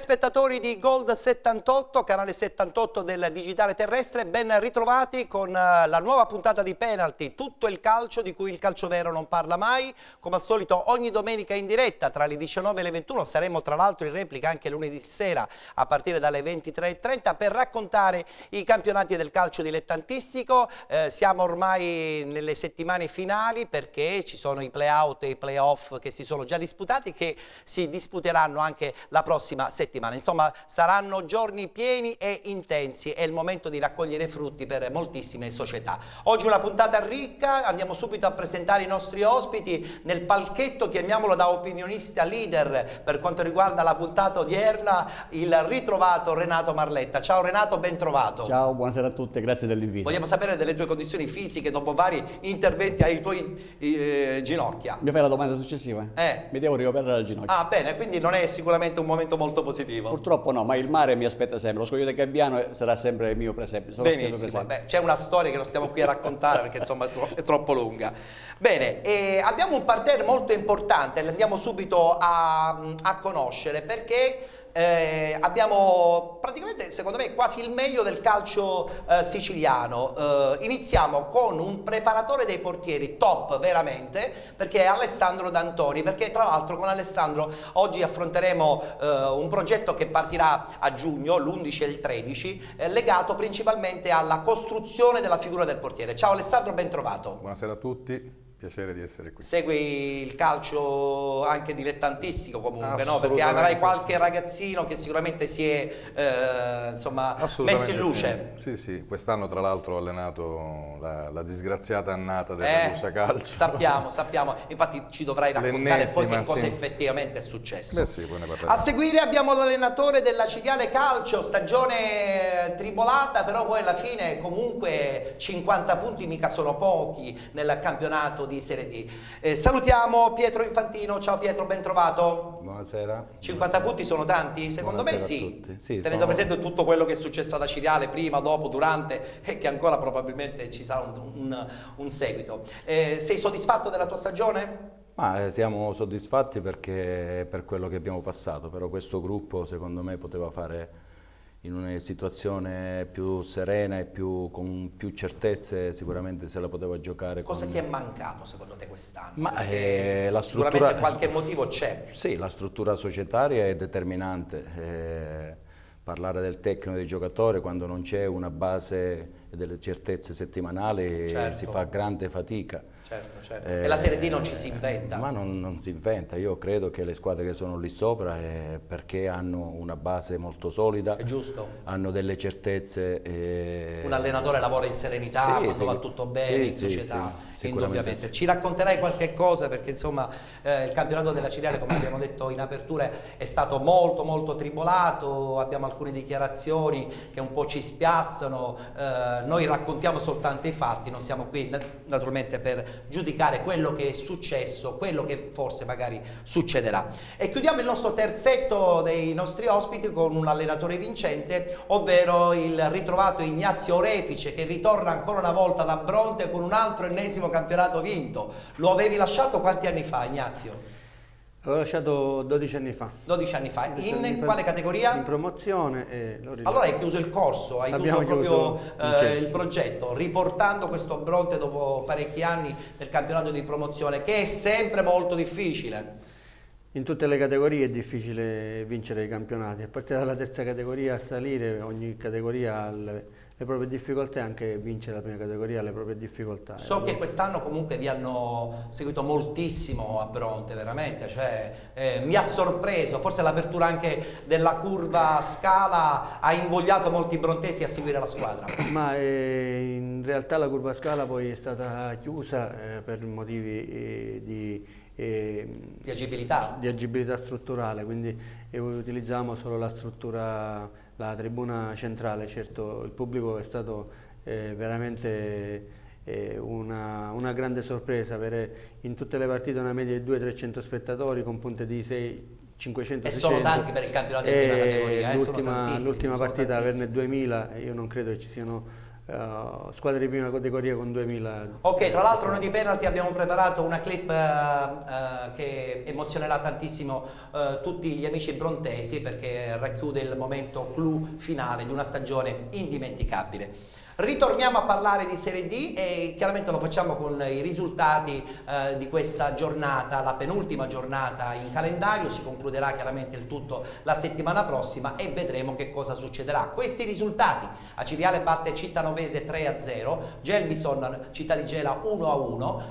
spettatori di Gold 78, canale 78 del digitale terrestre, ben ritrovati con la nuova puntata di Penalty, tutto il calcio di cui il calcio vero non parla mai, come al solito ogni domenica in diretta tra le 19 e le 21, saremo tra l'altro in replica anche lunedì sera a partire dalle 23:30 per raccontare i campionati del calcio dilettantistico. Siamo ormai nelle settimane finali perché ci sono i play-out e i play-off che si sono già disputati, che si disputeranno anche la prossima settimana. Insomma, saranno giorni pieni e intensi, è il momento di raccogliere frutti per moltissime società. Oggi una puntata ricca, andiamo subito a presentare i nostri ospiti nel palchetto, chiamiamolo da opinionista leader per quanto riguarda la puntata odierna, il ritrovato Renato Marletta. Ciao Renato, ben trovato. Ciao, buonasera a tutti, grazie dell'invito. Vogliamo sapere delle tue condizioni fisiche dopo vari interventi ai tuoi ginocchia. Mi fai la domanda successiva? Mi devo rioperare al ginocchio. Ah, bene, quindi non è sicuramente un momento molto positivo. Purtroppo no, ma il mare mi aspetta sempre, lo scoglio del Gabbiano sarà sempre mio presente. Benissimo, c'è una storia che non stiamo qui a raccontare perché insomma è troppo lunga. Bene, abbiamo un parterre molto importante, lo andiamo subito a conoscere perché abbiamo praticamente, secondo me, quasi il meglio del calcio siciliano. Iniziamo con un preparatore dei portieri top veramente, perché è Alessandro D'Antoni, perché tra l'altro con Alessandro oggi affronteremo un progetto che partirà a giugno, l'11 e il 13, legato principalmente alla costruzione della figura del portiere. Ciao Alessandro, ben trovato. Buonasera a tutti. Piacere di essere qui. Segui il calcio anche dilettantistico comunque, no? Perché avrai qualche ragazzino che sicuramente si è insomma, messo in luce. Sì, sì, quest'anno tra l'altro ho allenato la disgraziata annata della Lusa Calcio. Sappiamo, infatti ci dovrai raccontare poi che cosa effettivamente è successo. Beh sì, poi ne parleremo. A seguire abbiamo l'allenatore della Ciriale Calcio, stagione tribolata, però poi alla fine comunque 50 punti mica sono pochi nel campionato di Serie D. Salutiamo Pietro Infantino. Ciao Pietro, ben trovato. Buonasera. 50 punti sono tanti? Secondo me sì. Tenendo presente tutto quello che è successo alla Ciriale prima, dopo, durante e che ancora probabilmente ci sarà un seguito. Sei soddisfatto della tua stagione? Siamo soddisfatti perché per quello che abbiamo passato, però questo gruppo secondo me poteva fare in una situazione più serena e con più certezze, sicuramente se la poteva giocare. Cosa ti è mancato secondo te quest'anno? La struttura, sicuramente qualche motivo c'è. Sì, la struttura societaria è determinante. Parlare del tecnico dei giocatori quando non c'è una base e delle certezze settimanali, certo, si fa grande fatica. Certo. E la Serie D non ci si inventa. Ma non si inventa, io credo che le squadre che sono lì sopra perché hanno una base molto solida, è giusto, hanno delle certezze. Un allenatore lavora in serenità, quando va tutto bene in società, indubbiamente. Ci racconterai qualche cosa perché insomma il campionato della Ciriale, come abbiamo detto in apertura, è stato molto tribolato, abbiamo alcune dichiarazioni che un po' ci spiazzano, noi raccontiamo soltanto i fatti, non siamo qui naturalmente per giudicare quello che è successo, quello che forse magari succederà. E chiudiamo il nostro terzetto dei nostri ospiti con un allenatore vincente, ovvero il ritrovato Ignazio Orefice, che ritorna ancora una volta da Bronte con un altro ennesimo campionato vinto. Lo avevi lasciato quanti anni fa, Ignazio? L'ho lasciato 12 anni fa. 12 anni fa. In quale categoria? In promozione. Allora hai chiuso il corso, hai chiuso proprio il progetto, riportando questo Bronte dopo parecchi anni nel campionato di promozione, che è sempre molto difficile. In tutte le categorie è difficile vincere i campionati, a partire dalla terza categoria a salire, ogni categoria ha le proprie difficoltà, anche vincere la prima categoria ha le proprie difficoltà. So che quest'anno comunque vi hanno seguito moltissimo a Bronte, veramente, cioè, mi ha sorpreso, forse l'apertura anche della curva Scala ha invogliato molti brontesi a seguire la squadra. Ma in realtà la curva Scala poi è stata chiusa per motivi di agibilità strutturale, quindi utilizziamo solo la struttura, la tribuna centrale. Certo, il pubblico è stato veramente una grande sorpresa, avere in tutte le partite una media di 200-300 spettatori con punte di 500-600. E sono tanti per il campionato di prima categoria. L'ultima partita averne 2000, io non credo che ci siano squadre di prima categoria con 2000. Ok, tra l'altro noi di Penalty abbiamo preparato una clip che emozionerà tantissimo tutti gli amici brontesi, perché racchiude il momento clou finale di una stagione indimenticabile. Ritorniamo a parlare di Serie D e chiaramente lo facciamo con i risultati di questa giornata, la penultima giornata in calendario. Si concluderà chiaramente il tutto la settimana prossima e vedremo che cosa succederà. Questi risultati: Aciriale batte Cittanovese 3-0, Gelbison Città di Gela 1-1,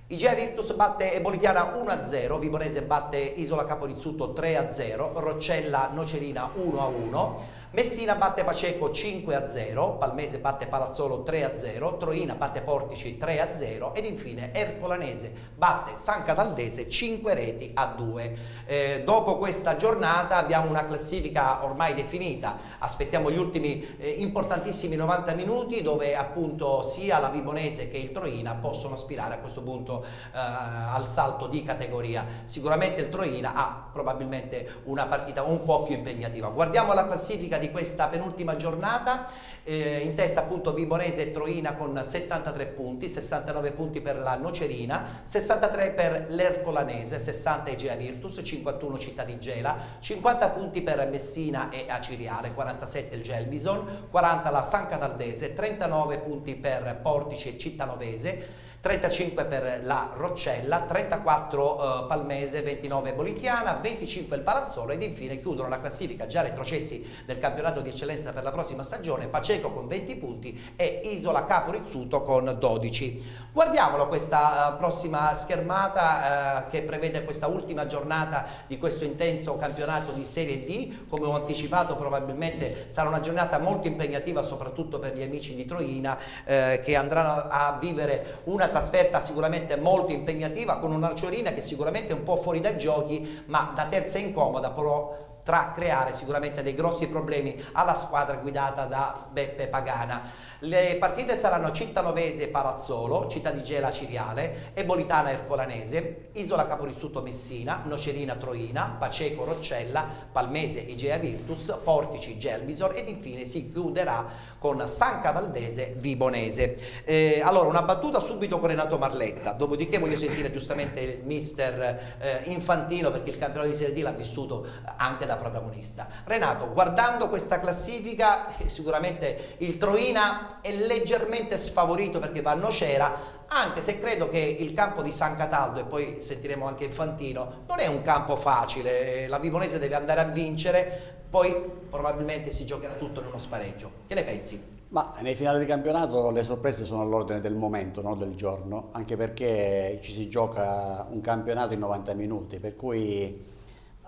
Igea Virtus batte Ebolitiana 1-0, Vibonese batte Isola Caporizzuto 3-0, Roccella Nocerina 1-1, Messina batte Paceco 5-0, Palmese batte Palazzolo 3-0, Troina batte Portici 3-0 ed infine Ercolanese batte San Cataldese 5-2. Dopo questa giornata abbiamo una classifica ormai definita, aspettiamo gli ultimi importantissimi 90 minuti dove appunto sia la Vibonese che il Troina possono aspirare a questo punto al salto di categoria. Sicuramente il Troina ha probabilmente una partita un po' più impegnativa. Guardiamo la classifica di questa penultima giornata, in testa appunto Vibonese e Troina con 73 punti, 69 punti per la Nocerina, 63 per l'Ercolanese, 60 Igea Virtus, 51 Città di Gela, 50 punti per Messina e Aciriale, 47 il Gelbison, 40 la San Cataldese, 39 punti per Portici e Cittanovese, 35 per la Roccella, 34 Palmese, 29 Bolitiana, 25 il Palazzolo ed infine chiudono la classifica già retrocessi nel campionato di eccellenza per la prossima stagione Paceco con 20 punti e Isola Caporizzuto con 12. Guardiamolo questa prossima schermata che prevede questa ultima giornata di questo intenso campionato di Serie D. Come ho anticipato, probabilmente sarà una giornata molto impegnativa soprattutto per gli amici di Troina che andranno a vivere una trasferta sicuramente molto impegnativa con una Nocerina che sicuramente è un po' fuori dai giochi, ma da terza incomoda potrà creare sicuramente dei grossi problemi alla squadra guidata da Beppe Pagana. Le partite saranno Cittanovese e Palazzolo, Città di Gela Ciriale, Ebolitana Ercolanese, Isola Caporizzuto Messina, Nocerina Troina, Paceco Roccella, Palmese Igea Virtus, Portici Gelbison ed infine si chiuderà con San Cataldese Vibonese. Allora una battuta subito con Renato Marletta, dopodiché voglio sentire giustamente il mister Infantino, perché il campionato di Serie D l'ha vissuto anche da protagonista. Renato, guardando questa classifica sicuramente il Troina è leggermente sfavorito perché va a Nocera, anche se credo che il campo di San Cataldo, e poi sentiremo anche Infantino, non è un campo facile. La Vibonese deve andare a vincere, poi probabilmente si giocherà tutto in uno spareggio. Che ne pensi? Ma nei finali di campionato le sorprese sono all'ordine del momento, non del giorno, anche perché ci si gioca un campionato in 90 minuti, per cui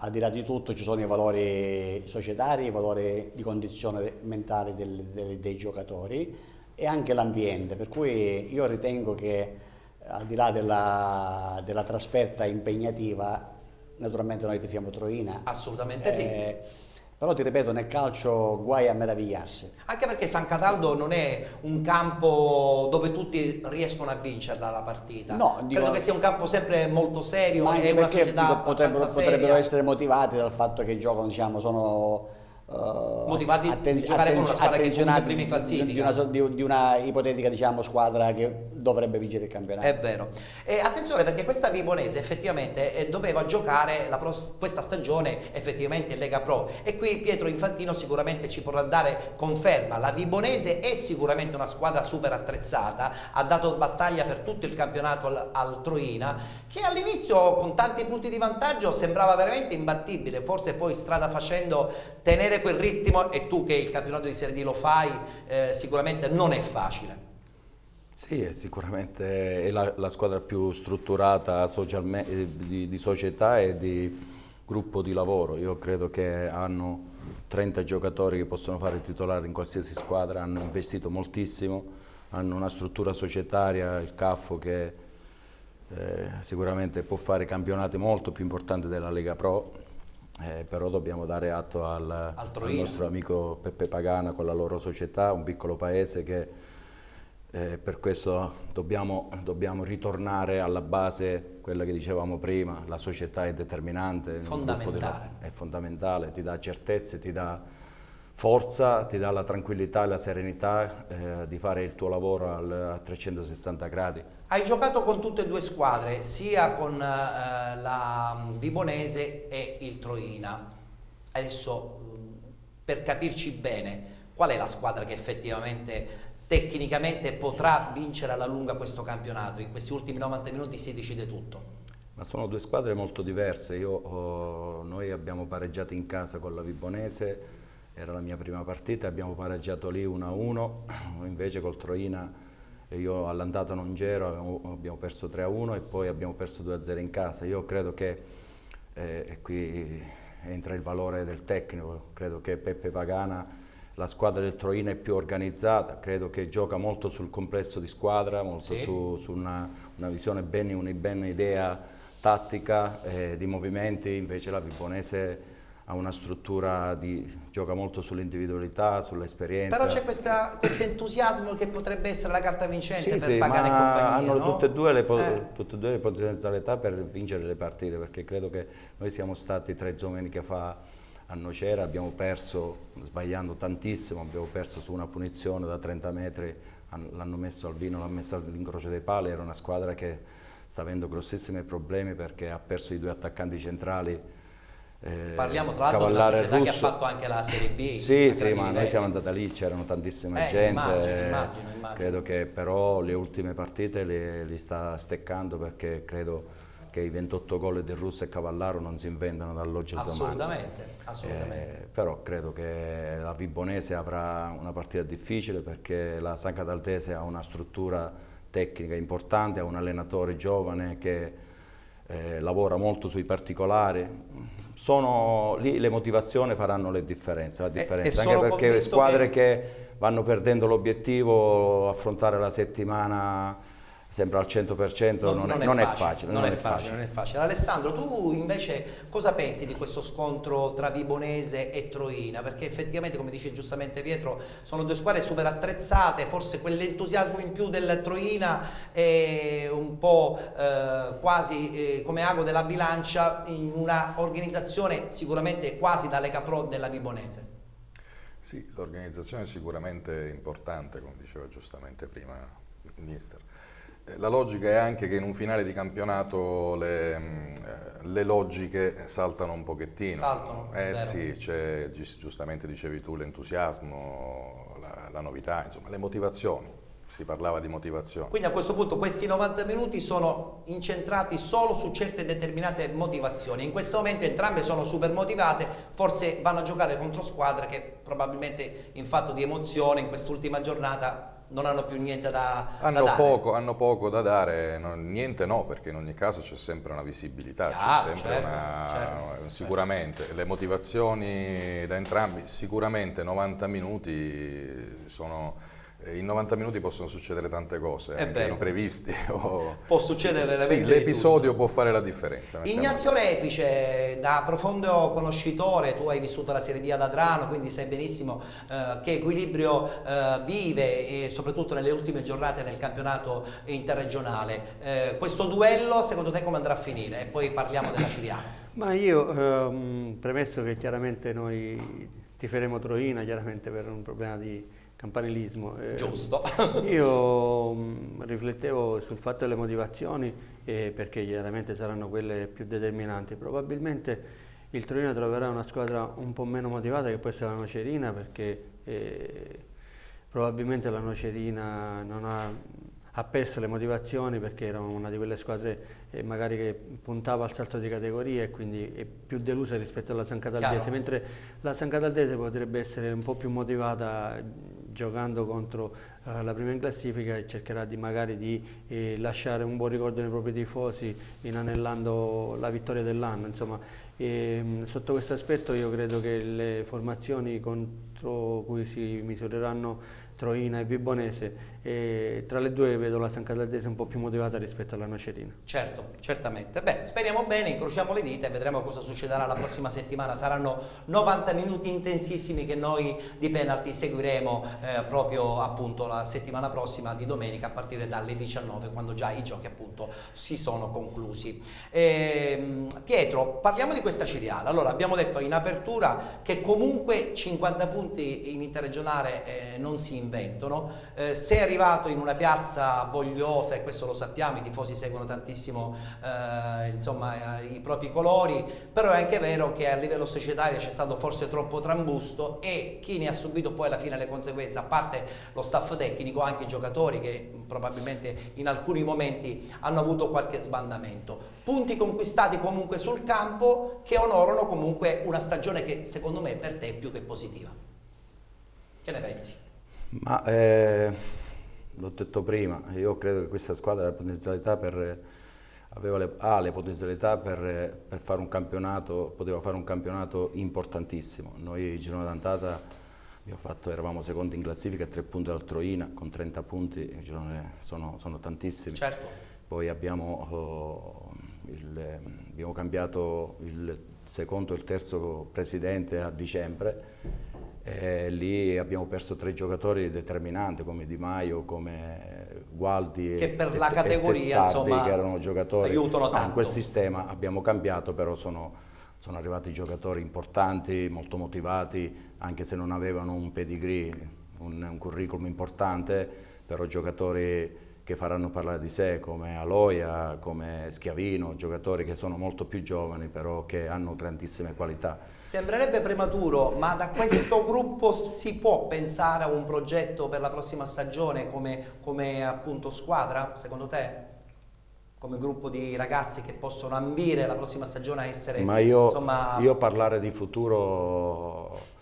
al di là di tutto ci sono i valori societari, i valori di condizione mentale dei giocatori e anche l'ambiente, per cui io ritengo che al di là della trasferta impegnativa, naturalmente noi tifiamo Troina. Assolutamente sì. Però ti ripeto, nel calcio guai a meravigliarsi. Anche perché San Cataldo non è un campo dove tutti riescono a vincerla la partita. No, credo che sia un campo sempre molto serio, ma è una società abbastanza potrebbero essere motivati dal fatto che giocano, diciamo, sono motivati a giocare con una squadra che è prima in classifica di una ipotetica, diciamo, squadra che dovrebbe vincere il campionato. È vero. E attenzione, perché questa Vibonese effettivamente doveva giocare questa stagione effettivamente in Lega Pro e qui Pietro Infantino sicuramente ci potrà dare conferma. La Vibonese è sicuramente una squadra super attrezzata, ha dato battaglia per tutto il campionato al Troina, che all'inizio con tanti punti di vantaggio sembrava veramente imbattibile, forse poi strada facendo tenere quel ritmo, e tu che il campionato di Serie D lo fai, sicuramente non è facile. Sì, sicuramente è la squadra più strutturata di società e di gruppo di lavoro. Io credo che hanno 30 giocatori che possono fare titolare in qualsiasi squadra, hanno investito moltissimo, hanno una struttura societaria, il CAFO che sicuramente può fare campionati molto più importanti della Lega Pro. Però dobbiamo dare atto al nostro amico Beppe Pagana con la loro società, un piccolo paese che per questo dobbiamo ritornare alla base, quella che dicevamo prima, la società è determinante, è fondamentale, ti dà certezze, ti dà forza, ti dà la tranquillità e la serenità di fare il tuo lavoro a 360 gradi. Hai giocato con tutte e due squadre, sia con la Vibonese e il Troina. Adesso, per capirci bene, qual è la squadra che effettivamente, tecnicamente, potrà vincere alla lunga questo campionato? In questi ultimi 90 minuti si decide tutto. Ma sono due squadre molto diverse. Noi abbiamo pareggiato in casa con la Vibonese, era la mia prima partita, abbiamo pareggiato lì 1-1, invece col Troina io all'andata non c'ero, abbiamo perso 3-1 e poi abbiamo perso 2-0 in casa. Io credo che, qui entra il valore del tecnico, credo che Peppe Pagana, la squadra del Troina è più organizzata, credo che gioca molto sul complesso di squadra, molto su una visione una bella idea tattica, di movimenti, invece la Vibonese ha una struttura gioca molto sull'individualità, sull'esperienza. Però c'è questo entusiasmo che potrebbe essere la carta vincente per Sì, Pagana e ma compagnia, hanno no? tutte e due le potenzialità per vincere le partite, perché credo che noi siamo stati 3 domenica fa a Nocera, abbiamo perso, sbagliando tantissimo, abbiamo perso su una punizione da 30 metri, l'hanno messo Alvino, l'ha messa all'incrocio dei pali, era una squadra che sta avendo grossissimi problemi perché ha perso i 2 attaccanti centrali. Parliamo tra l'altro di una società che ha fatto anche la Serie B. Sì, ma noi siamo andati lì, c'erano tantissima gente, immagino. credo che però le ultime partite li sta steccando, perché credo che i 28 gol di Russo e Cavallaro non si inventano dall'oggi al domani. Assolutamente. Però credo che la Vibonese avrà una partita difficile, perché la San Cataldese ha una struttura tecnica importante, ha un allenatore giovane che lavora molto sui particolari. Lì le motivazioni faranno la differenza anche perché squadre che vanno perdendo l'obiettivo, affrontare la settimana sempre al 100% non è facile. Alessandro, tu invece cosa pensi di questo scontro tra Vibonese e Troina? Perché effettivamente, come dice giustamente Pietro, sono due squadre super attrezzate, forse quell'entusiasmo in più del Troina è un po' quasi come ago della bilancia in una organizzazione sicuramente quasi da Lega Pro della Vibonese. Sì, l'organizzazione è sicuramente importante, come diceva giustamente prima il mister. La logica è anche che in un finale di campionato le logiche saltano un pochettino. Saltano, sì, c'è, giustamente dicevi tu, l'entusiasmo, la novità, insomma le motivazioni, si parlava di motivazioni. Quindi a questo punto questi 90 minuti sono incentrati solo su certe determinate motivazioni. In questo momento entrambe sono super motivate, forse vanno a giocare contro squadre che probabilmente in fatto di emozione in quest'ultima giornata non hanno più niente da dare. Hanno poco da dare, niente no, perché in ogni caso c'è sempre una visibilità, c'è sempre sicuramente le motivazioni da entrambi, sicuramente 90 minuti sono... In 90 minuti possono succedere tante cose, anche imprevisti. Può succedere sì, l'episodio può fare la differenza. Ignazio Refice, da profondo conoscitore, tu hai vissuto la Serie D ad Adrano, quindi sai benissimo che equilibrio vive, e soprattutto nelle ultime giornate nel campionato interregionale. Questo duello, secondo te come andrà a finire? E poi parliamo della Ciriana. Ma io, premesso che chiaramente noi tiferemo Troina, chiaramente per un problema di campanilismo. Giusto. Io riflettevo sul fatto delle motivazioni, perché chiaramente saranno quelle più determinanti. Probabilmente il Troina troverà una squadra un po' meno motivata, che può essere la Nocerina, perché probabilmente la Nocerina ha perso le motivazioni, perché era una di quelle squadre magari che puntava al salto di categoria e quindi è più delusa rispetto alla San Cataldese, mentre la San Cataldese potrebbe essere un po' più motivata giocando contro la prima in classifica, e cercherà magari di lasciare un buon ricordo nei propri tifosi, inanellando la vittoria dell'anno. Insomma, sotto questo aspetto io credo che le formazioni contro cui si misureranno Troina e Vibonese, e tra le due vedo la San Cataldese un po' più motivata rispetto alla Nocerina. Certo, certamente. Beh, speriamo bene, incrociamo le dita e vedremo cosa succederà la prossima settimana. Saranno 90 minuti intensissimi che noi di Penalty seguiremo proprio appunto la settimana prossima di domenica a partire dalle 19, quando già i giochi appunto si sono conclusi. Pietro, parliamo di questa Ciriale. Allora, abbiamo detto in apertura che comunque 50 punti in interregionale non si inventano. Sei arrivato in una piazza vogliosa, e questo lo sappiamo, i tifosi seguono tantissimo insomma i propri colori, però è anche vero che a livello societario c'è stato forse troppo trambusto, e chi ne ha subito poi alla fine le conseguenze, a parte lo staff tecnico, anche i giocatori che probabilmente in alcuni momenti hanno avuto qualche sbandamento. Punti conquistati comunque sul campo che onorano comunque una stagione che secondo me per te è più che positiva. Che ne pensi? Ma l'ho detto prima, io credo che questa squadra ha le potenzialità ha le potenzialità per fare un campionato, poteva fare un campionato importantissimo. Noi il girone d'andata eravamo secondi in classifica a 3 punti dal Troina, con 30 punti sono tantissimi. Certo. Poi abbiamo cambiato il secondo e il terzo presidente a dicembre. Lì abbiamo perso 3 giocatori determinanti come Di Maio, come Gualdi che per la categoria Testardi, insomma che erano giocatori aiutano tanto. In quel sistema abbiamo cambiato, però sono arrivati giocatori importanti, molto motivati, anche se non avevano un pedigree, un curriculum importante, però giocatori che faranno parlare di sé, come Aloia, come Schiavino, giocatori che sono molto più giovani però che hanno grandissime qualità. Sembrerebbe prematuro, ma da questo gruppo si può pensare a un progetto per la prossima stagione come appunto squadra, secondo te? Come gruppo di ragazzi che possono ambire la prossima stagione a essere... Ma io insomma, parlare di futuro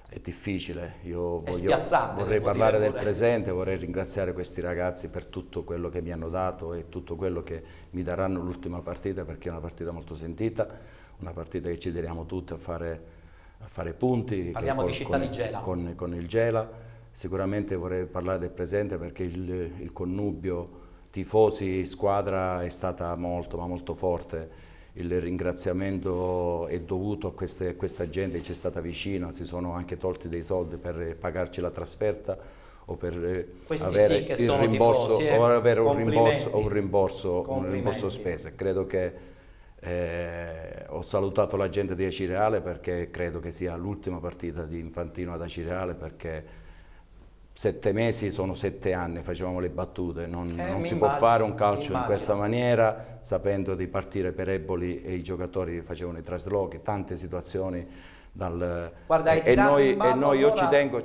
è difficile, vorrei parlare del presente, vorrei ringraziare questi ragazzi per tutto quello che mi hanno dato e tutto quello che mi daranno l'ultima partita, perché è una partita molto sentita, una partita che ci teniamo tutti a fare punti. Parliamo di Città di Gela. Con il Gela. Sicuramente vorrei parlare del presente perché il connubio tifosi squadra è stata molto ma molto forte. Il ringraziamento è dovuto a questa gente che ci è stata vicina, si sono anche tolti dei soldi per pagarci la trasferta o per avere il rimborso, o avere un rimborso spese. Credo che ho salutato la gente di Acireale perché credo che sia l'ultima partita di Infantino ad Acireale, perché 7 mesi sono 7 anni, facevamo le battute, non si può fare un calcio in questa maniera, sapendo di partire per Eboli e i giocatori facevano i traslochi, tante situazioni. Guarda, e noi io ci tengo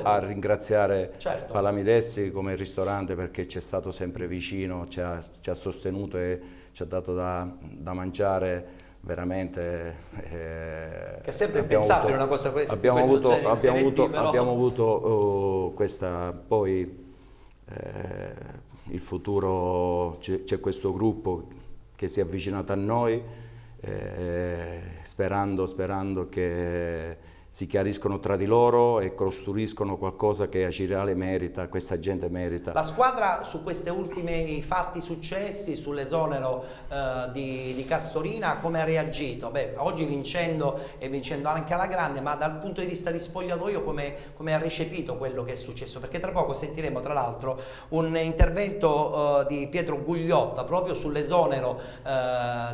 a ringraziare certo. Palamidessi come ristorante, perché ci è stato sempre vicino, ci ha sostenuto e ci ha dato da mangiare. Veramente che è sempre impensabile una cosa questa. Abbiamo avuto questa, poi il futuro, c'è questo gruppo che si è avvicinato a noi, sperando che si chiariscono tra di loro e costruiscono qualcosa che Acireale merita, questa gente merita. La squadra su questi ultimi fatti successi, sull'esonero di Castorina, come ha reagito? Beh, oggi vincendo e vincendo anche alla grande, ma dal punto di vista di spogliatoio come ha recepito quello che è successo? Perché tra poco sentiremo tra l'altro un intervento di Pietro Gugliotta proprio sull'esonero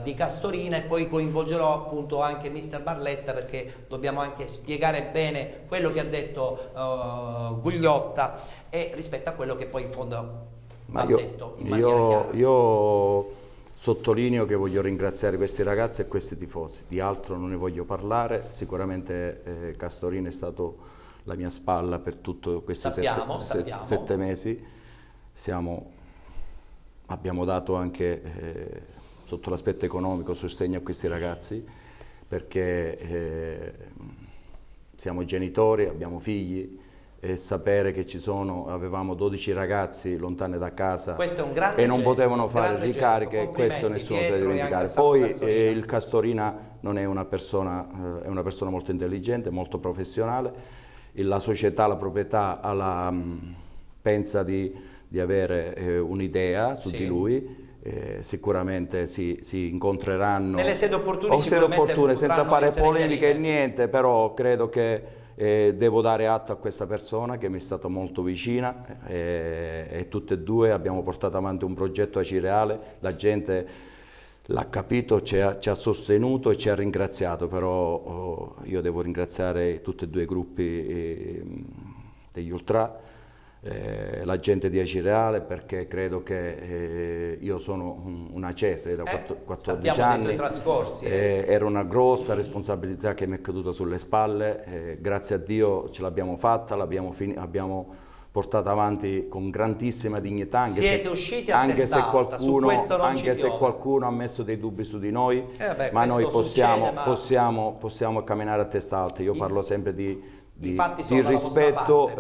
di Castorina, e poi coinvolgerò appunto anche mister Barletta, perché dobbiamo anche spiegare bene quello che ha detto Gugliotta e rispetto a quello che poi in fondo ha detto in maniera chiara. Io sottolineo che voglio ringraziare questi ragazzi e questi tifosi, di altro non ne voglio parlare. Sicuramente Castorina è stato la mia spalla per tutti questi 7 mesi. Abbiamo dato anche sotto l'aspetto economico sostegno a questi ragazzi, perché siamo genitori, abbiamo figli, e sapere che avevamo 12 ragazzi lontani da casa e non potevano fare ricariche, questo nessuno si deve dimenticare. Poi il Castorina non è una persona molto intelligente, molto professionale, la società, la proprietà pensa di avere un'idea su di lui. Sicuramente si incontreranno nelle sedi opportune, senza fare polemiche e niente, però credo che devo dare atto a questa persona che mi è stata molto vicina, e tutte e due abbiamo portato avanti un progetto Acireale, la gente l'ha capito, ci ha sostenuto e ci ha ringraziato, però io devo ringraziare tutti e due i gruppi degli Ultra, la gente di Acireale, perché credo che io sono un acese da 14 anni, trascorsi, era una grossa responsabilità che mi è caduta sulle spalle, grazie a Dio ce l'abbiamo fatta, abbiamo portata avanti con grandissima dignità, anche se qualcuno ha messo dei dubbi su di noi, ma noi possiamo camminare a testa alta. Io parlo sempre di rispetto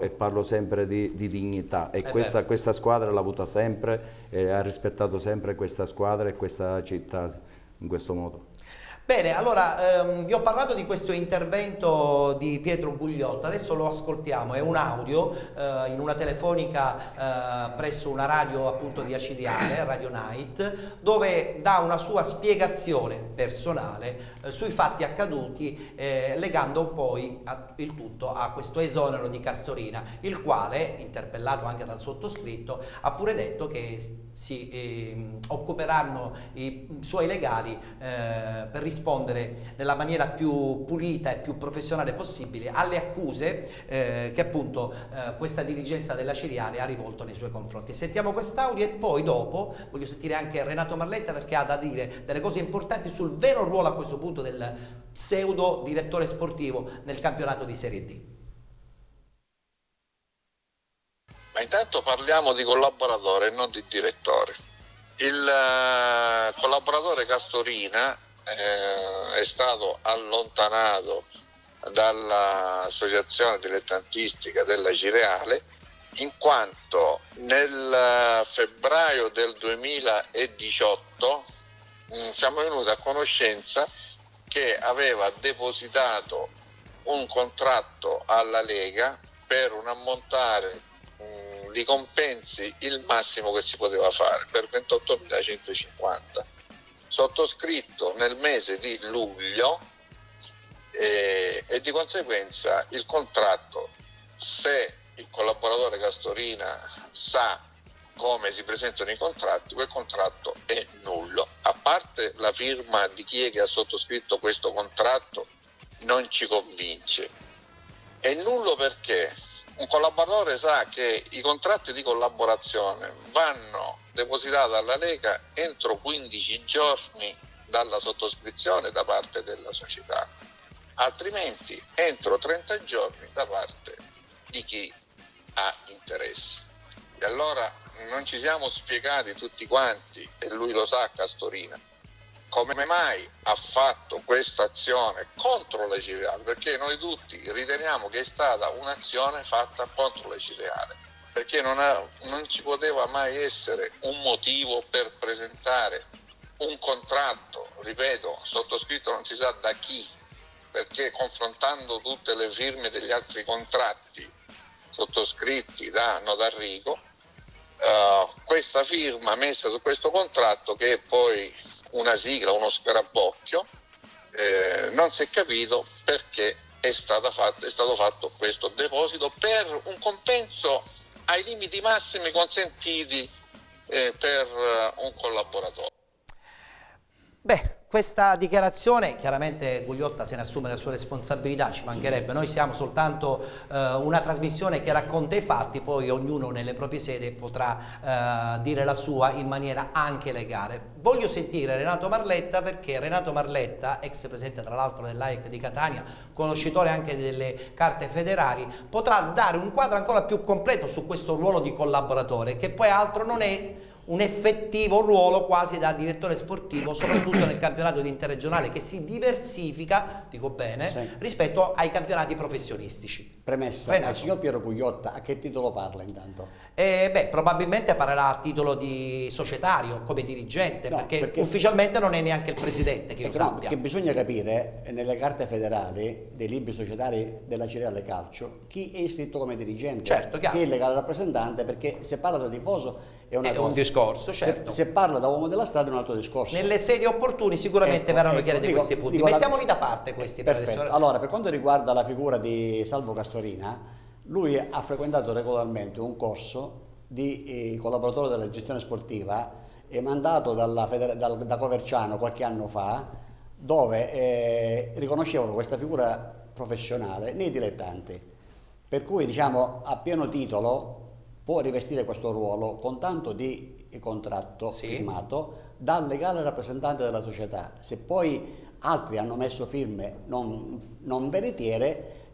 e parlo sempre di dignità, e questa squadra l'ha avuta sempre e ha rispettato sempre questa squadra e questa città in questo modo. Bene, allora vi ho parlato di questo intervento di Pietro Gugliotta, adesso lo ascoltiamo, è un audio in una telefonica presso una radio appunto di Acireale, Radio Night, dove dà una sua spiegazione personale sui fatti accaduti, legando poi il tutto a questo esonero di Castorina, il quale, interpellato anche dal sottoscritto, ha pure detto che si occuperanno i suoi legali per rispondere nella maniera più pulita e più professionale possibile alle accuse che appunto questa dirigenza dell'Acireale ha rivolto nei suoi confronti. Sentiamo quest'audio e poi dopo voglio sentire anche Renato Marletta, perché ha da dire delle cose importanti sul vero ruolo a questo punto del pseudo direttore sportivo nel campionato di Serie D. Ma intanto parliamo di collaboratore e non di direttore. Il collaboratore Castorina è stato allontanato dall'associazione dilettantistica dell'Acireale in quanto nel febbraio del 2018 siamo venuti a conoscenza che aveva depositato un contratto alla Lega per un ammontare di compensi il massimo che si poteva fare, per 28.150, sottoscritto nel mese di luglio, e di conseguenza il contratto, se il collaboratore Castorina sa come si presentano i contratti, quel contratto è nullo. A parte la firma di chi è che ha sottoscritto questo contratto, non ci convince. È nullo perché un collaboratore sa che i contratti di collaborazione vanno depositati alla Lega entro 15 giorni dalla sottoscrizione da parte della società, altrimenti entro 30 giorni da parte di chi ha interesse. E allora non ci siamo spiegati tutti quanti, e lui lo sa, Castorina, come mai ha fatto questa azione contro l'Acireale, perché noi tutti riteniamo che è stata un'azione fatta contro l'Acireale, perché non ci poteva mai essere un motivo per presentare un contratto, ripeto, sottoscritto non si sa da chi, perché confrontando tutte le firme degli altri contratti sottoscritti da Notarrico, questa firma messa su questo contratto, che è poi una sigla, uno scarabocchio, non si è capito perché è stato fatto questo deposito per un compenso ai limiti massimi consentiti per un collaboratore. Beh, questa dichiarazione, chiaramente Gugliotta se ne assume la sua responsabilità, ci mancherebbe, noi siamo soltanto una trasmissione che racconta i fatti, poi ognuno nelle proprie sedi potrà dire la sua in maniera anche legale. Voglio sentire Renato Marletta, perché Renato Marletta, ex presidente tra l'altro dell'AIC di Catania, conoscitore anche delle carte federali, potrà dare un quadro ancora più completo su questo ruolo di collaboratore, che poi altro non è un effettivo ruolo quasi da direttore sportivo, soprattutto nel campionato interregionale, che si diversifica, dico bene, rispetto ai campionati professionistici. Premessa, il signor Piero Cugliotta a che titolo parla intanto? Probabilmente parlerà a titolo di societario, come dirigente, perché ufficialmente non è neanche il presidente, che io sappia. Perché bisogna capire, nelle carte federali dei libri societari della Cireale Calcio, chi è iscritto come dirigente, certo, chi è il legale rappresentante, perché se parla da tifoso è una cosa. Un discorso, certo. Se parla da uomo della strada è un altro discorso. Nelle sedi opportune sicuramente verranno chiariti questi punti. Mettiamoli da parte questi. Perfetto. Allora, per quanto riguarda la figura di Salvo Castorina, lui ha frequentato regolarmente un corso di collaboratore della gestione sportiva mandato da Coverciano qualche anno fa, dove riconoscevano questa figura professionale nei dilettanti, per cui diciamo a pieno titolo può rivestire questo ruolo con tanto di contratto firmato dal legale rappresentante della società. Se poi altri hanno messo firme non veritiere,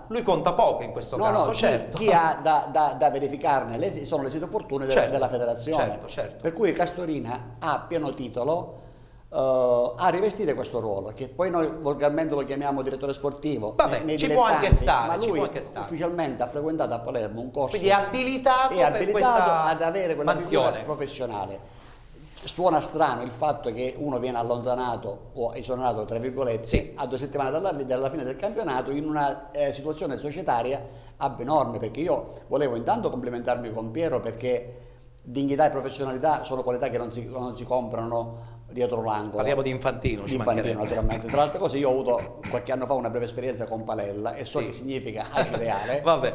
lui conta poco in questo caso, certo. Chi ha da verificarne sono le sedi opportune della federazione. Certo. Per cui Castorina ha pieno titolo a rivestire questo ruolo, che poi noi volgarmente lo chiamiamo direttore sportivo. Vabbè, ci può anche stare, ma lui ufficialmente ha frequentato a Palermo un corso. Quindi è abilitato per questa ad avere quella mansione figura professionale. Suona strano il fatto che uno viene allontanato o esonerato, tra virgolette, a 2 settimane dalla fine del campionato in una situazione societaria abnorme, perché io volevo intanto complimentarmi con Piero, perché dignità e professionalità sono qualità che non si comprano dietro l'angolo. Parliamo di Infantino, naturalmente. Tra le altre cose io ho avuto qualche anno fa una breve esperienza con Palella e so che significa Acireale. Vabbè,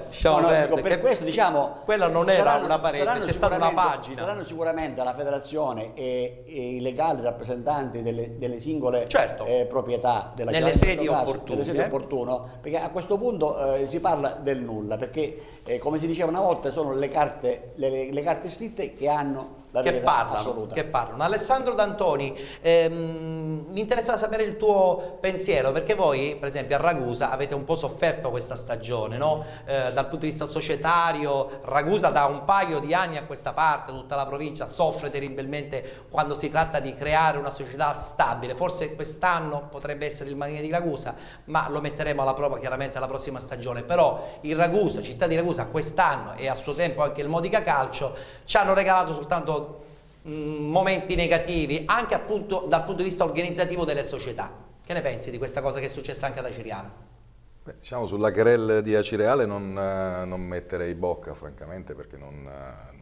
per questo diciamo quella non era una parentesi, è stata una pagina. Saranno sicuramente la federazione e i legali rappresentanti delle singole proprietà della nelle sedi opportune, perché a questo punto si parla del nulla, perché come si diceva una volta sono le carte scritte che hanno che parlano. Alessandro D'Antoni, mi interessa sapere il tuo pensiero, perché voi per esempio a Ragusa avete un po' sofferto questa stagione, no? Dal punto di vista societario Ragusa da un paio di anni a questa parte, tutta la provincia soffre terribilmente quando si tratta di creare una società stabile. Forse quest'anno potrebbe essere il Marine di Ragusa, ma lo metteremo alla prova chiaramente alla prossima stagione. Però il Ragusa, città di Ragusa, quest'anno e a suo tempo anche il Modica Calcio ci hanno regalato soltanto momenti negativi, anche appunto dal punto di vista organizzativo delle società. Che ne pensi di questa cosa che è successa anche ad Acireale? Diciamo sulla querel di Acireale non metterei bocca francamente, perché non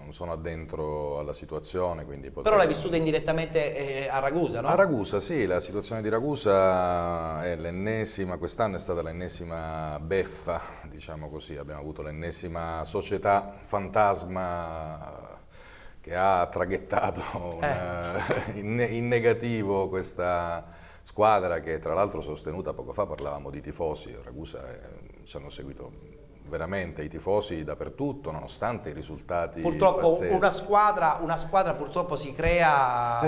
sono addentro alla situazione, quindi però l'hai vissuta indirettamente a Ragusa, no? A Ragusa sì, la situazione di Ragusa è l'ennesima, quest'anno è stata l'ennesima beffa, diciamo così, abbiamo avuto l'ennesima società fantasma che ha traghettato in negativo questa squadra, che tra l'altro sostenuta, poco fa parlavamo di tifosi, Ragusa ci hanno seguito veramente i tifosi dappertutto, nonostante i risultati purtroppo pazzeschi. una squadra purtroppo si crea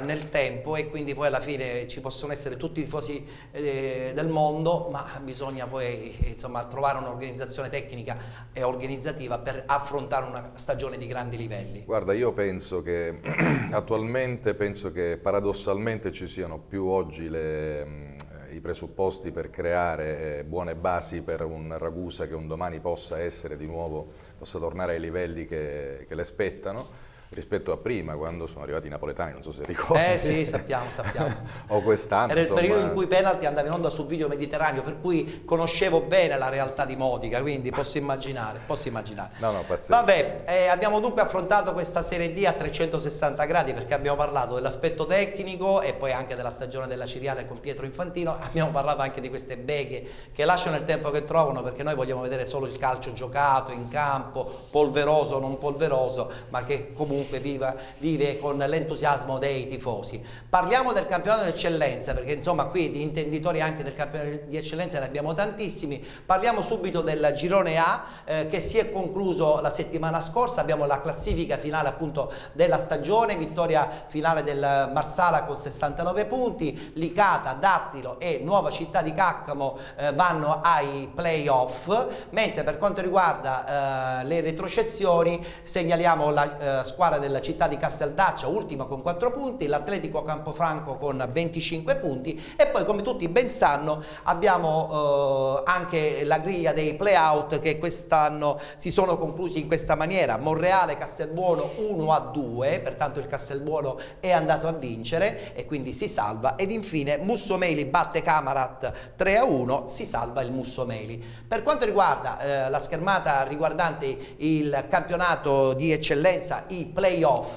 nel tempo, e quindi poi alla fine ci possono essere tutti i tifosi del mondo, ma bisogna poi insomma trovare un'organizzazione tecnica e organizzativa per affrontare una stagione di grandi livelli. Guarda, io penso che attualmente paradossalmente ci siano più oggi i presupposti per creare buone basi per un Ragusa che un domani possa tornare ai livelli che le spettano, rispetto a prima, quando sono arrivati i napoletani, non so se ricordi. Sì, sappiamo. O quest'anno. Era il periodo in cui Penalty andava in onda su Video Mediterraneo, per cui conoscevo bene la realtà di Modica, quindi posso immaginare. No, pazzesco. Vabbè, abbiamo dunque affrontato questa Serie D a 360 gradi, perché abbiamo parlato dell'aspetto tecnico e poi anche della stagione della Acireale con Pietro Infantino, abbiamo parlato anche di queste beghe che lasciano il tempo che trovano, perché noi vogliamo vedere solo il calcio giocato in campo, polveroso o non polveroso, ma che comunque vive con l'entusiasmo dei tifosi. Parliamo del campionato di eccellenza, perché insomma qui di intenditori anche del campionato di eccellenza ne abbiamo tantissimi. Parliamo subito del girone A che si è concluso la settimana scorsa. Abbiamo la classifica finale appunto della stagione, vittoria finale del Marsala con 69 punti, Licata, Dattilo e Nuova Città di Caccamo vanno ai playoff, mentre per quanto riguarda le retrocessioni segnaliamo la squadra squadra della città di Casteldaccia, ultima con 4 punti, l'Atletico Campofranco con 25 punti e poi, come tutti ben sanno, abbiamo anche la griglia dei play-out che quest'anno si sono conclusi in questa maniera: Monreale Castelbuono 1-2, pertanto il Castelbuono è andato a vincere e quindi si salva, ed infine Mussomeli batte Camarat 3-1, si salva il Mussomeli. Per quanto riguarda la schermata riguardante il campionato di eccellenza, i play-off,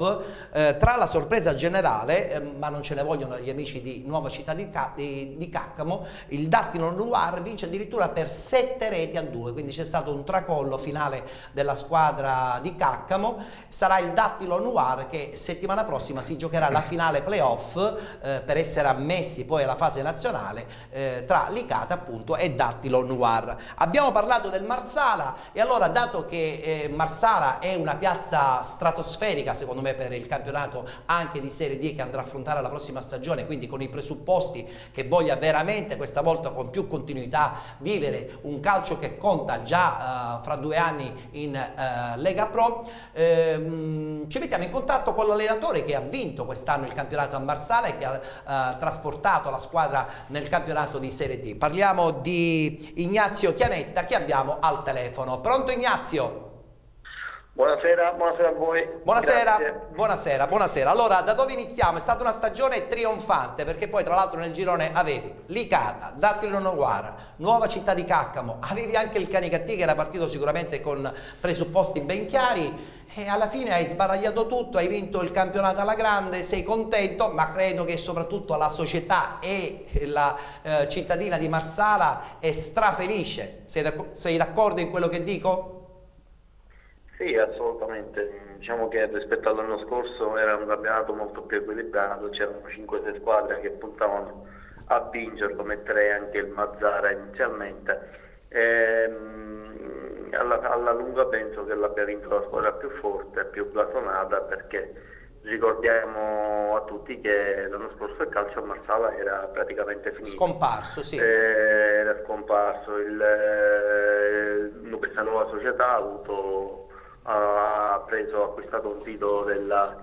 tra la sorpresa generale, ma non ce ne vogliono gli amici di Nuova Città di Caccamo, il Dattilo Noir vince addirittura per 7-2, quindi c'è stato un tracollo finale della squadra di Caccamo. Sarà il Dattilo Noir che settimana prossima si giocherà la finale play-off per essere ammessi poi alla fase nazionale tra Licata appunto e Dattilo Noir. Abbiamo parlato del Marsala e allora, dato che Marsala è una piazza stratosferica secondo me per il campionato anche di Serie D che andrà a affrontare la prossima stagione, quindi con i presupposti che voglia veramente questa volta con più continuità vivere un calcio che conta già fra 2 anni in Lega Pro, ci mettiamo in contatto con l'allenatore che ha vinto quest'anno il campionato a Marsala e che ha trasportato la squadra nel campionato di Serie D. Parliamo di Ignazio Chianetta che abbiamo al telefono. Pronto Ignazio? Buonasera, buonasera a voi. Buonasera. Allora, da dove iniziamo? È stata una stagione trionfante, perché poi tra l'altro nel girone avevi Licata, Dattilo Noir, Nuova Città di Caccamo, avevi anche il Canicattì che era partito sicuramente con presupposti ben chiari e alla fine hai sbaragliato tutto, hai vinto il campionato alla grande, sei contento, ma credo che soprattutto la società e la cittadina di Marsala è strafelice. Sei d'accordo in quello che dico? Sì, assolutamente. Diciamo che rispetto all'anno scorso era un campionato molto più equilibrato, c'erano 5-6 squadre che puntavano a vincerlo, metterei anche il Mazzara inizialmente. Alla lunga penso che l'abbia vinto la squadra più forte, più blasonata, perché ricordiamo a tutti che l'anno scorso il calcio a Marsala era praticamente finito. Scomparso, sì. Era scomparso. Questa nuova società ha acquistato un titolo della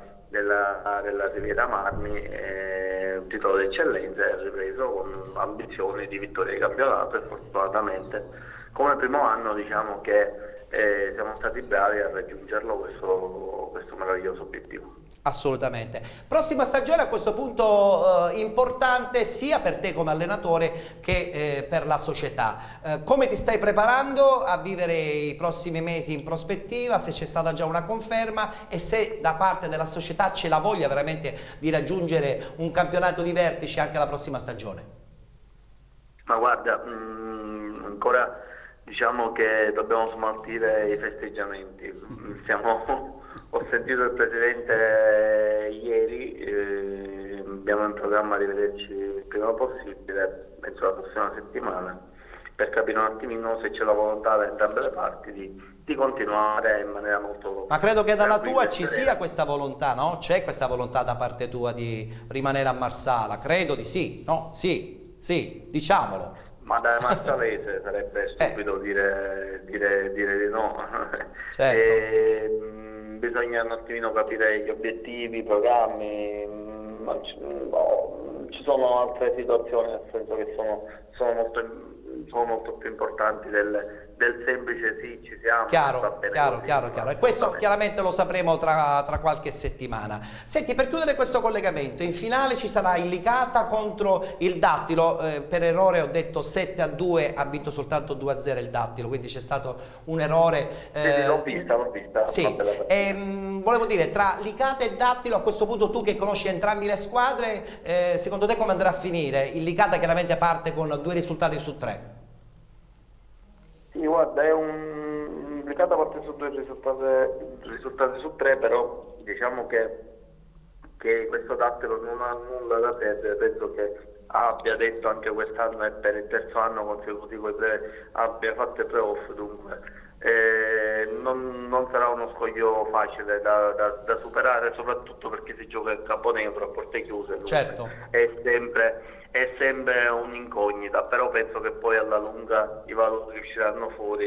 Riviera Marmi, un titolo d'eccellenza, e ha ripreso con ambizioni di vittoria di campionato e fortunatamente come primo anno diciamo che siamo stati bravi a raggiungerlo questo meraviglioso obiettivo. Assolutamente. Prossima stagione a questo punto importante sia per te come allenatore che per la società. Come ti stai preparando a vivere i prossimi mesi in prospettiva, se c'è stata già una conferma e se da parte della società c'è la voglia veramente di raggiungere un campionato di vertice anche la prossima stagione? Ma guarda, ancora diciamo che dobbiamo smaltire i festeggiamenti. Ho sentito il Presidente ieri, abbiamo in programma di vederci il prima possibile, penso la prossima settimana, per capire un attimino se c'è la volontà da entrambe le parti di continuare in maniera molto... Ma credo che dalla tua ci sia questa volontà, no? C'è questa volontà da parte tua di rimanere a Marsala? Credo di sì, no? Sì, diciamolo. Ma da marsalese sarebbe stupido dire di no. Certo. Bisogna un attimino capire gli obiettivi, i programmi, ma ci sono altre situazioni, nel senso che sono molto più importanti del semplice sì, ci siamo. Chiaro. E questo chiaramente lo sapremo tra qualche settimana. Senti, per chiudere questo collegamento, in finale ci sarà il Licata contro il Dattilo. Per errore ho detto 7-2, ha vinto soltanto 2-0 il Dattilo, quindi c'è stato un errore. Sì, l'ho vista. Sì. Volevo dire, tra Licata e Dattilo, a questo punto tu che conosci entrambi le squadre, secondo te come andrà a finire? Il Licata chiaramente parte con 2 risultati su 3. Sì, guarda, è un Licata parte su 2 risultati su 3, però diciamo che questo Dattilo non ha nulla da perdere. Penso che abbia detto anche quest'anno e per il terzo anno consecutivo abbia fatto i playoff, dunque non sarà uno scoglio facile da superare, soprattutto perché si gioca in campo neutro a porte chiuse. Certo. È sempre un'incognita, però penso che poi alla lunga i valori usciranno fuori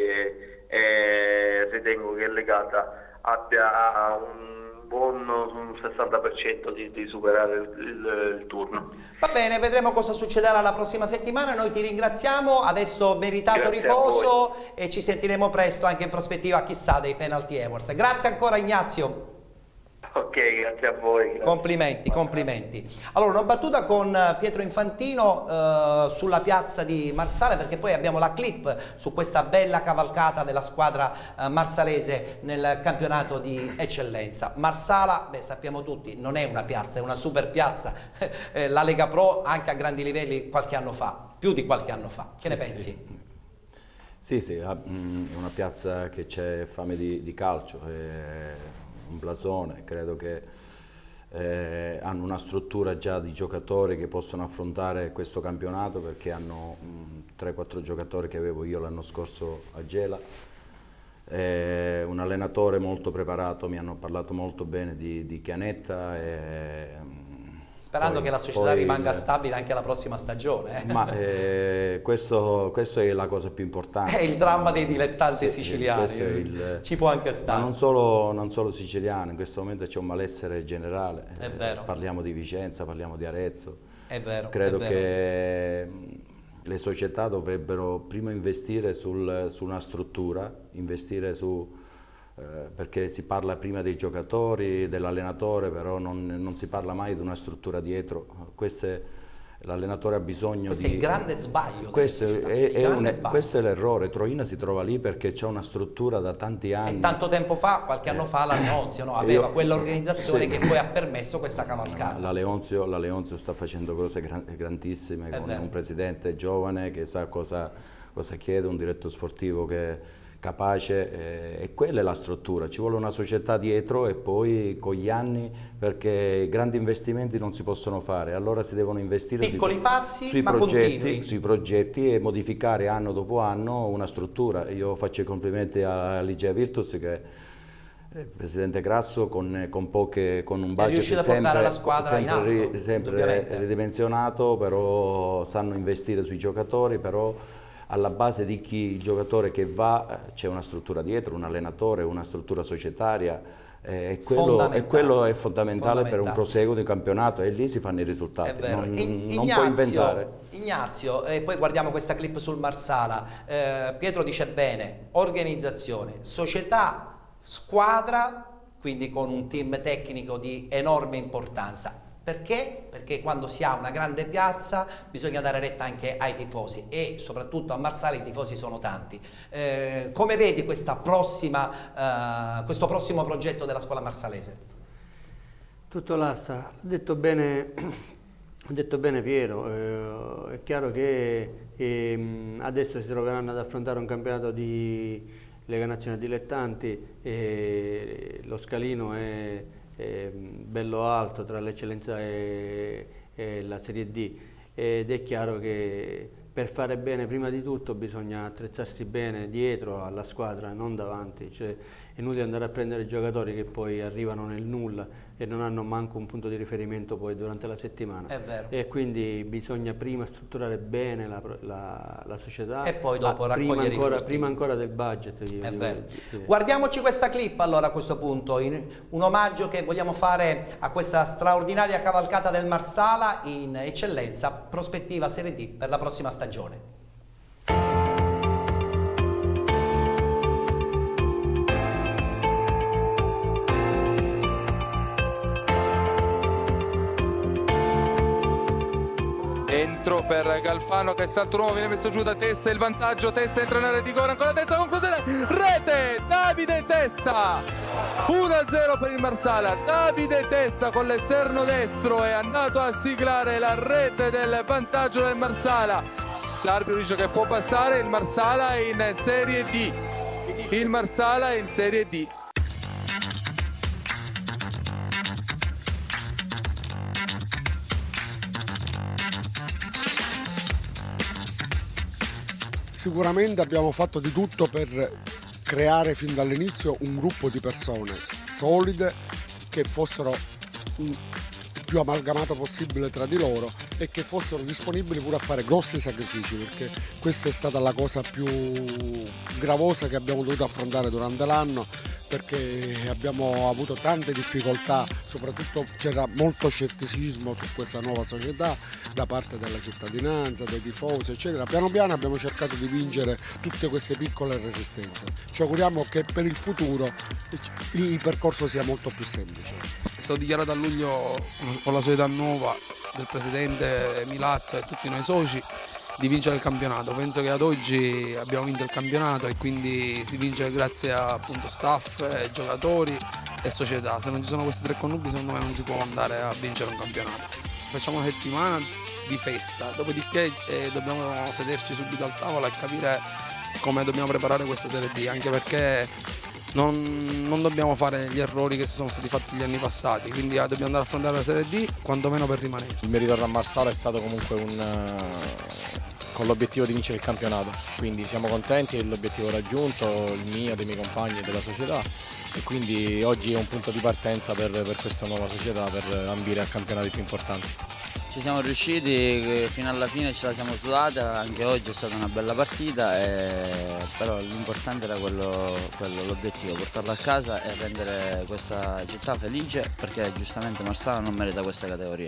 e ritengo che il Licata abbia un 60% di superare il turno. Va bene, vedremo cosa succederà la prossima settimana. Noi ti ringraziamo, adesso meritato Grazie riposo e ci sentiremo presto anche in prospettiva, chissà, dei Penalty Awards. Grazie ancora Ignazio. Ok, grazie a voi. Grazie. Complimenti, complimenti. Allora, una battuta con Pietro Infantino sulla piazza di Marsala, perché poi abbiamo la clip su questa bella cavalcata della squadra marsalese nel campionato di eccellenza. Marsala, beh, sappiamo tutti, non è una piazza, è una super piazza. La Lega Pro anche a grandi livelli qualche anno fa, più di qualche anno fa. Che ne pensi? Sì, è una piazza che c'è fame di calcio. Un blasone, credo che hanno una struttura già di giocatori che possono affrontare questo campionato, perché hanno 3-4 giocatori che avevo io l'anno scorso a Gela, un allenatore molto preparato, mi hanno parlato molto bene di Chianetta. Sperando che la società rimanga stabile anche la prossima stagione. Ma questo è la cosa più importante. È il dramma dei dilettanti siciliani, ci può anche stare. Ma non solo siciliani, in questo momento c'è un malessere generale. È vero. Parliamo di Vicenza, parliamo di Arezzo. È vero. Credo che le società dovrebbero prima investire su una struttura, investire perché si parla prima dei giocatori, dell'allenatore, però non si parla mai di una struttura dietro. L'allenatore ha bisogno questo è il grande sbaglio. Questo è l'errore. Troina si trova lì perché c'è una struttura da tanti anni. E tanto tempo fa, qualche anno fa, la Leonzio aveva quell'organizzazione che poi ha permesso questa cavalcata. La Leonzio sta facendo cose grandissime, con un presidente giovane che sa cosa chiede, un direttore sportivo che è capace, e quella è la struttura. Ci vuole una società dietro, e poi con gli anni, perché grandi investimenti non si possono fare, allora si devono investire piccoli passi, sui ma progetti e modificare anno dopo anno una struttura. Io faccio i complimenti a Ligia Virtus, che il presidente Grasso con un budget sempre ridimensionato, però sanno investire sui giocatori, però alla base di il giocatore che va c'è una struttura dietro, un allenatore, una struttura societaria, e quello è fondamentale per un proseguo di campionato, e lì si fanno i risultati, non puoi inventare. Ignazio, e poi guardiamo questa clip sul Marsala. Pietro dice bene: organizzazione, società, squadra, quindi con un team tecnico di enorme importanza. Perché? Perché quando si ha una grande piazza bisogna dare retta anche ai tifosi, e soprattutto a Marsala i tifosi sono tanti. Come vedi questo prossimo progetto della scuola marsalese? Tutto là sta. Ha detto bene Piero, è chiaro che adesso si troveranno ad affrontare un campionato di Lega Nazionale Dilettanti, e lo scalino è bello alto tra l'eccellenza e la Serie D, ed è chiaro che per fare bene prima di tutto bisogna attrezzarsi bene dietro alla squadra, non davanti. Cioè, è inutile andare a prendere giocatori che poi arrivano nel nulla e non hanno manco un punto di riferimento poi durante la settimana. È vero. E quindi bisogna prima strutturare bene la società, e poi dopo raccogliere prima ancora del budget. È vero. Guardiaamoci questa clip allora a questo punto, un omaggio che vogliamo fare a questa straordinaria cavalcata del Marsala in eccellenza, prospettiva Serie D per la prossima stagione. Dentro per Galfano, che salto nuovo viene messo giù da Testa, il vantaggio, Testa entra in area di gol, ancora Testa, conclusione, rete, Davide Testa, 1-0 per il Marsala. Davide Testa con l'esterno destro è andato a siglare la rete del vantaggio del Marsala. L'arbitro dice che può bastare, il Marsala è in Serie D. Il Marsala è in Serie D. Sicuramente abbiamo fatto di tutto per creare fin dall'inizio un gruppo di persone solide, che fossero il più amalgamato possibile tra di loro e che fossero disponibili pure a fare grossi sacrifici, perché questa è stata la cosa più gravosa che abbiamo dovuto affrontare durante l'anno, perché abbiamo avuto tante difficoltà, soprattutto c'era molto scetticismo su questa nuova società da parte della cittadinanza, dei tifosi eccetera. Piano piano abbiamo cercato di vincere tutte queste piccole resistenze. Ci auguriamo che per il futuro il percorso sia molto più semplice. È stato dichiarato a luglio con la società nuova del presidente Milazzo e tutti noi soci di vincere il campionato. Penso che ad oggi abbiamo vinto il campionato e quindi si vince grazie a appunto staff, giocatori e società. Se non ci sono questi tre connubi secondo me non si può andare a vincere un campionato. Facciamo una settimana di festa, dopodiché dobbiamo sederci subito al tavolo e capire come dobbiamo preparare questa Serie D, anche perché non dobbiamo fare gli errori che sono stati fatti gli anni passati, quindi dobbiamo andare a affrontare la Serie D quantomeno per rimanere. Il mio ritorno a Marsala è stato comunque con l'obiettivo di vincere il campionato, quindi siamo contenti dell'obiettivo raggiunto, il mio, dei miei compagni e della società, e quindi oggi è un punto di partenza per questa nuova società, per ambire a campionati più importanti. Ci siamo riusciti, fino alla fine ce la siamo sudata, anche oggi è stata una bella partita, però l'importante era l'obiettivo, portarla a casa e rendere questa città felice, perché giustamente Marsala non merita questa categoria.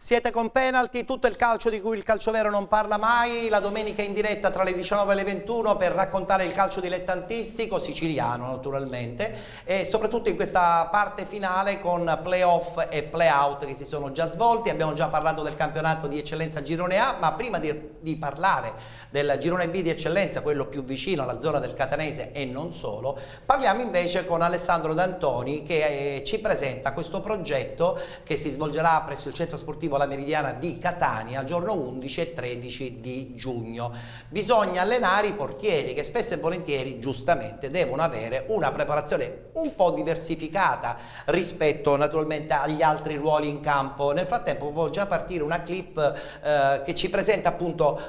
Siete con Penalty, tutto il calcio di cui il calcio vero non parla mai, la domenica in diretta tra le 19 e le 21 per raccontare il calcio dilettantistico, siciliano naturalmente, e soprattutto in questa parte finale con play-off e play-out che si sono già svolti. Abbiamo già parlato del campionato di eccellenza Girone A, ma prima di parlare del Girone B di eccellenza, quello più vicino alla zona del Catanese e non solo, parliamo invece con Alessandro D'Antoni che ci presenta questo progetto che si svolgerà presso il centro sportivo La Meridiana di Catania giorno 11 e 13 di giugno. Bisogna allenare i portieri che spesso e volentieri giustamente devono avere una preparazione un po' diversificata rispetto naturalmente agli altri ruoli in campo. Nel frattempo può già partire una clip che ci presenta appunto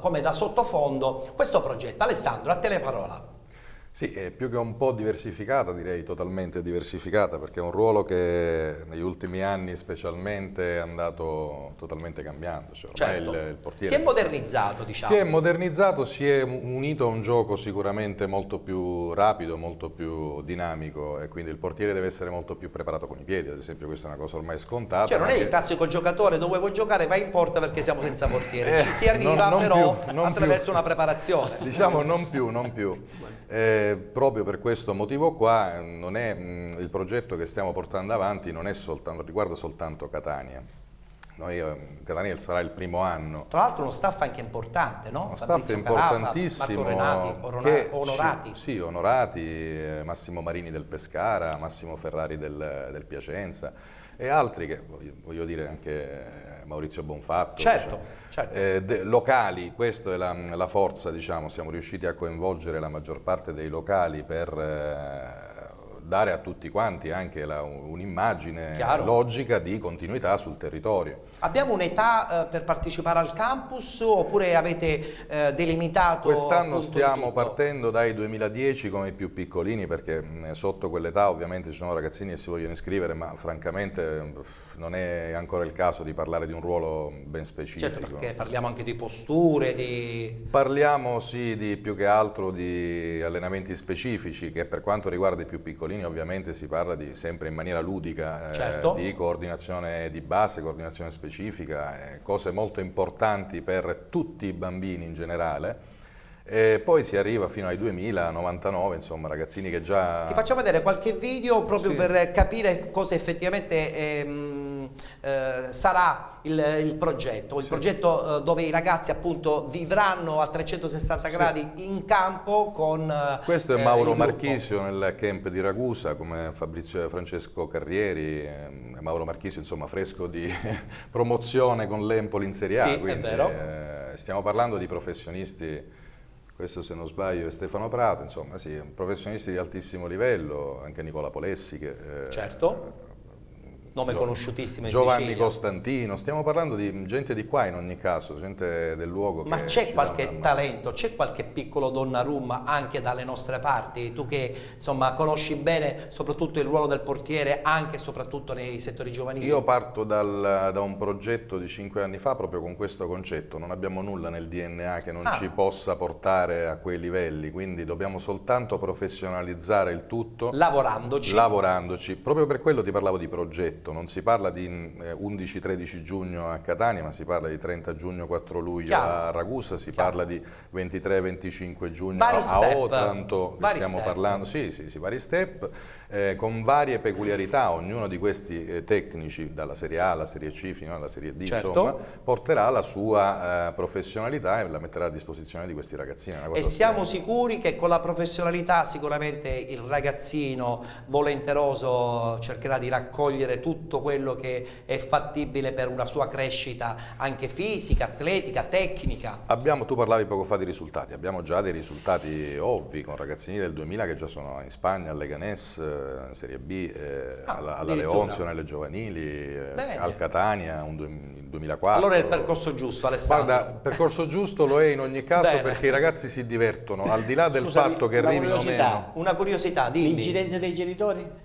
come da sottofondo questo progetto. Alessandro, a te la parola. Sì, è più che un po' diversificata, direi totalmente diversificata, perché è un ruolo che negli ultimi anni specialmente è andato totalmente cambiando. Cioè, ormai certo. il portiere si è modernizzato, diciamo. Si è modernizzato, si è unito a un gioco sicuramente molto più rapido, molto più dinamico, e quindi il portiere deve essere molto più preparato con i piedi, ad esempio. Questa è una cosa ormai scontata. Cioè non è il classico giocatore dove vuoi giocare vai in porta perché siamo senza portiere, ci si arriva non però più, attraverso una preparazione. Diciamo non più. Proprio per questo motivo qua non è, il progetto che stiamo portando avanti non riguarda soltanto Catania. Catania sarà il primo anno. Tra l'altro uno staff anche importante, no? Uno staff importantissimo. Onorati. Sì, Onorati, Massimo Marini del Pescara, Massimo Ferrari del Piacenza e altri che voglio dire anche Maurizio Bonfatto. Certo. Locali, questa è la forza, diciamo, siamo riusciti a coinvolgere la maggior parte dei locali per dare a tutti quanti anche un'immagine logica di continuità sul territorio. Abbiamo un'età per partecipare al campus oppure avete delimitato? Quest'anno stiamo partendo dai 2010 come i più piccolini, perché sotto quell'età ovviamente ci sono ragazzini che si vogliono iscrivere, ma francamente non è ancora il caso di parlare di un ruolo ben specifico. Certo, perché parliamo anche di posture, Parliamo sì più che altro di allenamenti specifici che per quanto riguarda i più piccolini Giovanili ovviamente si parla sempre in maniera ludica, Certo. di coordinazione di base, coordinazione specifica, cose molto importanti per tutti i bambini in generale. E poi si arriva fino ai 2000, 99, insomma, ragazzini che già... Ti facciamo vedere qualche video proprio Sì. per capire cosa effettivamente sarà il progetto. Il progetto dove i ragazzi appunto vivranno a 360 gradi in campo con Questo è Mauro il gruppo. Marchisio nel camp di Ragusa, come Francesco Carrieri, Mauro Marchisio, insomma, fresco di promozione con l'Empoli in Serie A, Sì, è quindi vero. stiamo parlando di professionisti. Questo, se non sbaglio, è Stefano Prato, insomma, sì, professionisti di altissimo livello, anche Nicola Polessi, che, Certo. Nome conosciutissimo in Giovanni Sicilia. Costantino, stiamo parlando di gente di qua in ogni caso, gente del luogo. Ma che c'è ci qualche dà una mano. talento, c'è qualche piccolo Donnarumma anche dalle nostre parti? Tu che insomma conosci bene soprattutto il ruolo del portiere anche e soprattutto nei settori giovanili. Io parto da un progetto di 5 anni fa proprio con questo concetto, non abbiamo nulla nel DNA che non ci possa portare a quei livelli, quindi dobbiamo soltanto professionalizzare il tutto. Lavorandoci, proprio per quello ti parlavo di progetto. Non si parla di 11-13 giugno a Catania, ma si parla di 30 giugno, 4 luglio a Ragusa, si parla di 23-25 giugno a Otranto, stiamo parlando, sì, vari step, con varie peculiarità. Ognuno di questi tecnici, dalla Serie A alla Serie C fino alla Serie D, insomma, porterà la sua professionalità e la metterà a disposizione di questi ragazzini. E siamo sicuri che con la professionalità sicuramente il ragazzino volenteroso cercherà di raccogliere tutto quello che è fattibile per una sua crescita anche fisica, atletica, tecnica. Tu parlavi poco fa di risultati, abbiamo già dei risultati ovvi con ragazzini del 2000 che già sono in Spagna, al Leganés, Serie B, alla Leonzio nelle giovanili, al Catania, il 2004. Allora è il percorso giusto, Alessandro. Guarda, il percorso giusto lo è in ogni caso perché i ragazzi si divertono, al di là del fatto che arrivino meno. Una curiosità, dimmi. L'incidenza dei genitori?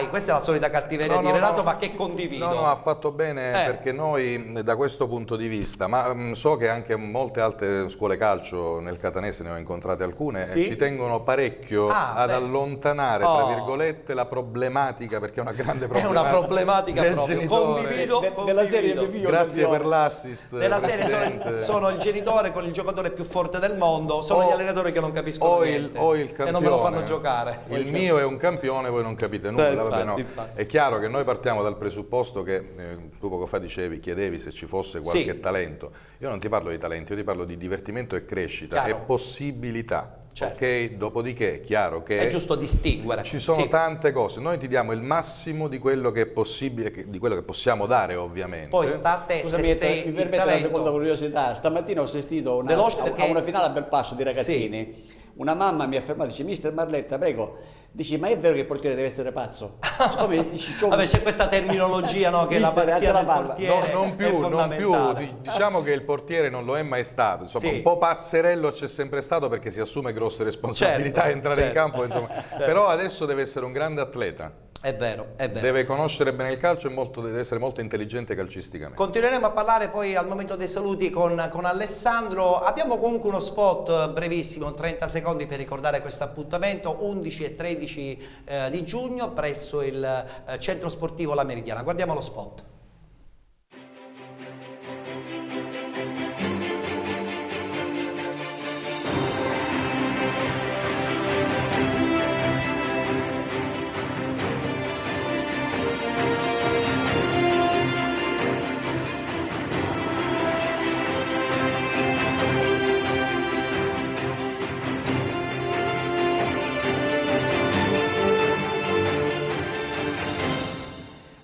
Questa è la solita cattiveria di Renato, ma che condivido. No, ha fatto bene perché noi da questo punto di vista, ma so che anche molte altre scuole calcio nel catanese, ne ho incontrate alcune, ci tengono parecchio ad allontanare, tra virgolette, la problematica, perché è una grande problematica. È una problematica proprio, condivido. Della serie mio figlio. Grazie per l'assist. Della serie sono il genitore con il giocatore più forte del mondo, sono gli allenatori che non capiscono niente e non me lo fanno giocare. Il mio è un campione, voi non capite nulla. Infatti. È chiaro che noi partiamo dal presupposto che tu poco fa chiedevi se ci fosse qualche talento. Io non ti parlo di talento, io ti parlo di divertimento e crescita e possibilità. Ok, dopodiché è chiaro che è giusto distinguere. Ci sono tante cose, noi ti diamo il massimo di quello che è possibile, di quello che possiamo dare ovviamente. Poi sta a te se sei mi permette una seconda curiosità. Stamattina ho assistito a una finale a Belpasso di ragazzini. Una mamma mi ha fermato e dice: Mister Marletta, prego. Dici, ma è vero che il portiere deve essere pazzo? Vabbè, c'è questa terminologia, no? Che la pazzia del portiere non più. Diciamo che il portiere non lo è mai stato. Insomma, un po' pazzerello c'è sempre stato perché si assume grosse responsabilità a entrare in campo. Insomma. Però adesso deve essere un grande atleta. È vero. Deve conoscere bene il calcio e deve essere molto intelligente calcisticamente. Continueremo a parlare poi al momento dei saluti con Alessandro. Abbiamo comunque uno spot brevissimo, 30 secondi per ricordare questo appuntamento, 11 e 13 di giugno presso il centro sportivo La Meridiana. Guardiamo lo spot.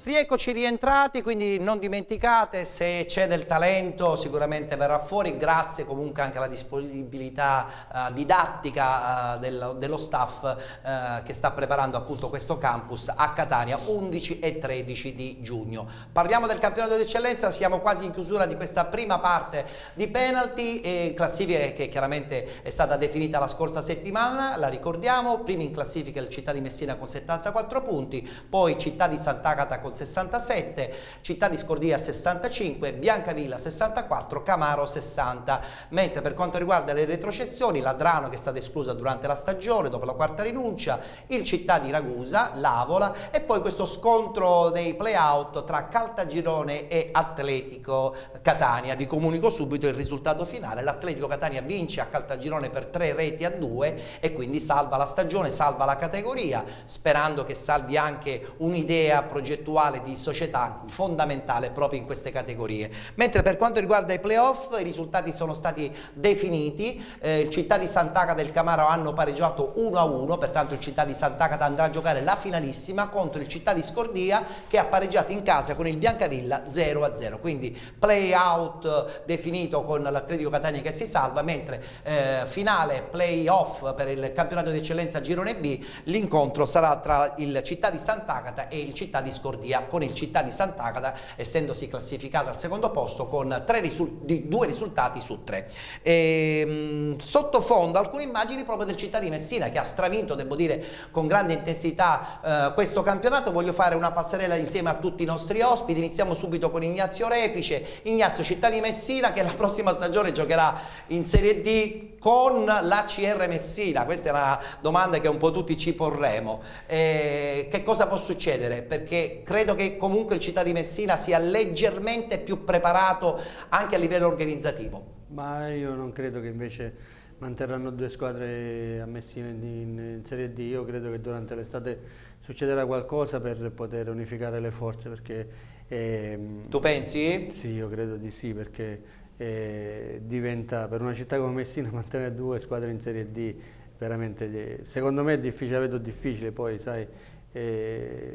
Rieccoci rientrati, quindi non dimenticate, se c'è del talento sicuramente verrà fuori, grazie comunque anche alla disponibilità didattica dello staff che sta preparando appunto questo campus a Catania, 11 e 13 di giugno. Parliamo del campionato d'eccellenza, siamo quasi in chiusura di questa prima parte di penalty e classifica che chiaramente è stata definita la scorsa settimana, la ricordiamo, primi in classifica il Città di Messina con 74 punti, poi Città di Sant'Agata con 67, Città di Scordia 65, Biancavilla 64, Camaro 60. Mentre per quanto riguarda le retrocessioni, Ladrano che è stata esclusa durante la stagione dopo la quarta rinuncia, il Città di Ragusa, l'Avola e poi questo scontro dei play-out tra Caltagirone e Atletico Catania. Vi comunico subito il risultato finale: l'Atletico Catania vince a Caltagirone per 3-2 e quindi salva la stagione, salva la categoria, sperando che salvi anche un'idea progettuale di società fondamentale proprio in queste categorie. Mentre per quanto riguarda i playoff, i risultati sono stati definiti. Il Città di Sant'Agata e il Camaro hanno pareggiato 1-1, pertanto il Città di Sant'Agata andrà a giocare la finalissima contro il Città di Scordia, che ha pareggiato in casa con il Biancavilla 0-0. Quindi play out definito con l'Atletico Catania che si salva, mentre finale play off per il campionato di eccellenza Girone B. L'incontro sarà tra il Città di Sant'Agata e il Città di Scordia, con il Città di Sant'Agata essendosi classificato al secondo posto con 2 risultati su 3. Sottofondo alcune immagini proprio del Città di Messina, che ha stravinto, devo dire, con grande intensità questo campionato. Voglio fare una passerella insieme a tutti i nostri ospiti. Iniziamo subito con Ignazio Refice. Ignazio, Città di Messina che la prossima stagione giocherà in Serie D con l'ACR Messina. Questa è una domanda che un po' tutti ci porremo. Che cosa può succedere? Perché credo che comunque il Città di Messina sia leggermente più preparato anche a livello organizzativo. Ma io non credo che invece manterranno 2 squadre a Messina in Serie D. Io credo che durante l'estate succederà qualcosa per poter unificare le forze, perché tu pensi? Sì, io credo di sì, perché diventa, per una città come Messina, mantenere 2 squadre in Serie D veramente, secondo me è difficile, la vedo difficile. Poi sai,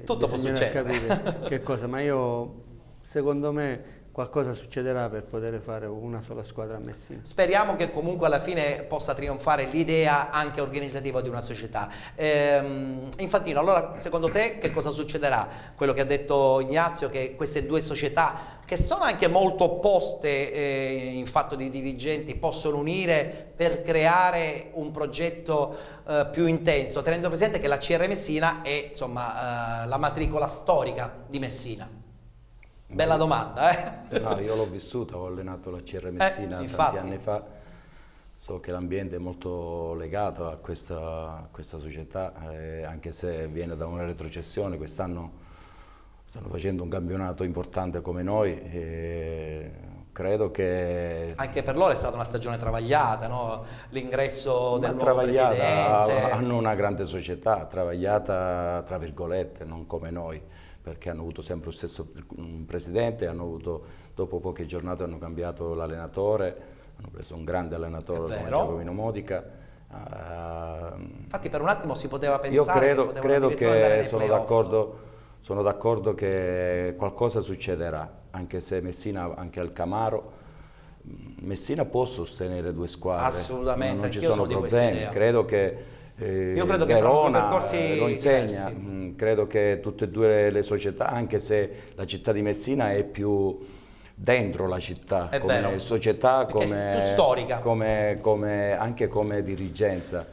tutto può succedere, capire che cosa, ma io, secondo me, qualcosa succederà per poter fare una sola squadra a Messina. Speriamo che comunque alla fine possa trionfare l'idea anche organizzativa di una società. Infantino, allora secondo te che cosa succederà? Quello che ha detto Ignazio, che queste 2 società, che sono anche molto opposte in fatto di dirigenti, possono unire per creare un progetto più intenso, tenendo presente che la CR Messina è insomma la matricola storica di Messina. Bella domanda, eh? No, io l'ho vissuta, ho allenato la CR Messina tanti anni fa, so che l'ambiente è molto legato a questa società, anche se viene da una retrocessione. Quest'anno stanno facendo un campionato importante come noi e credo che... Anche per loro è stata una stagione travagliata, no? L'ingresso del nuovo presidente... Hanno una grande società, travagliata tra virgolette, non come noi, perché hanno avuto sempre lo stesso presidente, hanno avuto, dopo poche giornate hanno cambiato l'allenatore, hanno preso un grande allenatore come Giacomino Modica. Infatti per un attimo si poteva pensare credo che sono d'accordo che qualcosa succederà, anche se Messina, anche al Camaro, Messina può sostenere 2 squadre, assolutamente, non ci sono problemi, credo che io credo che Verona lo insegna, credo che tutte e 2 le società, anche se la città di Messina è più dentro la città, è come vero, società, è più storica, anche come dirigenza,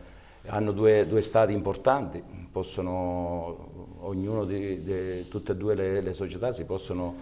hanno due stadi importanti, possono... Ognuno tutte e 2 le società si possono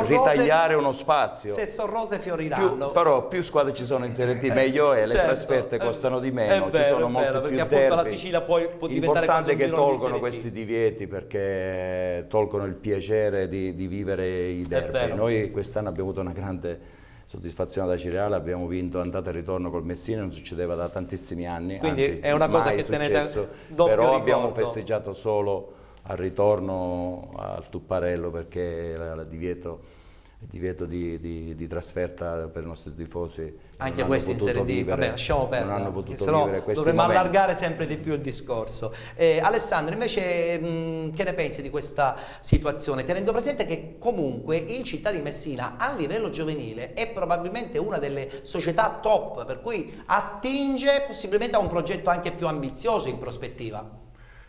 ritagliare uno spazio. Se sono rose fioriranno. Però più squadre ci sono in Serie D meglio è, le trasferte costano di meno, ci sono molti più derby. Appunto la Sicilia può diventare l'importante è che tolgono di questi divieti, perché tolgono il piacere di vivere i derby. Noi quest'anno abbiamo avuto una grande soddisfazione da Cireale, abbiamo vinto andata e ritorno col Messina, non succedeva da tantissimi anni. Quindi anzi, è una cosa che tenete doppio però ricordo. Abbiamo festeggiato solo al ritorno al Tupparello, perché il divieto di trasferta per i nostri tifosi anche questi in Serie D, vabbè, lasciamo perdere, non hanno potuto vivere questi dovremmo momenti. allargare sempre di più il discorso. Alessandro, invece che ne pensi di questa situazione, tenendo presente che comunque il Città di Messina a livello giovanile è probabilmente una delle società top, per cui attinge possibilmente a un progetto anche più ambizioso in prospettiva?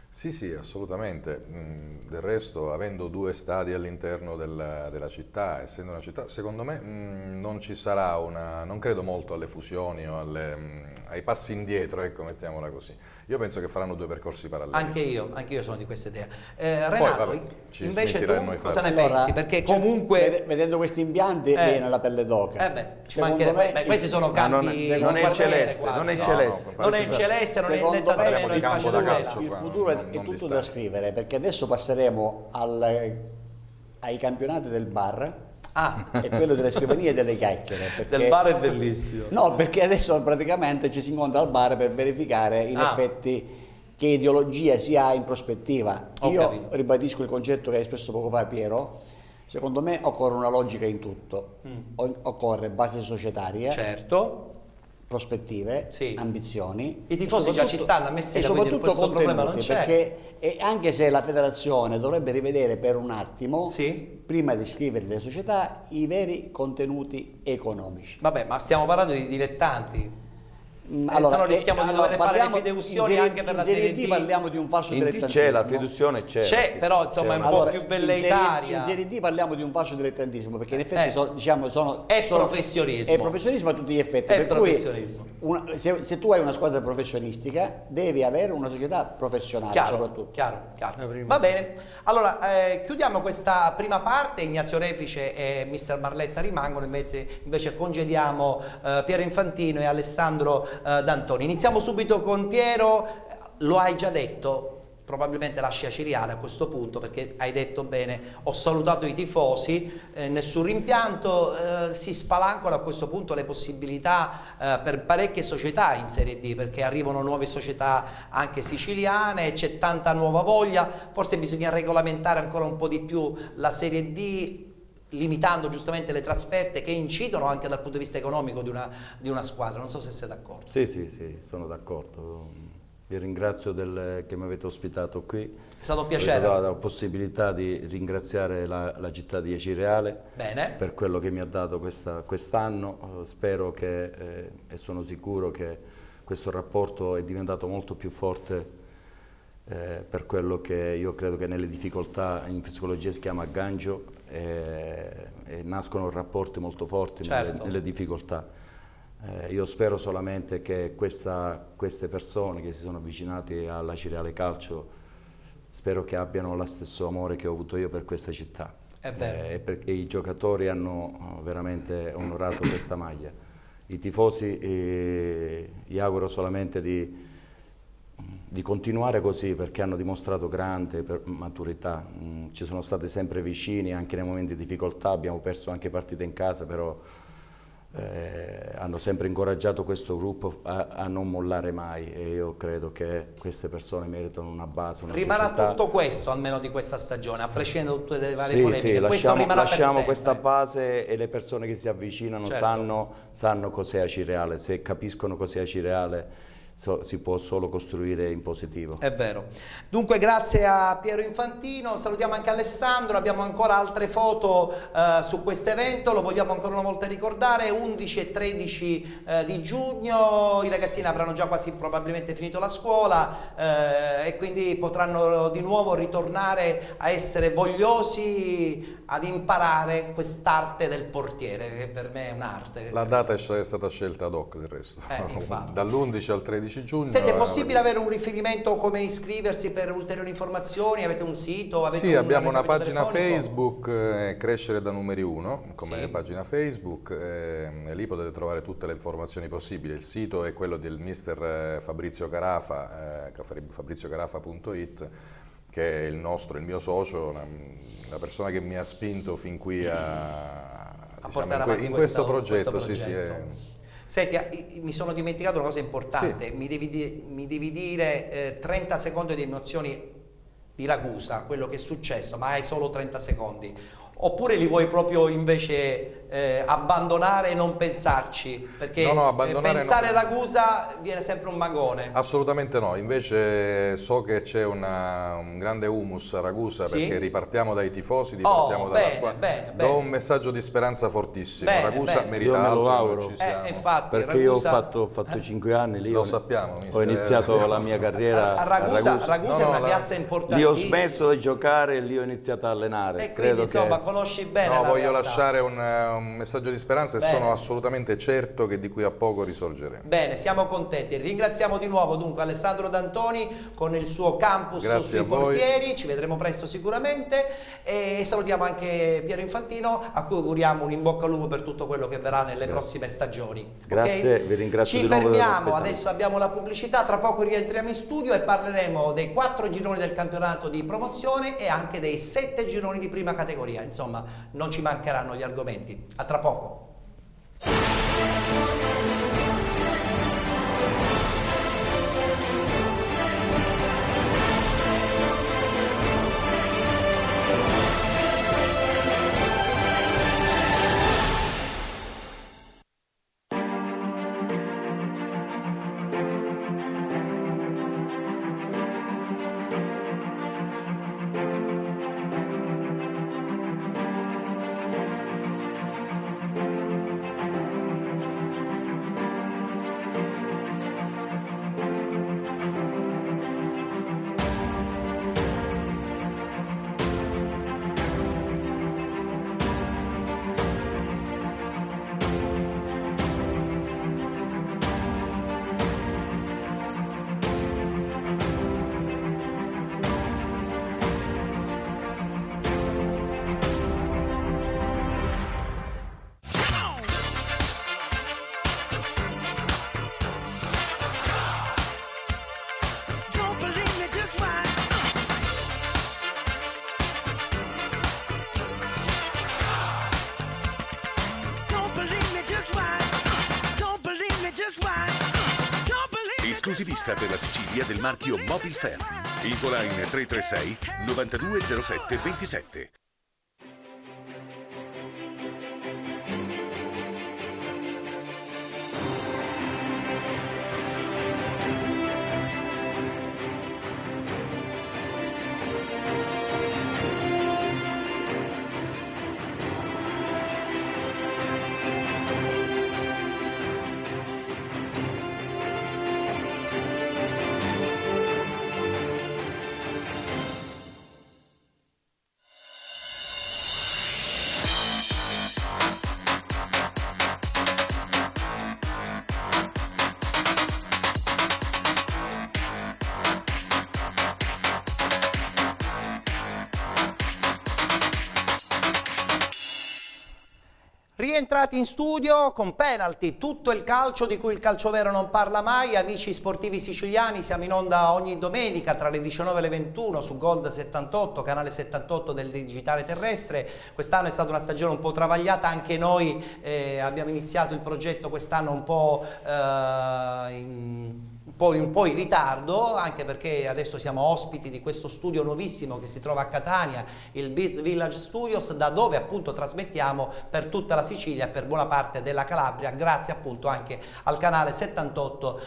Sì, assolutamente. Del resto, avendo 2 stadi all'interno della città, essendo una città, secondo me non ci sarà non credo molto alle fusioni o ai passi indietro, ecco, mettiamola così. Io penso che faranno 2 percorsi paralleli. Anche io sono di questa idea. Renato, invece tu cosa ne Allora, pensi? Perché comunque... vedendo questi impianti viene la pelle d'oca. Questi sono campi... non è il celeste, non è il celeste. Non è il celeste, non è né tanto meno il campo da calcio. calcio. Il futuro è tutto da scrivere, perché adesso passeremo ai campionati del bar. E quello delle scrivanie e delle chiacchiere. Del bar è bellissimo. No, perché adesso praticamente ci si incontra al bar per verificare in effetti che ideologia si ha in prospettiva. Io ribadisco il concetto che hai espresso poco fa, Piero. Secondo me occorre una logica in tutto. Occorre base societaria. Certo. Prospettive, ambizioni. I tifosi già ci stanno a Messina, e soprattutto questo problema non c'è. Perché anche se la federazione dovrebbe rivedere per un attimo, prima di scrivere le società, i veri contenuti economici. Vabbè, ma stiamo parlando di dilettanti. Allora, se no rischiamo di dover fare le fideussioni anche per la Serie D. Parliamo di un falso dilettantismo. C'è la fiduzione, c'è, però insomma è un po' più velleitaria. In Serie D parliamo di un falso dilettantismo, perché in effetti è professionismo. È professionismo a tutti gli effetti. È professionismo. Se tu hai una squadra professionistica, devi avere una società professionale, soprattutto. Chiaro. Va bene. Allora, chiudiamo questa prima parte. Ignazio Refice e mister Barletta rimangono, invece congediamo Piero Infantino e Alessandro D'Antoni. Iniziamo subito con Piero. Lo hai già detto, probabilmente lasci a Ciriale a questo punto, perché hai detto bene, ho salutato i tifosi, nessun rimpianto, si spalancano a questo punto le possibilità per parecchie società in Serie D, perché arrivano nuove società anche siciliane, c'è tanta nuova voglia, forse bisogna regolamentare ancora un po' di più la Serie D, limitando giustamente le trasferte che incidono anche dal punto di vista economico di una squadra. Non so se sei d'accordo. Sì, sono d'accordo. Vi ringrazio che mi avete ospitato qui. È stato un piacere. Ho dato la possibilità di ringraziare la città di Cireale per quello che mi ha dato quest'anno. Spero e sono sicuro che questo rapporto è diventato molto più forte per quello che io credo che nelle difficoltà in psicologia si chiama aggancio e nascono rapporti molto forti nelle difficoltà. Io spero solamente che queste persone che si sono avvicinate alla Cireale Calcio, spero che abbiano lo stesso amore che ho avuto io per questa città. È vero. E perché i giocatori hanno veramente onorato questa maglia. I tifosi, gli auguro solamente di continuare così, perché hanno dimostrato grande maturità, ci sono stati sempre vicini anche nei momenti di difficoltà, abbiamo perso anche partite in casa, però hanno sempre incoraggiato questo gruppo a non mollare mai, e io credo che queste persone meritano una base, una rimarrà società. Tutto questo almeno di questa stagione, a prescindere da tutte le varie polemiche. Sì, lasciamo questa base, e le persone che si avvicinano sanno cos'è Cireale, se capiscono cos'è Cireale si può solo costruire in positivo. È vero. Dunque grazie a Piero Infantino, salutiamo anche Alessandro, abbiamo ancora altre foto su questo evento, lo vogliamo ancora una volta ricordare, 11 e 13 di giugno, i ragazzini avranno già quasi probabilmente finito la scuola e quindi potranno di nuovo ritornare a essere vogliosi ad imparare quest'arte del portiere, che per me è un'arte. La data è stata scelta ad hoc del resto, dall'11 al 13 giugno. Senti, è possibile avere un riferimento come iscriversi per ulteriori informazioni? Avete un sito? Sì, abbiamo una pagina Facebook, Crescere da numeri 1, come pagina Facebook, e lì potete trovare tutte le informazioni possibili. Il sito è quello del mister Fabrizio Carafa, fabriziocarafa.it, che è il mio socio, la persona che mi ha spinto fin qui in questo progetto. Senti, mi sono dimenticato una cosa importante, mi devi dire 30 secondi di emozioni di Ragusa, quello che è successo, ma hai solo 30 secondi. Oppure li vuoi proprio invece abbandonare e non pensarci? Perché pensare a Ragusa viene sempre un magone. Assolutamente no, invece so che c'è un grande humus a Ragusa, perché ripartiamo dai tifosi, ripartiamo dalla squadra. Do un messaggio di speranza fortissimo. Ragusa merita altro, lo auguro, infatti, perché Ragusa... io ho fatto 5 anni lì, lo sappiamo, ho iniziato la mia carriera a Ragusa. Ragusa è una piazza importantissima. Lì ho smesso di giocare e lì ho iniziato a allenare. E quindi, insomma, conosci bene. No, la voglio realtà. lasciare un messaggio di speranza e Bene. sono assolutamente certo che di qui a poco risorgeremo. Bene, siamo contenti. Ringraziamo di nuovo dunque Alessandro D'Antoni con il suo campus Grazie sui a voi. portieri, ci vedremo presto sicuramente, e salutiamo anche Piero Infantino, a cui auguriamo un in bocca al lupo per tutto quello che verrà nelle prossime stagioni. Grazie, Ok? vi ringrazio Ci di nuovo fermiamo, dell'ospitalità. adesso abbiamo la pubblicità, tra poco rientriamo in studio e parleremo dei 4 gironi del campionato di promozione e anche dei 7 gironi di prima categoria. Insomma, non ci mancheranno gli argomenti. A tra poco. Esclusivista per la Sicilia del marchio Mobilferm. Infoline 336 9207 27. Rientrati in studio con Penalty, tutto il calcio di cui il calcio vero non parla mai. Amici sportivi siciliani, siamo in onda ogni domenica tra le 19 e le 21 su Gold 78, canale 78 del digitale terrestre. Quest'anno è stata una stagione un po' travagliata, anche noi abbiamo iniziato il progetto quest'anno un po' in ritardo, anche perché adesso siamo ospiti di questo studio nuovissimo che si trova a Catania, il Beats Village Studios, da dove appunto trasmettiamo per tutta la Sicilia e per buona parte della Calabria, grazie appunto anche al canale 78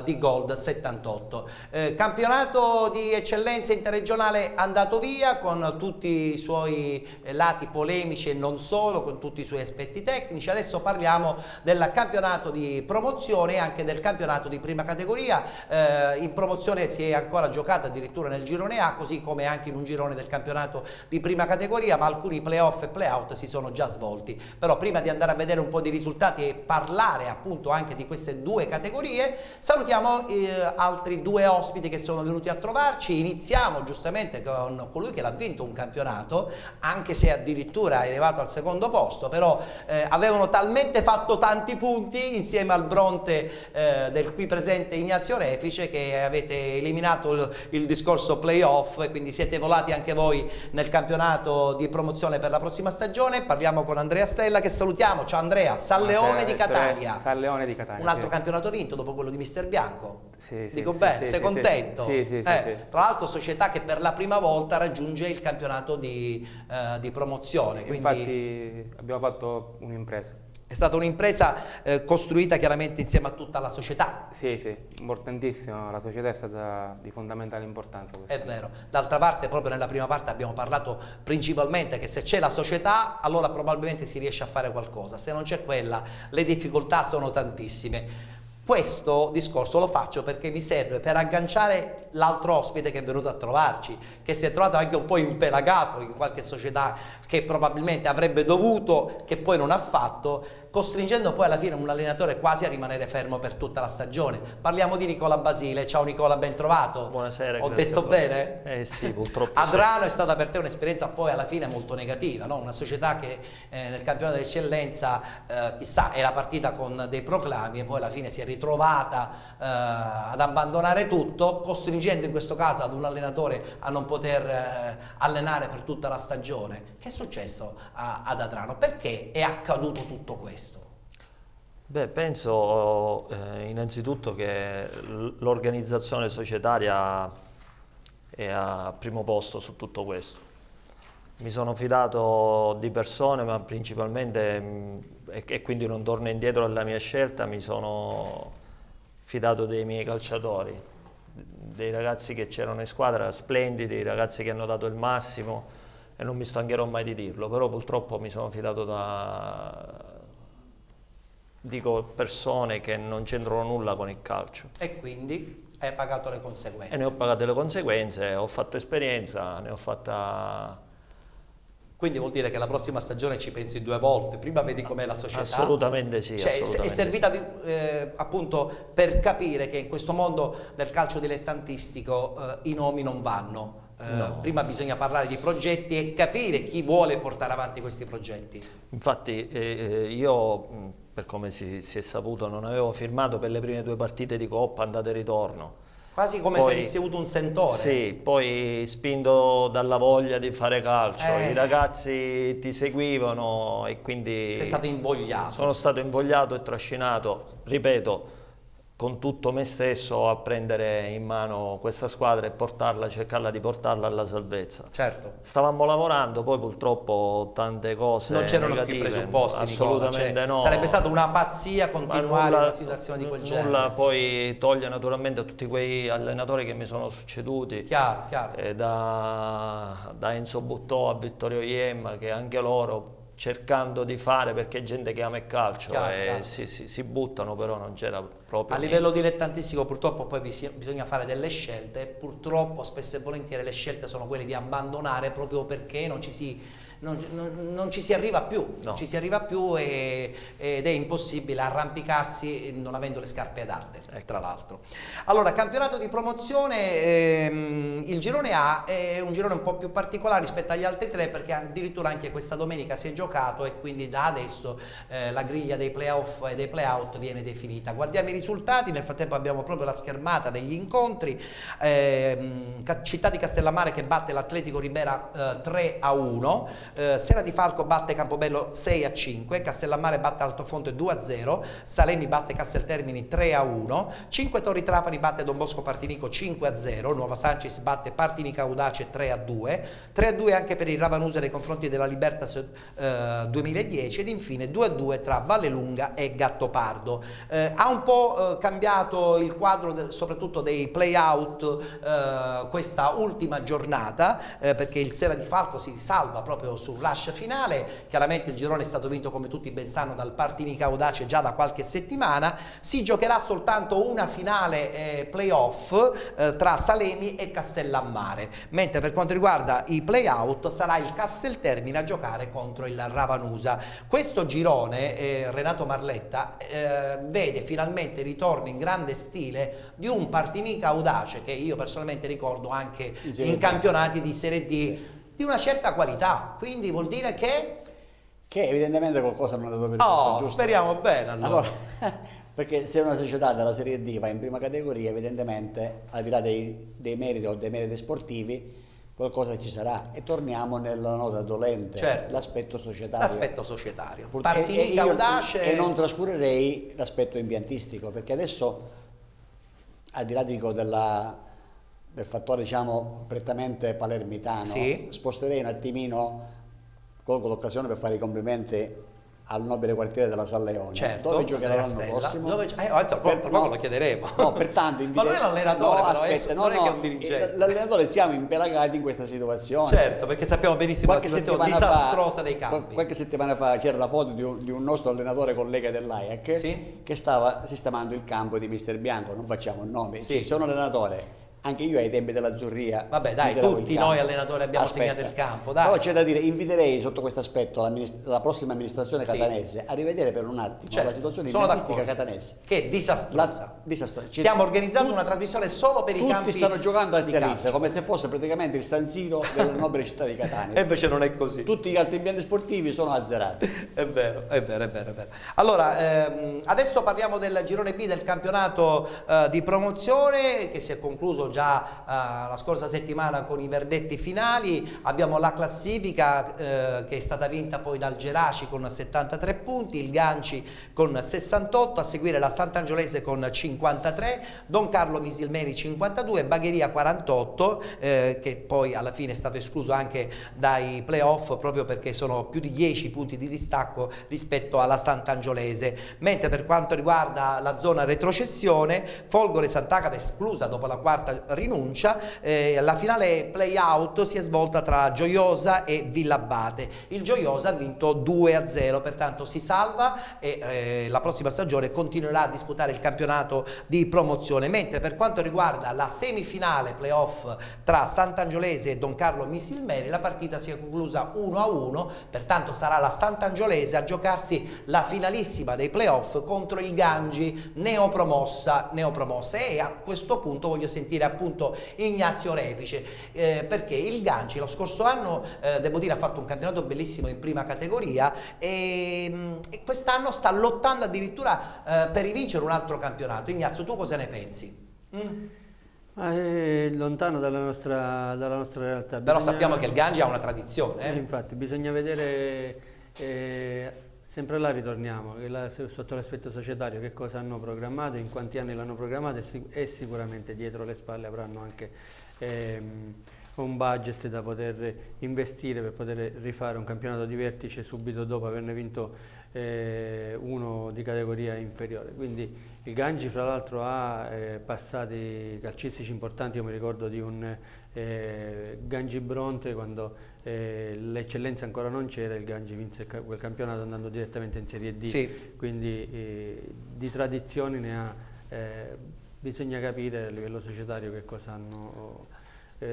di Gold 78. Campionato di eccellenza interregionale andato via con tutti i suoi lati polemici e non solo, con tutti i suoi aspetti tecnici. Adesso parliamo del campionato di promozione e anche del campionato di prima categoria. In promozione si è ancora giocata addirittura nel girone A, così come anche in un girone del campionato di prima categoria, ma alcuni playoff e playout si sono già svolti. Però prima di andare a vedere un po' di risultati e parlare appunto anche di queste due categorie, salutiamo altri due ospiti che sono venuti a trovarci. Iniziamo giustamente con colui che l'ha vinto un campionato, anche se addirittura è arrivato al secondo posto, però avevano talmente fatto tanti punti insieme al Bronte del qui presente Ignazio Refice, che avete eliminato il discorso playoff e quindi siete volati anche voi nel campionato di promozione per la prossima stagione. Parliamo con Andrea Stella, che salutiamo. Ciao Andrea, San Leone di Catania. San Leone di Catania. Un altro campionato vinto dopo quello di Mister Bianco. Sì, Dico bene, sei contento? Sì. Tra l'altro società che per la prima volta raggiunge il campionato di promozione. Quindi infatti abbiamo fatto un'impresa. è stata un'impresa costruita chiaramente insieme a tutta la società. Sì, importantissimo, la società è stata di fondamentale importanza. È vero, d'altra parte proprio nella prima parte abbiamo parlato principalmente che se c'è la società allora probabilmente si riesce a fare qualcosa, se non c'è quella le difficoltà sono tantissime. Questo discorso lo faccio perché mi serve per agganciare l'altro ospite che è venuto a trovarci, che si è trovato anche un po' impelagato in qualche società che probabilmente avrebbe dovuto, che poi non ha fatto, costringendo poi alla fine un allenatore quasi a rimanere fermo per tutta la stagione. Parliamo di Nicola Basile. Ciao Nicola, ben trovato. Buonasera. Ho detto bene? Sì, purtroppo. Adrano è stata per te un'esperienza poi alla fine molto negativa, no? Una società che nel campionato d'eccellenza chissà era partita con dei proclami e poi alla fine si è ritrovata ad abbandonare tutto, costringendo in questo caso ad un allenatore a non poter allenare per tutta la stagione. Che è successo ad Adrano? Perché è accaduto tutto questo? Beh, penso innanzitutto che l'organizzazione societaria è a primo posto su tutto questo. Mi sono fidato di persone, ma principalmente, e quindi non torno indietro alla mia scelta, mi sono fidato dei miei calciatori, dei ragazzi che c'erano in squadra, splendidi, ragazzi che hanno dato il massimo, e non mi stancherò mai di dirlo, però purtroppo mi sono fidato dico persone che non c'entrano nulla con il calcio. E quindi hai pagato le conseguenze? E ne ho pagate le conseguenze, ho fatto esperienza, ne ho fatta... Quindi vuol dire che la prossima stagione ci pensi 2 volte, prima vedi com'è la società? Assolutamente sì. Cioè, assolutamente è servita appunto per capire che in questo mondo del calcio dilettantistico i nomi non vanno. No. Prima bisogna parlare di progetti e capire chi vuole portare avanti questi progetti. Infatti io, per come si è saputo, non avevo firmato per le prime 2 partite di Coppa andata e ritorno. Quasi come se avessi avuto un sentore. Sì, poi spinto dalla voglia di fare calcio, i ragazzi ti seguivano e quindi... Sei stato invogliato. Sono stato invogliato e trascinato, ripeto, con tutto me stesso a prendere in mano questa squadra e cercarla di portarla alla salvezza. Certo. Stavamo lavorando, poi purtroppo tante cose non c'erano negative, più presupposti, assolutamente Nicola, no. Sarebbe stata una pazzia continuare in una situazione di quel genere. Nulla poi toglie naturalmente a tutti quei allenatori che mi sono succeduti. Chiaro. Da Enzo Buttò a Vittorio Iemma, che anche loro cercando di fare, perché è gente che ama il calcio, chiaro. Si buttano, però non c'era proprio a livello dilettantistico purtroppo poi bisogna fare delle scelte, purtroppo spesso e volentieri le scelte sono quelle di abbandonare proprio perché non ci si arriva più, no. Ci si arriva più ed è impossibile arrampicarsi non avendo le scarpe adatte, tra l'altro. Allora, campionato di promozione, il girone A è un girone un po' più particolare rispetto agli altri 3 perché addirittura anche questa domenica si è giocato e quindi da adesso la griglia dei playoff e dei playout viene definita. Guardiamo i risultati, nel frattempo abbiamo proprio la schermata degli incontri. Città di Castellammare che batte l'Atletico Ribera 3-1. Sera di Falco batte Campobello 6-5, Castellammare batte Altofonte 2-0, Salemi batte Casteltermini 3-1, Cinque Torri Trapani batte Don Bosco Partinico 5-0, Nuova Sancis batte Partinica Audace 3-2, 3-2 anche per il Ravanusa nei confronti della Libertas 2010 ed infine 2-2 tra Vallelunga e Gattopardo. Ha un po' cambiato il quadro soprattutto dei play-out questa ultima giornata perché il Sera di Falco si salva proprio sul rush finale. Chiaramente il girone è stato vinto, come tutti ben sanno, dal Partinica Audace già da qualche settimana. Si giocherà soltanto una finale playoff tra Salemi e Castellammare, mentre per quanto riguarda i playout sarà il Casteltermine a giocare contro il Ravanusa. Questo girone, Renato Marletta, vede finalmente il ritorno in grande stile di un Partinica Audace che io personalmente ricordo anche in campionati di Serie D di una certa qualità, quindi vuol dire che evidentemente qualcosa non è andato per il posto giusto. Speriamo bene allora. Perché se una società della Serie D va in prima categoria, evidentemente al di là dei meriti o dei meriti sportivi qualcosa ci sarà, e torniamo nella nota dolente, certo. L'aspetto societario. Partinica Audace e non trascurerei l'aspetto impiantistico, perché adesso al di là del fattore diciamo prettamente palermitano, sì. Sposterei un attimino, colgo l'occasione per fare i complimenti al nobile quartiere della San Leone, certo, dove giocherà l'anno prossimo. Adesso lo chiederemo. No, pertanto ma lui è l'allenatore, non è che è un dirigente. L'allenatore, siamo impelagati in questa situazione. Certo, perché sappiamo benissimo la situazione disastrosa dei campi. Qualche settimana fa c'era la foto di un nostro allenatore collega dell'AIAC, sì. che stava sistemando il campo di Mister Bianco, non facciamo nomi. Sì. C'è un allenatore Anche io ai tempi dell'Azzurria. Vabbè, dai, tutti noi allenatori abbiamo segnato il campo, dai. Però c'è da dire, inviterei sotto questo aspetto la prossima amministrazione catanese a rivedere per un attimo la situazione impiantistica catanese. Che è disastrosa. Stiamo organizzando una trasmissione solo per i campi. Tutti stanno giocando a Zializza, come se fosse praticamente il San Siro della nobile città di Catania. E invece non è così. Tutti gli altri impianti sportivi sono azzerati. È vero. Allora, adesso parliamo del girone B del campionato di promozione che si è concluso già la scorsa settimana con i verdetti finali. Abbiamo la classifica che è stata vinta poi dal Geraci con 73 punti, il Ganci con 68, a seguire la Sant'Angiolese con 53, Don Carlo Misilmeri 52, Bagheria 48 che poi alla fine è stato escluso anche dai playoff proprio perché sono più di 10 punti di distacco rispetto alla Sant'Angiolese. Mentre per quanto riguarda la zona retrocessione, Folgore Sant'Agata esclusa dopo la quarta rinuncia. La finale play-out si è svolta tra Gioiosa e Villabate. Il Gioiosa ha vinto 2-0, pertanto si salva e la prossima stagione continuerà a disputare il campionato di promozione. Mentre per quanto riguarda la semifinale play-off tra Sant'Angiolese e Don Carlo Misilmeri, la partita si è conclusa 1-1, pertanto sarà la Sant'Angiolese a giocarsi la finalissima dei play-off contro il Gangi neopromossa. E a questo punto voglio sentire appunto Ignazio Refice, perché il Ganci lo scorso anno devo dire ha fatto un campionato bellissimo in prima categoria e quest'anno sta lottando addirittura per rivincere un altro campionato. Ignazio, tu cosa ne pensi? È lontano dalla nostra realtà. Però sappiamo che il Gangi ha una tradizione. Infatti bisogna vedere, sempre là ritorniamo, sotto l'aspetto societario, che cosa hanno programmato, in quanti anni l'hanno programmato e sicuramente dietro le spalle avranno anche un budget da poter investire per poter rifare un campionato di vertice subito dopo averne vinto uno di categoria inferiore. Quindi il Gangi fra l'altro ha passati calcistici importanti. Io mi ricordo di un Gangi Bronte quando l'eccellenza ancora non c'era, il Gangi vinse quel campionato andando direttamente in Serie D. Sì. Quindi di tradizioni ne ha, bisogna capire a livello societario che cosa hanno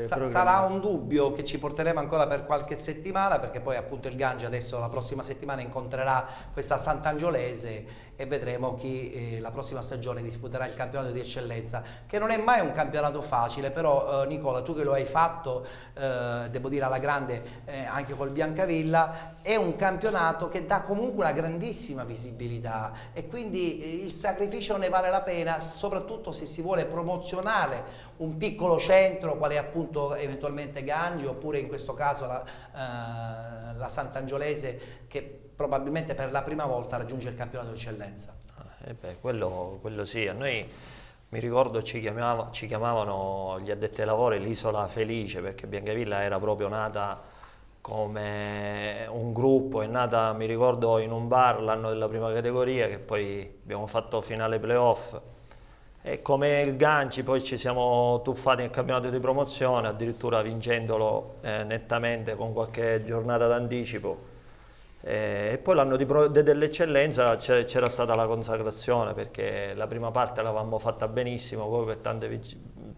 sarà un dubbio che ci porteremo ancora per qualche settimana, perché poi appunto il Gangi adesso la prossima settimana incontrerà questa Sant'Angiolese e vedremo chi la prossima stagione disputerà il campionato di eccellenza, che non è mai un campionato facile. Però Nicola, tu che lo hai fatto, devo dire alla grande, anche col Biancavilla, è un campionato che dà comunque una grandissima visibilità e quindi il sacrificio ne vale la pena, soprattutto se si vuole promozionare un piccolo centro quale appunto eventualmente Gangi, oppure in questo caso la Sant'Angiolese, che probabilmente per la prima volta raggiunge il campionato di eccellenza. Quello sì, a noi mi ricordo ci chiamavano gli addetti ai lavori l'isola felice, perché Biancavilla era proprio nata come un gruppo, è nata, mi ricordo, in un bar l'anno della prima categoria, che poi abbiamo fatto finale playoff. E come il Ganci poi ci siamo tuffati nel campionato di promozione, addirittura vincendolo nettamente con qualche giornata d'anticipo. E poi l'anno dell'eccellenza c'era stata la consacrazione, perché la prima parte l'avevamo fatta benissimo, poi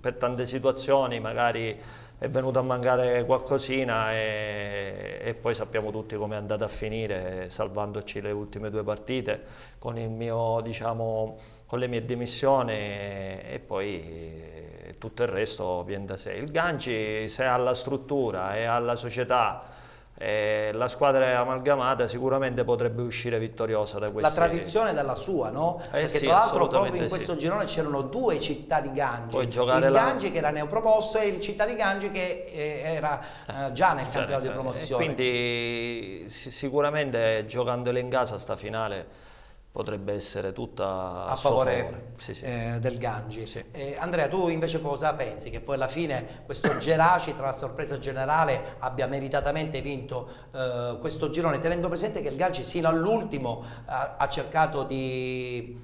per tante situazioni magari è venuto a mancare qualcosina e poi sappiamo tutti come è andata a finire, salvandoci le ultime due partite con il mio, con le mie dimissioni e poi tutto il resto viene da sé. Il Ganci, se ha la struttura e ha la società, la squadra è amalgamata, sicuramente potrebbe uscire vittoriosa da questa. La tradizione dalla sua, no? Perché sì, tra l'altro proprio in questo girone c'erano due città di Gangi, il Gangi che era neopromosso e il città di Gangi che era già nel campionato di promozione. Quindi sicuramente giocandole in casa sta finale potrebbe essere tutta a favore del Gangi. Sì. Andrea, tu invece cosa pensi? Che poi alla fine questo Geraci, tra la sorpresa generale, abbia meritatamente vinto questo girone, tenendo presente che il Gangi sino all'ultimo ha cercato di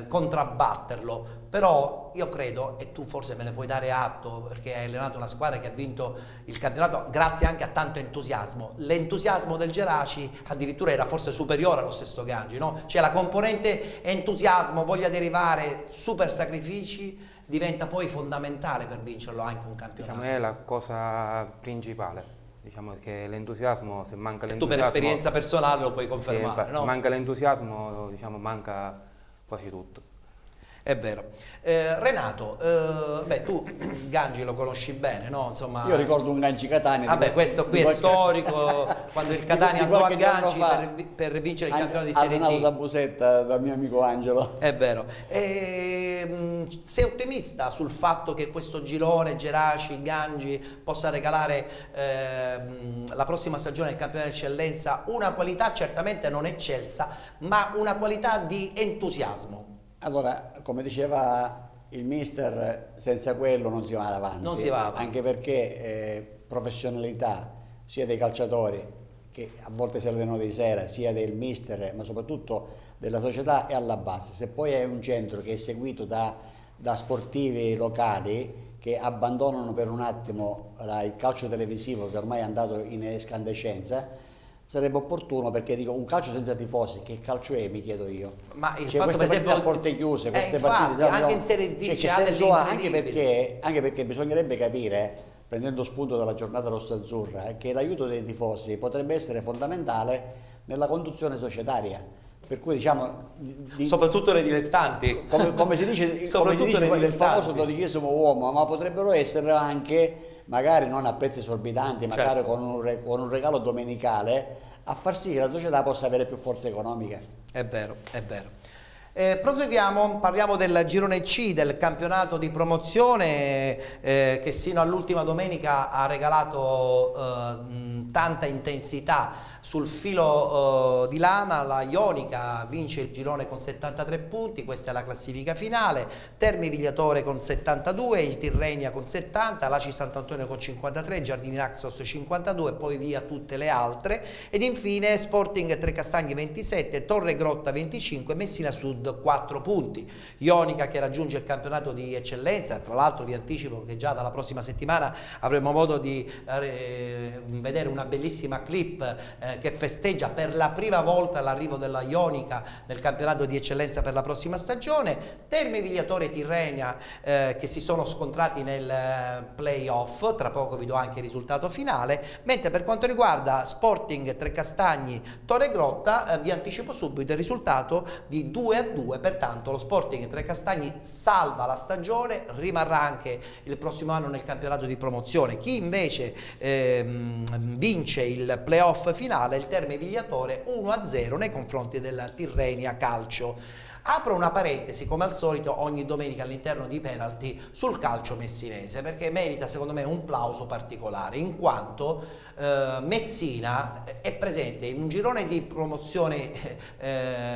contrabbatterlo. Però io credo, e tu forse me ne puoi dare atto perché hai allenato una squadra che ha vinto il campionato grazie anche a tanto entusiasmo, l'entusiasmo del Geraci addirittura era forse superiore allo stesso Gangi, no? Cioè la componente entusiasmo, voglia di arrivare, super sacrifici diventa poi fondamentale per vincerlo anche un campionato. Diciamo, è la cosa principale, diciamo che l'entusiasmo, se manca l'entusiasmo... Tu per esperienza personale lo puoi confermare, no? Manca l'entusiasmo, diciamo, manca quasi tutto. È vero. Renato, tu Gangi lo conosci bene, no? Insomma, io ricordo un Gangi Catania. Vabbè, questo qui è storico, quando il Catania andò a Gangi per vincere il campionato di Serie D. Allenato da Busetta, dal mio amico Angelo. È vero. Sei ottimista sul fatto che questo girone, Geraci, Gangi, possa regalare la prossima stagione del campionato di eccellenza una qualità certamente non eccelsa, ma una qualità di entusiasmo? Allora, come diceva il mister, senza quello non si va avanti. Non si va avanti. Anche perché professionalità sia dei calciatori, che a volte si allenano di sera, sia del mister, ma soprattutto della società, è alla base. Se poi è un centro che è seguito da sportivi locali che abbandonano per un attimo il calcio televisivo, che ormai è andato in escandescenza, sarebbe opportuno, perché dico, un calcio senza tifosi, che calcio è, mi chiedo io? Ma il cioè, fatto, queste per esempio, partite a porte chiuse, queste infatti, partite anche in Serie D c'è senso, anche perché bisognerebbe capire, prendendo spunto dalla giornata rossa-azzurra, che l'aiuto dei tifosi potrebbe essere fondamentale nella conduzione societaria. Per cui diciamo soprattutto nei dilettanti, come si dice il famoso dodicesimo uomo, ma potrebbero essere anche, magari non a prezzi esorbitanti, magari con un regalo domenicale, a far sì che la società possa avere più forza economica. È vero, è vero. Proseguiamo, parliamo del girone C del campionato di promozione che sino all'ultima domenica ha regalato tanta intensità. Sul filo di lana la Ionica vince il girone con 73 punti, questa è la classifica finale. Termi Vigliatore con 72, il Tirrenia con 70, l'Aci Sant'Antonio con 53, Giardini Naxos 52 e poi via tutte le altre. Ed infine Sporting Trecastagni 27, Torre Grotta 25, Messina Sud 4 punti. Ionica che raggiunge il campionato di eccellenza, tra l'altro vi anticipo che già dalla prossima settimana avremo modo di vedere una bellissima clip che festeggia per la prima volta l'arrivo della Ionica nel campionato di eccellenza per la prossima stagione. Terme Vigliatore e Tirrenia che si sono scontrati nel play-off, tra poco vi do anche il risultato finale, mentre per quanto riguarda Sporting Trecastagni Torre Grotta vi anticipo subito il risultato di 2-2, pertanto lo Sporting Trecastagni salva la stagione, rimarrà anche il prossimo anno nel campionato di promozione. Chi invece vince il play-off finale, il Terme Vigliatore 1-0 nei confronti della Tirrenia Calcio. Apro una parentesi, come al solito ogni domenica all'interno di Penalty, sul calcio messinese, perché merita secondo me un plauso particolare, in quanto Messina è presente in un girone di promozione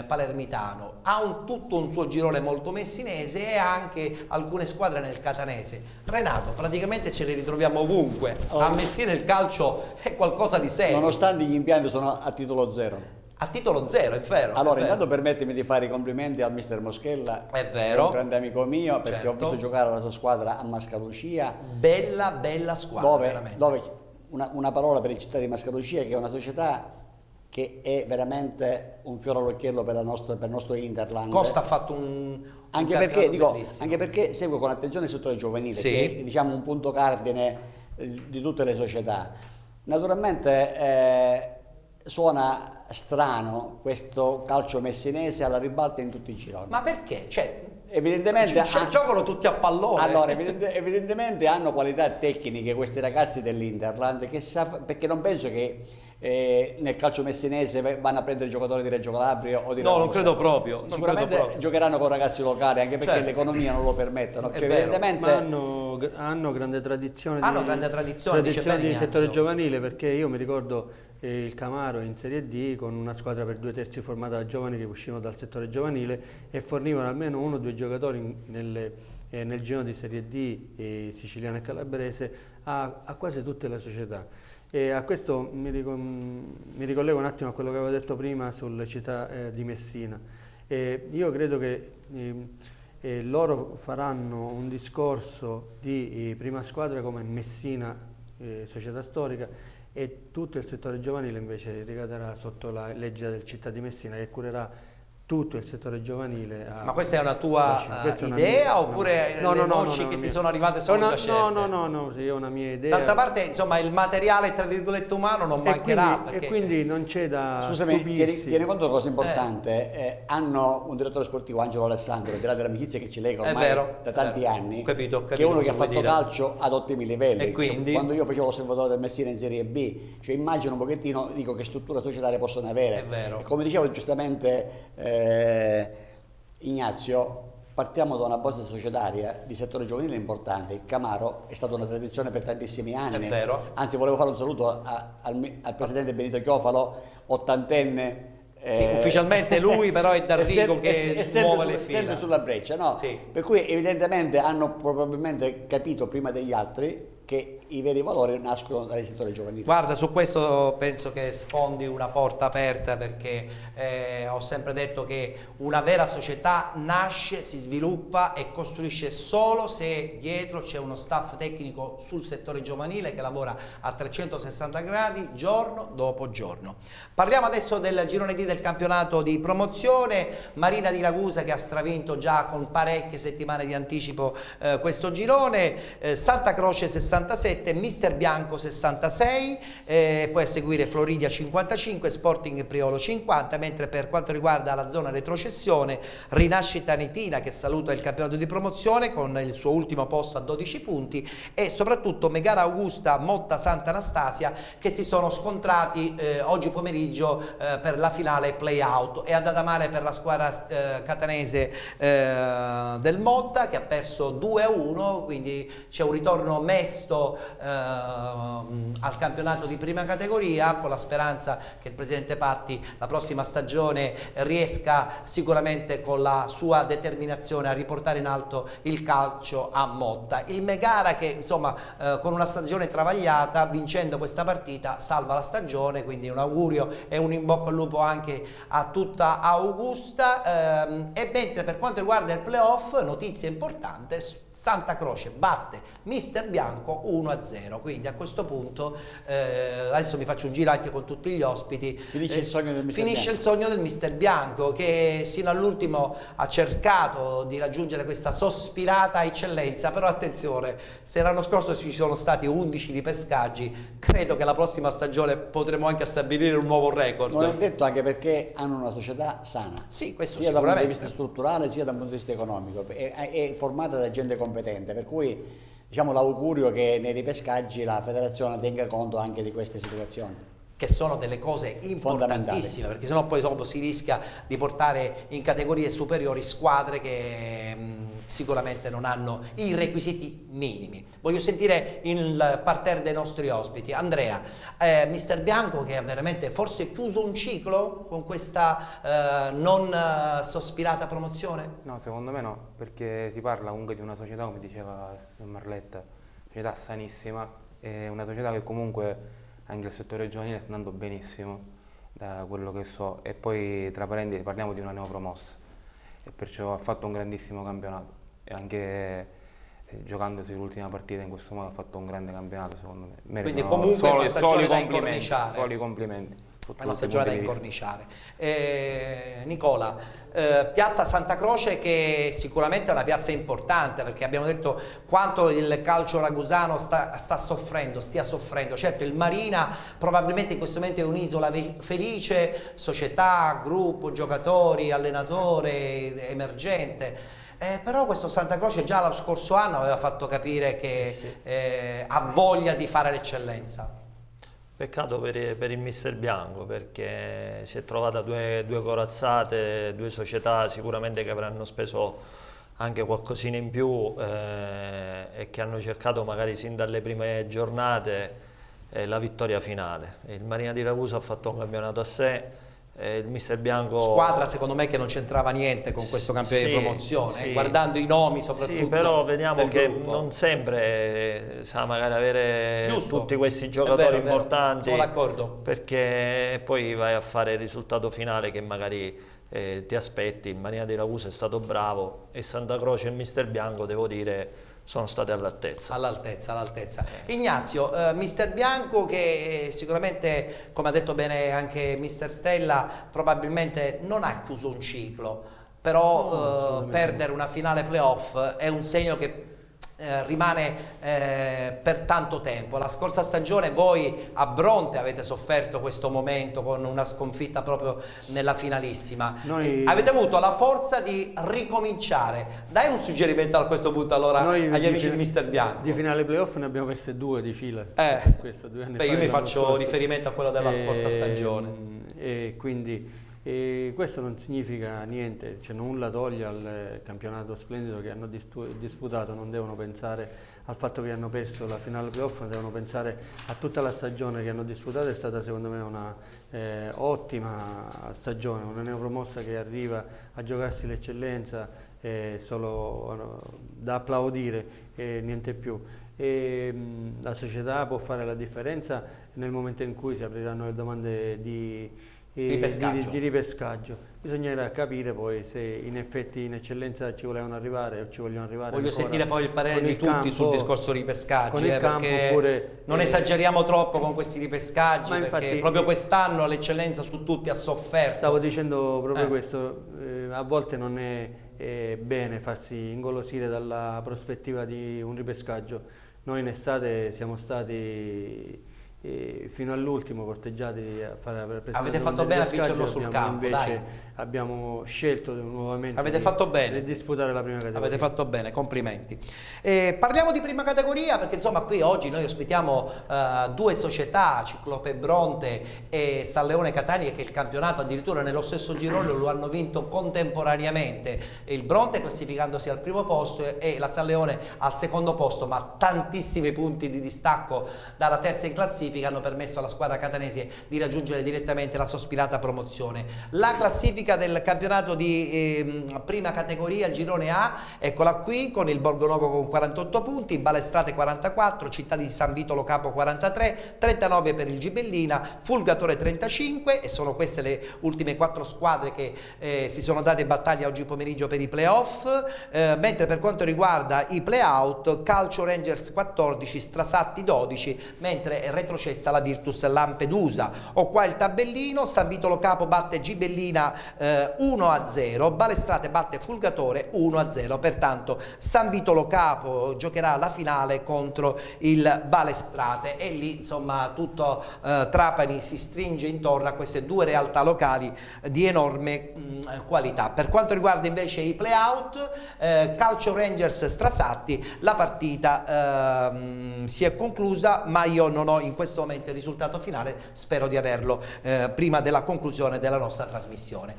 palermitano, ha tutto un suo girone molto messinese e ha anche alcune squadre nel catanese. Renato, praticamente ce le ritroviamo ovunque, a Messina il calcio è qualcosa di serio. Nonostante gli impianti sono a titolo zero. A titolo zero, è vero. Allora, intanto permettimi di fare i complimenti al mister Moschella, è vero, che è un grande amico mio, perché ho visto giocare la sua squadra a Mascalucia. Bella squadra, veramente. Dove una parola per il città di Mascalucia, che è una società che è veramente un fiore all'occhiello per il nostro Interland. Costa ha fatto un anche perché segue con attenzione il settore giovanile, che è diciamo un punto cardine di tutte le società. Naturalmente suona strano questo calcio messinese alla ribalta in tutti i gironi. Ma perché? Evidentemente giocano tutti a pallone. Allora, evidentemente hanno qualità tecniche questi ragazzi dell'Interland, perché non penso che nel calcio messinese vanno a prendere giocatori di Reggio Calabria o di Ragusa. No, non credo proprio. Sicuramente giocheranno con ragazzi locali, anche perché l'economia non lo permette. No? Evidentemente hanno grande tradizione di settore giovanile, perché io mi ricordo il Camaro in Serie D con una squadra per 2/3 formata da giovani che uscivano dal settore giovanile e fornivano almeno 1 o 2 giocatori nel girone di Serie D siciliana e calabrese a quasi tutte le società. E a questo mi ricollego un attimo a quello che avevo detto prima sulla città di Messina. Io credo che loro faranno un discorso di prima squadra come Messina, società storica, e tutto il settore giovanile invece ricadrà sotto la legge del città di Messina, che curerà tutto il settore giovanile. Ma questa è una tua idea oppure le voci che ti sono arrivate sono già certe? No, sì, è una mia idea. D'altra parte, insomma, il materiale tra virgolette umano non mancherà. E quindi non c'è da Scusami, stupirsi. tieni conto di una cosa importante, hanno un direttore sportivo, Angelo Alessandro, al di là dell'amicizia che ci lega ormai da tanti anni, capito, che è uno che ha fatto calcio ad ottimi livelli. E quindi? Quando io facevo l'osservatore del Messina in Serie B, cioè immagino un pochettino, dico, che struttura societaria possono avere. È vero. E come dicevo giustamente Ignazio, partiamo da una base societaria di settore giovanile importante. Il Camaro è stata una tradizione per tantissimi anni. È vero. Anzi, volevo fare un saluto al presidente Benito Chiofalo, ottantenne. Sì, ufficialmente lui però è D'Arrigo che muove le fila. Sempre sulla breccia, no? Sì. Per cui evidentemente hanno probabilmente capito prima degli altri che i veri valori nascono dai settori giovanili. Guarda, su questo penso che sfondi una porta aperta, perché ho sempre detto che una vera società nasce, si sviluppa e costruisce solo se dietro c'è uno staff tecnico sul settore giovanile che lavora a 360 gradi giorno dopo giorno. Parliamo adesso del girone D del campionato di promozione. Marina di Ragusa che ha stravinto già con parecchie settimane di anticipo questo girone, Santa Croce 67, Mister Bianco 66, poi a seguire Floridia 55, Sporting Priolo 50, mentre per quanto riguarda la zona retrocessione, Rinascita Nitina che saluta il campionato di promozione con il suo ultimo posto a 12 punti e soprattutto Megara Augusta Motta Santa Anastasia che si sono scontrati oggi pomeriggio per la finale play out. È andata male per la squadra catanese del Motta che ha perso 2-1, quindi c'è un ritorno mesto al campionato di prima categoria, con la speranza che il presidente Patti la prossima stagione riesca sicuramente con la sua determinazione a riportare in alto il calcio a Motta. Il Megara che insomma con una stagione travagliata, vincendo questa partita salva la stagione, quindi un augurio e un in bocca al lupo anche a tutta Augusta. E mentre per quanto riguarda il playoff, notizia importante: Santa Croce batte Mister Bianco 1-0, quindi a questo punto adesso mi faccio un giro anche con tutti gli ospiti. Finisce il sogno del Mister Bianco. Il sogno del Mister Bianco che sino all'ultimo ha cercato di raggiungere questa sospirata eccellenza, però attenzione, se l'anno scorso ci sono stati 11 ripescaggi, credo che la prossima stagione potremo anche stabilire un nuovo record. Non è detto, anche perché hanno una società sana, sì, questo sia dal punto di vista strutturale sia dal punto di vista economico, è formata da gente competente, per cui diciamo l'augurio che nei ripescaggi la federazione tenga conto anche di queste situazioni. Che sono delle cose importantissime, perché sennò poi dopo si rischia di portare in categorie superiori squadre che sicuramente non hanno i requisiti minimi. Voglio sentire il parterre dei nostri ospiti. Andrea, Mister Bianco che ha veramente forse chiuso un ciclo con questa non sospirata promozione? No, secondo me no, perché si parla comunque di una società, come diceva Marletta, società sanissima, è una società che comunque anche il settore giovanile sta andando benissimo, da quello che so, e poi tra parentesi parliamo di una neopromossa e perciò ha fatto un grandissimo campionato e anche giocandosi l'ultima partita in questo modo ha fatto un grande campionato secondo me. Quindi comunque è una stagione da incorniciare. Soli complimenti. È una stagione da incorniciare. Nicola, piazza Santa Croce che sicuramente è una piazza importante, perché abbiamo detto quanto il calcio ragusano stia soffrendo. Certo, il Marina probabilmente in questo momento è un'isola felice, società, gruppo, giocatori, allenatore emergente. Però questo Santa Croce già lo scorso anno aveva fatto capire che ha voglia di fare l'eccellenza. Peccato per il Mister Bianco, perché si è trovata due corazzate, due società sicuramente che avranno speso anche qualcosina in più e che hanno cercato magari sin dalle prime giornate la vittoria finale. Il Marina di Ragusa ha fatto un campionato a sé. Il Mister Bianco, squadra secondo me che non c'entrava niente con questo campionato di promozione, guardando i nomi soprattutto. Sì, però vediamo che gruppo. Non sempre sa magari avere tutti questi giocatori è vero, importanti, sono d'accordo, perché poi vai a fare il risultato finale che magari ti aspetti. Il Marina di Ragusa è stato bravo e Santa Croce e il Mister Bianco devo dire sono state all'altezza. All'altezza. Ignazio, mister Bianco, che sicuramente, come ha detto bene anche mister Stella, probabilmente non ha chiuso un ciclo, però perdere una finale playoff è un segno che rimane per tanto tempo. La scorsa stagione voi a Bronte avete sofferto questo momento con una sconfitta proprio nella finalissima. Avete avuto la forza di ricominciare. Dai un suggerimento a questo punto allora agli amici di mister Bianco. Di finale playoff ne abbiamo perse 2 di fila. Io mi faccio riferimento a quello della scorsa stagione. E quindi questo non significa niente, cioè nulla toglie al campionato splendido che hanno disputato. Non devono pensare al fatto che hanno perso la finale playoff, ma devono pensare a tutta la stagione che hanno disputato. È stata secondo me una ottima stagione, una neopromossa che arriva a giocarsi l'eccellenza, solo da applaudire e niente più. La società può fare la differenza nel momento in cui si apriranno le domande di ripescaggio. Bisognerà capire poi se in effetti in eccellenza ci volevano arrivare o ci vogliono arrivare. Voglio sentire poi il parere di tutti sul discorso ripescaggi, perché oppure, non esageriamo troppo con questi ripescaggi, perché infatti, proprio quest'anno l'eccellenza su tutti ha sofferto. Stavo dicendo proprio questo, a volte non è bene farsi ingolosire dalla prospettiva di un ripescaggio. Noi in estate siamo stati fino all'ultimo corteggiati a fare la presentazione. Avete fatto bene a vincerlo sul campo, invece abbiamo scelto nuovamente di disputare la prima categoria. Avete fatto bene, complimenti. Parliamo di prima categoria, perché insomma qui oggi noi ospitiamo 2 società, Ciclope Bronte e San Leone Catania, che il campionato addirittura nello stesso girone lo hanno vinto contemporaneamente, il Bronte classificandosi al primo posto e la San Leone al secondo posto, ma tantissimi punti di distacco dalla terza in classifica hanno permesso alla squadra catanese di raggiungere direttamente la sospirata promozione. La classifica del campionato di prima categoria, il girone A, eccola qui, con il Borgonovo con 48 punti, Balestrate 44, Città di San Vito Lo Capo 43, 39 per il Gibellina, Fulgatore 35, e sono queste le ultime 4 squadre che si sono date battaglia oggi pomeriggio per i playoff, mentre per quanto riguarda i playout, Calcio Rangers 14, Strasatti 12, mentre retrocessa la Virtus Lampedusa. Ho qua il tabellino: San Vito Lo Capo batte Gibellina 1-0, Balestrate batte Fulgatore 1-0, pertanto San Vito Lo Capo giocherà la finale contro il Balestrate, e lì insomma tutto Trapani si stringe intorno a queste 2 realtà locali di enorme qualità. Per quanto riguarda invece i playout, Calcio Rangers Strasatti, la partita si è conclusa, ma io non ho in questo momento il risultato finale, spero di averlo prima della conclusione della nostra trasmissione.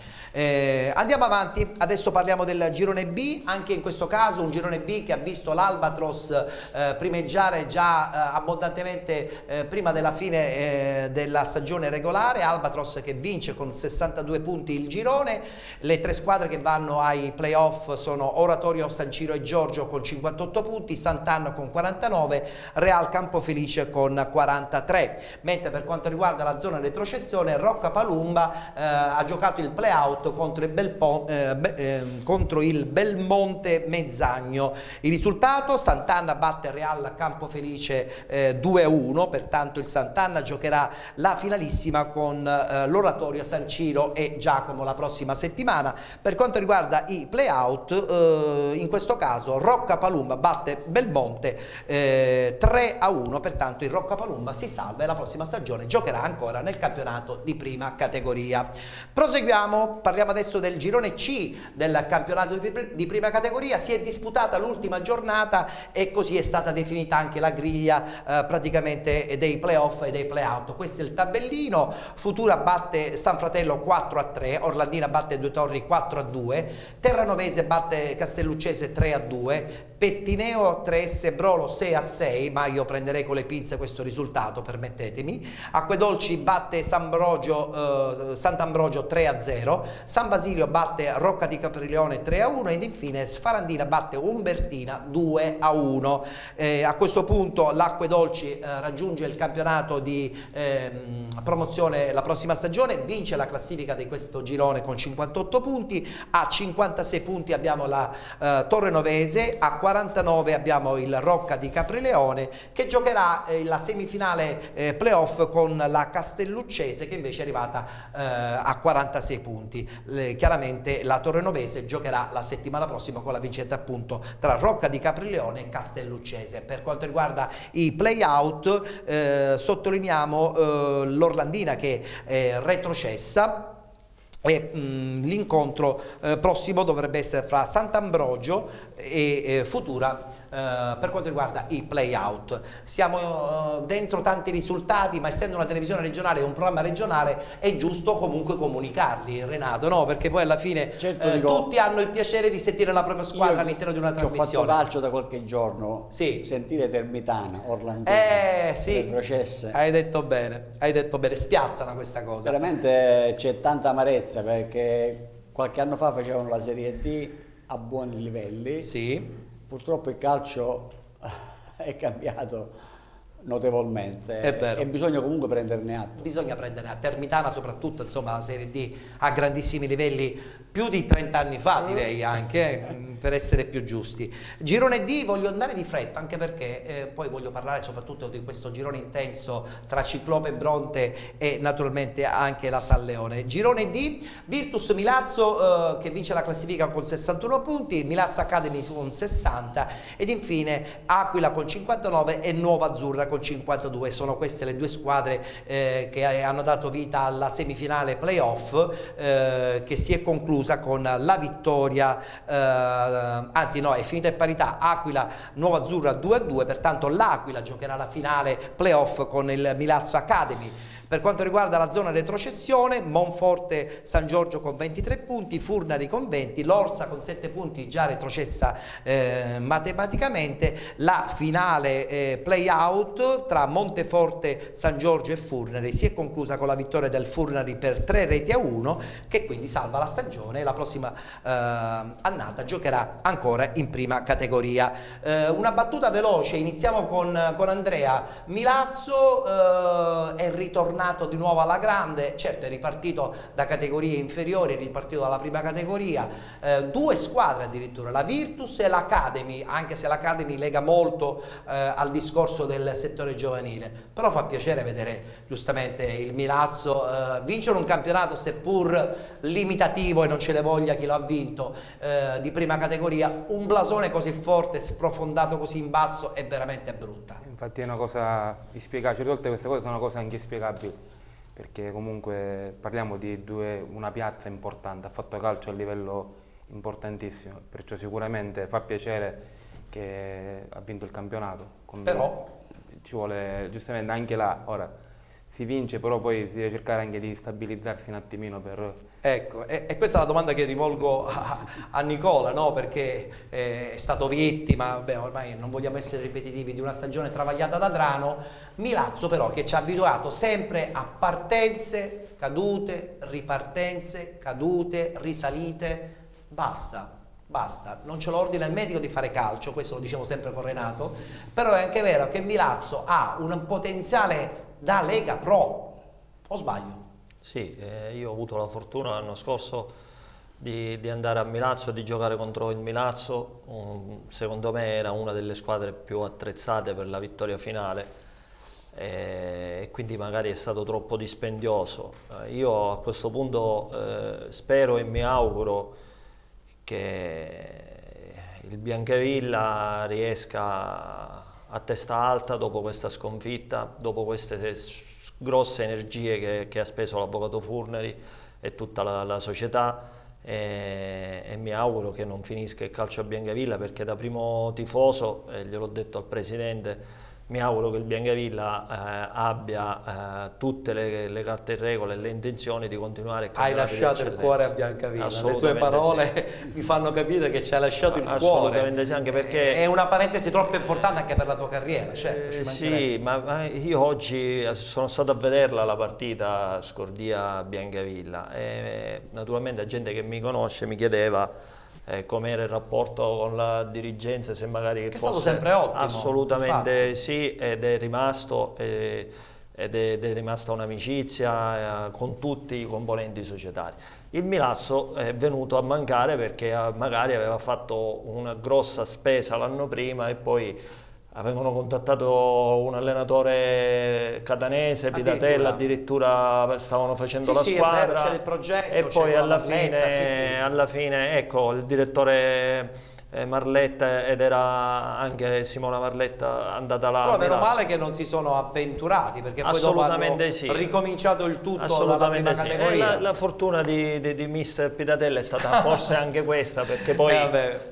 Andiamo avanti, adesso parliamo del girone B. Anche in questo caso un girone B che ha visto l'Albatros primeggiare già abbondantemente prima della fine della stagione regolare. Albatros che vince con 62 punti il girone. Le 3 squadre che vanno ai playoff sono Oratorio, San Ciro e Giorgio con 58 punti, Sant'Anna con 49, Real Campofelice con 43, mentre per quanto riguarda la zona retrocessione, Rocca Palumba ha giocato il playout contro il Belmonte Mezzagno. Il risultato: Sant'Anna batte Real Campofelice 2-1, pertanto il Sant'Anna giocherà la finalissima con l'Oratorio, San Ciro e Giacomo la prossima settimana. Per quanto riguarda i playout, in questo caso Rocca Palumba batte Belmonte 3-1, pertanto il Rocca Palumba si salva e la prossima stagione giocherà ancora nel campionato di prima categoria. Proseguiamo, parliamo adesso del girone C del campionato di prima categoria. Si è disputata l'ultima giornata e così è stata definita anche la griglia praticamente dei playoff e dei playout. Questo è il tabellino: Futura batte San Fratello 4-3, Orlandina batte Due Torri 4-2, Terranovese batte Castelluccese 3-2, Pettineo 3S Brolo 6-6, ma io prenderei con le pinze questo risultato campionato, permettetemi. Acquedolci batte Sant'Ambrogio 3-0, San Basilio batte Rocca di Caprileone 3-1 ed infine Sfarandina batte Umbertina 2-1. A questo punto l'Acquedolci raggiunge il campionato di promozione la prossima stagione, vince la classifica di questo girone con 58 punti, a 56 punti abbiamo la Torrenovese, a 49 abbiamo il Rocca di Caprileone che giocherà la semifinale playoff con la Castelluccese che invece è arrivata a 46 punti. Chiaramente la Torrenovese giocherà la settimana prossima con la vincente appunto tra Rocca di Caprileone e Castelluccese. Per quanto riguarda i play-out sottolineiamo l'Orlandina che è retrocessa e l'incontro prossimo dovrebbe essere fra Sant'Ambrogio e Futura. Per quanto riguarda i play-out siamo dentro tanti risultati, ma essendo una televisione regionale e un programma regionale è giusto comunque comunicarli, Renato, no? Perché poi alla fine tutti hanno il piacere di sentire la propria squadra all'interno di una trasmissione. Ho fatto calcio da qualche giorno, sentire Termitana, Orlandina, retrocesse. Hai detto bene, spiazzano questa cosa. Veramente c'è tanta amarezza perché qualche anno fa facevano la Serie D a buoni livelli. Sì. Purtroppo il calcio è cambiato notevolmente. È vero. E bisogna comunque prenderne atto. Bisogna prenderne atto. Termitana soprattutto, insomma, la Serie D a grandissimi livelli, più di 30 anni fa direi anche, per essere più giusti. Girone D voglio andare di fretta, anche perché poi voglio parlare soprattutto di questo girone intenso tra Ciclope, Bronte e naturalmente anche la San Leone. Girone D, Virtus Milazzo che vince la classifica con 61 punti, Milazzo Academy con 60 ed infine Aquila con 59 e Nuova Azzurra con 52. Sono queste le due squadre che hanno dato vita alla semifinale playoff che si è conclusa con la vittoria, anzi no, è finita in parità, Aquila Nuova Azzurra 2-2, pertanto l'Aquila giocherà la finale playoff con il Milazzo Academy. Per quanto riguarda la zona retrocessione, Monforte San Giorgio con 23 punti, Furnari con 20, l'Orsa con 7 punti già retrocessa matematicamente. La finale play-out tra Monteforte San Giorgio e Furnari si è conclusa con la vittoria del Furnari per 3-1 che quindi salva la stagione e la prossima annata giocherà ancora in prima categoria. Una battuta veloce, iniziamo con Andrea. Milazzo è ritornato di nuovo alla grande, certo è ripartito da categorie inferiori, è ripartito dalla prima categoria, due squadre addirittura, la Virtus e l'Academy, anche se l'Academy lega molto al discorso del settore giovanile, però fa piacere vedere giustamente il Milazzo vincere un campionato seppur limitativo e non ce ne voglia chi lo ha vinto, di prima categoria. Un blasone così forte, sprofondato così in basso è veramente brutta. Infatti è una cosa inspiegabile, certe volte queste cose sono cose anche inspiegabili, perché comunque parliamo di una piazza importante, ha fatto calcio a livello importantissimo, perciò sicuramente fa piacere che ha vinto il campionato. Però ci vuole giustamente anche là, ora si vince, però poi si deve cercare anche di stabilizzarsi un attimino per... Ecco, e questa è la domanda che rivolgo a Nicola, no? Perché è stato vittima, ormai non vogliamo essere ripetitivi, di una stagione travagliata da Drano. Milazzo però che ci ha abituato sempre a partenze, cadute, ripartenze, cadute, risalite, basta, non ce lo ordina il medico di fare calcio, questo lo dicevo sempre con Renato, però è anche vero che Milazzo ha un potenziale da Lega Pro, o sbaglio? Sì, io ho avuto la fortuna l'anno scorso di andare a Milazzo e di giocare contro il Milazzo, secondo me era una delle squadre più attrezzate per la vittoria finale e quindi magari è stato troppo dispendioso. Io a questo punto spero e mi auguro che il Biancavilla riesca a testa alta dopo questa sconfitta, dopo queste grosse energie che ha speso l'avvocato Furnari e tutta la società, e mi auguro che non finisca il calcio a Biancavilla, perché da primo tifoso, gliel'ho detto al presidente, mi auguro che il Biancavilla abbia tutte le carte in regola e le intenzioni di continuare a Hai lasciato il cuore a Biancavilla, le tue parole mi fanno capire che ci hai lasciato il cuore. Assolutamente sì, anche perché è una parentesi troppo importante anche per la tua carriera, certo. Sì, ma io oggi sono stato a vederla la partita Scordia-Biancavilla e naturalmente la gente che mi conosce mi chiedeva com'era il rapporto con la dirigenza, se magari che fosse è stato sempre ottimo. Assolutamente infatti. sì, ed è rimasta un'amicizia con tutti i componenti societari. Il Milazzo è venuto a mancare perché magari aveva fatto una grossa spesa l'anno prima e poi avevano contattato un allenatore catanese, Pidatella, addirittura stavano facendo la squadra. È vero, c'è il progetto, e poi alla Marletta, fine, ecco, il direttore Marletta ed era anche Simona Marletta andata là. Però meno male che non si sono avventurati, perché poi dopo hanno ricominciato il tutto dalla prima categoria. La fortuna di mister Pidatella è stata forse anche questa, perché poi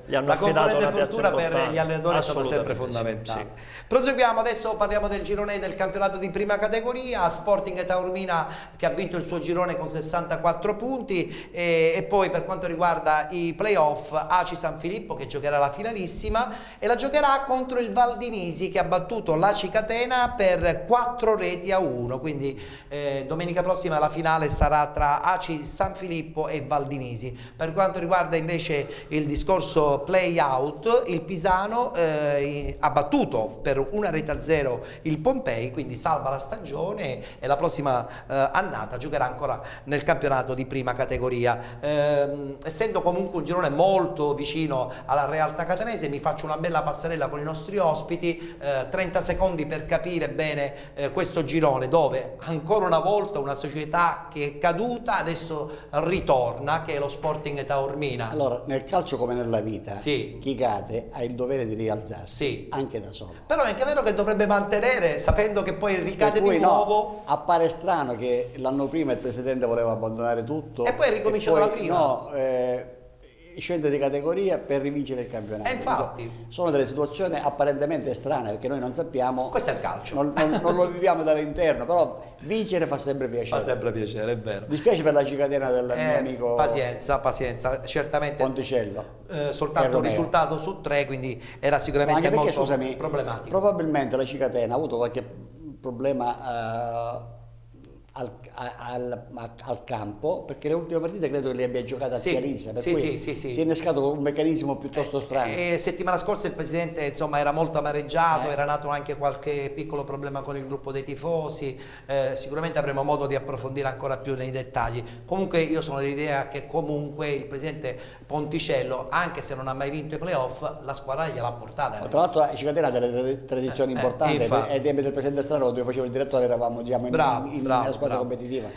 gli hanno affidato una piazza fortuna per gli allenatori è stata sempre fondamentale. Sì. Proseguiamo, adesso parliamo del girone del campionato di prima categoria. Sporting Taormina che ha vinto il suo girone con 64 punti e poi per quanto riguarda i playoff, Aci San Filippo che giocherà la finalissima e la giocherà contro il Valdinisi che ha battuto l'Aci Catena per 4-1, quindi domenica prossima la finale sarà tra Aci San Filippo e Valdinisi. Per quanto riguarda invece il discorso play-out, il Pisano ha battuto per 1-0 il Pompei, quindi salva la stagione e la prossima annata giocherà ancora nel campionato di prima categoria. Essendo comunque un girone molto vicino alla realtà catanese, mi faccio una bella passerella con i nostri ospiti, 30 secondi per capire bene questo girone dove ancora una volta una società che è caduta adesso ritorna, che è lo Sporting Taormina. Allora, nel calcio come nella vita, sì, chi cade ha il dovere di rialzarsi, sì, anche da solo. Però è anche vero che dovrebbe mantenere, sapendo che poi ricade di nuovo. Appare strano che l'anno prima il presidente voleva abbandonare tutto e poi ricomincia dalla prima. No, scende di categoria per rivincere il campionato. Infatti sono delle situazioni apparentemente strane perché noi non sappiamo. Questo è il calcio. Non lo viviamo dall'interno, però vincere fa sempre piacere. Fa sempre piacere, è vero. Dispiace per la cicatena del mio amico. Pazienza, certamente. Ponticello. Soltanto un risultato su 3, quindi era sicuramente perché, molto scusami, problematico. Probabilmente la cicatena ha avuto qualche problema al campo, perché le ultime partite credo che le abbia giocate a Chiarisa, per cui si è innescato un meccanismo piuttosto strano. Settimana scorsa il presidente insomma era molto amareggiato, era nato anche qualche piccolo problema con il gruppo dei tifosi, sicuramente avremo modo di approfondire ancora più nei dettagli. Comunque io sono dell'idea che comunque il presidente Ponticello, anche se non ha mai vinto i playoff, la squadra gliel'ha portata. Tra l'altro la Cicatena ha delle tradizioni importanti, ai tempi del presidente Strano dove facevo il direttore eravamo diciamo, in squadra competitiva.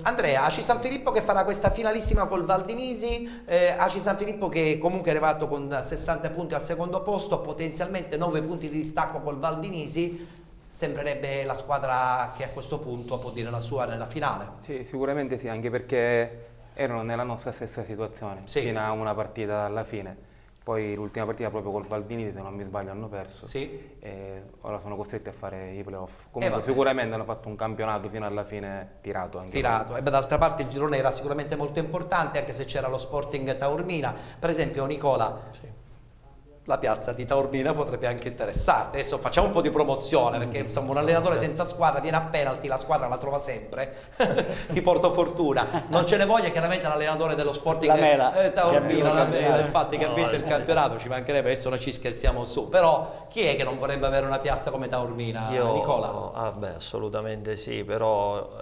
Andrea, Aci San Filippo che farà questa finalissima col Valdinisi, Aci San Filippo che comunque è arrivato con 60 punti al secondo posto, potenzialmente 9 punti di distacco col Valdinisi, sembrerebbe la squadra che a questo punto può dire la sua nella finale. Sì, sicuramente sì, anche perché erano nella nostra stessa situazione fino a una partita alla fine. Poi l'ultima partita proprio col Valdinisi, se non mi sbaglio, hanno perso e ora sono costretti a fare i playoff. Comunque sicuramente hanno fatto un campionato fino alla fine tirato. E d'altra parte il girone era sicuramente molto importante, anche se c'era lo Sporting Taormina. Per esempio Nicola, la piazza di Taormina potrebbe anche interessarti. Adesso facciamo un po' di promozione, perché insomma un allenatore senza squadra viene a penalty, la squadra la trova sempre. Ti porto fortuna. Non ce ne voglia chiaramente l'allenatore dello Sporting Taormina, infatti che ha vinto il campionato, ci mancherebbe, adesso noi ci scherziamo su. Però chi è che non vorrebbe avere una piazza come Taormina, Nicola? Assolutamente sì, però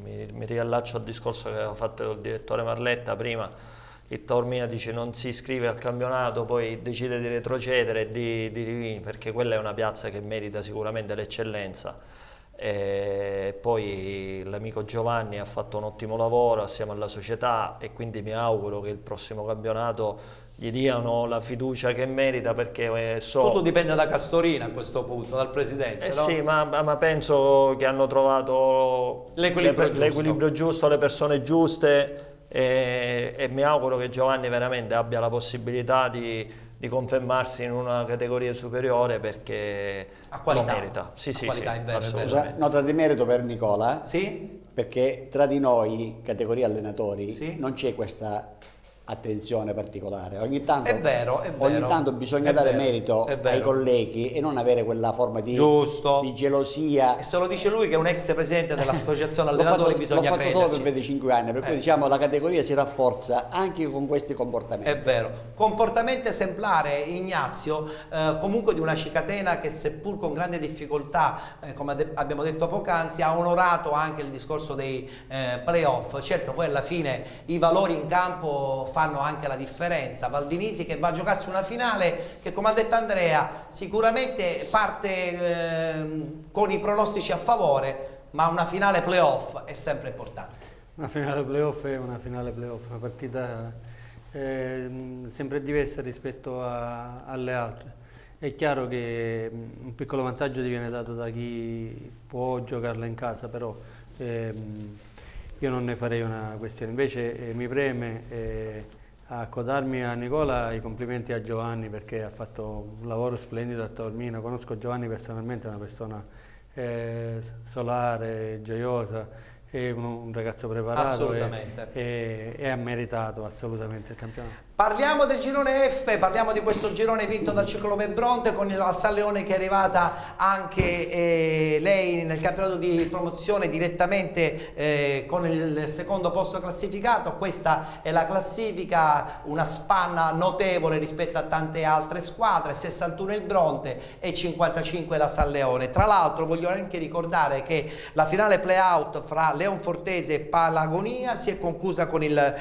mi riallaccio al discorso che aveva fatto il direttore Marletta prima. Il Taormina dice non si iscrive al campionato, poi decide di retrocedere e di rivincere, perché quella è una piazza che merita sicuramente l'eccellenza. E poi l'amico Giovanni ha fatto un ottimo lavoro assieme alla società e quindi mi auguro che il prossimo campionato gli diano la fiducia che merita, perché tutto dipende da Castorina a questo punto, dal presidente. No? Sì, ma penso che hanno trovato l'equilibrio giusto, le persone giuste. E mi auguro che Giovanni veramente abbia la possibilità di confermarsi in una categoria superiore perché lo merita. Sì, Scusa, nota di merito per Nicola, perché tra di noi, categoria allenatori, non c'è questa attenzione particolare. Ogni tanto, ogni tanto bisogna dare merito ai colleghi e non avere quella forma di gelosia. E se lo dice lui che è un ex presidente dell'associazione allenatori, bisogna crederci. L'ho fatto solo per 25 anni, per cui diciamo la categoria si rafforza anche con questi comportamenti. È vero. Comportamento esemplare, Ignazio, comunque di una Cicatena che seppur con grande difficoltà, come abbiamo detto poc'anzi, ha onorato anche il discorso dei playoff. Certo, poi alla fine i valori in campo fanno anche la differenza. Valdinisi che va a giocarsi una finale che, come ha detto Andrea, sicuramente parte con i pronostici a favore, ma una finale playoff è sempre importante. Una finale playoff è una finale playoff, una partita sempre diversa rispetto alle altre. È chiaro che un piccolo vantaggio diviene dato da chi può giocarla in casa, però io non ne farei una questione. Invece mi preme accodarmi a Nicola, i complimenti a Giovanni perché ha fatto un lavoro splendido a Taormina. Conosco Giovanni personalmente, è una persona solare, gioiosa, è un ragazzo preparato e ha meritato assolutamente il campionato. Parliamo del girone F, parliamo di questo girone vinto dal Ciclone Bronte con la San Leone che è arrivata anche lei nel campionato di promozione direttamente con il secondo posto classificato. Questa è la classifica, una spanna notevole rispetto a tante altre squadre, 61 il Bronte e 55 la San Leone. Tra l'altro voglio anche ricordare che la finale play-out fra Leonfortese e Palagonia si è conclusa con il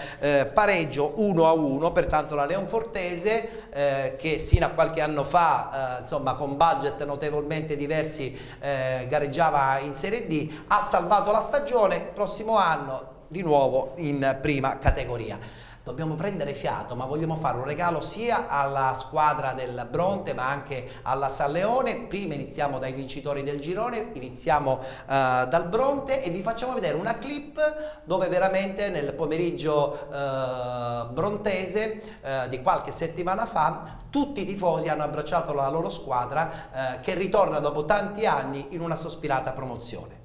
pareggio 1-1, pertanto la Leonfortese che sino a qualche anno fa insomma con budget notevolmente diversi gareggiava in Serie D, ha salvato la stagione, prossimo anno di nuovo in prima categoria. Dobbiamo prendere fiato, ma vogliamo fare un regalo sia alla squadra del Bronte ma anche alla San Leone. Prima iniziamo dai vincitori del girone, iniziamo dal Bronte e vi facciamo vedere una clip dove veramente nel pomeriggio brontese di qualche settimana fa tutti i tifosi hanno abbracciato la loro squadra che ritorna dopo tanti anni in una sospirata promozione.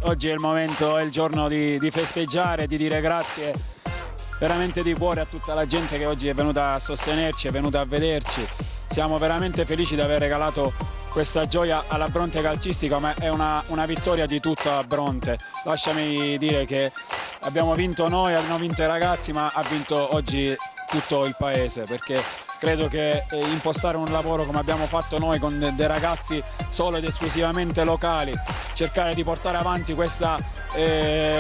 Oggi è il momento, è il giorno di festeggiare, di dire grazie veramente di cuore a tutta la gente che oggi è venuta a sostenerci, è venuta a vederci. Siamo veramente felici di aver regalato questa gioia alla Bronte calcistica, ma è una vittoria di tutta Bronte. Lasciami dire che abbiamo vinto noi, hanno vinto i ragazzi, ma ha vinto oggi tutto il paese, perché credo che impostare un lavoro come abbiamo fatto noi con dei ragazzi solo ed esclusivamente locali, cercare di portare avanti questa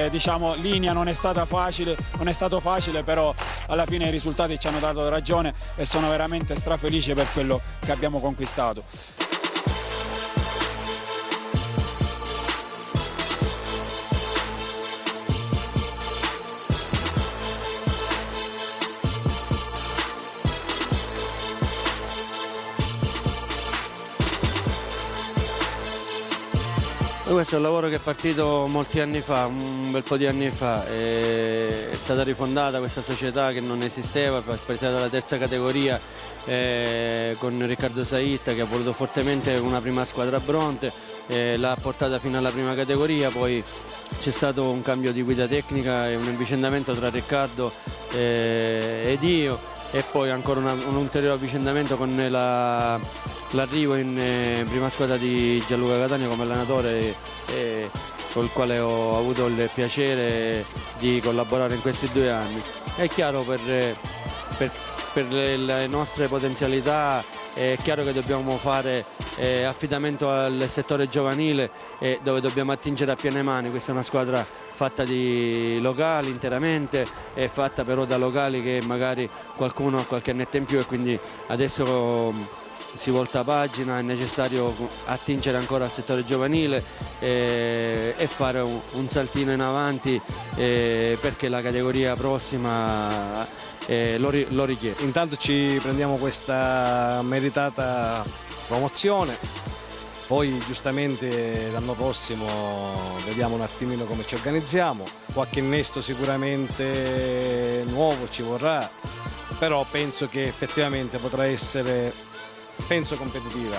diciamo, linea non è stato facile, però alla fine i risultati ci hanno dato ragione e sono veramente strafelice per quello che abbiamo conquistato. Questo è un lavoro che è partito molti anni fa, un bel po' di anni fa, è stata rifondata questa società che non esisteva, è partita dalla terza categoria con Riccardo Saitta, che ha voluto fortemente una prima squadra Bronte, l'ha portata fino alla prima categoria, poi c'è stato un cambio di guida tecnica e un avvicendamento tra Riccardo ed io, e poi ancora un ulteriore avvicendamento con l'arrivo in prima squadra di Gianluca Catania come allenatore, con il quale ho avuto il piacere di collaborare in questi 2 anni. È chiaro, per le nostre potenzialità è chiaro che dobbiamo fare affidamento al settore giovanile, dove dobbiamo attingere a piene mani. Questa è una squadra fatta di locali interamente, è fatta però da locali che magari qualcuno ha qualche annetto in più, e quindi adesso si volta pagina, è necessario attingere ancora al settore giovanile e fare un saltino in avanti, perché la categoria prossima lo richiede. Intanto ci prendiamo questa meritata promozione, poi giustamente l'anno prossimo vediamo un attimino come ci organizziamo, qualche innesto sicuramente nuovo ci vorrà, però penso che effettivamente potrà essere competitiva,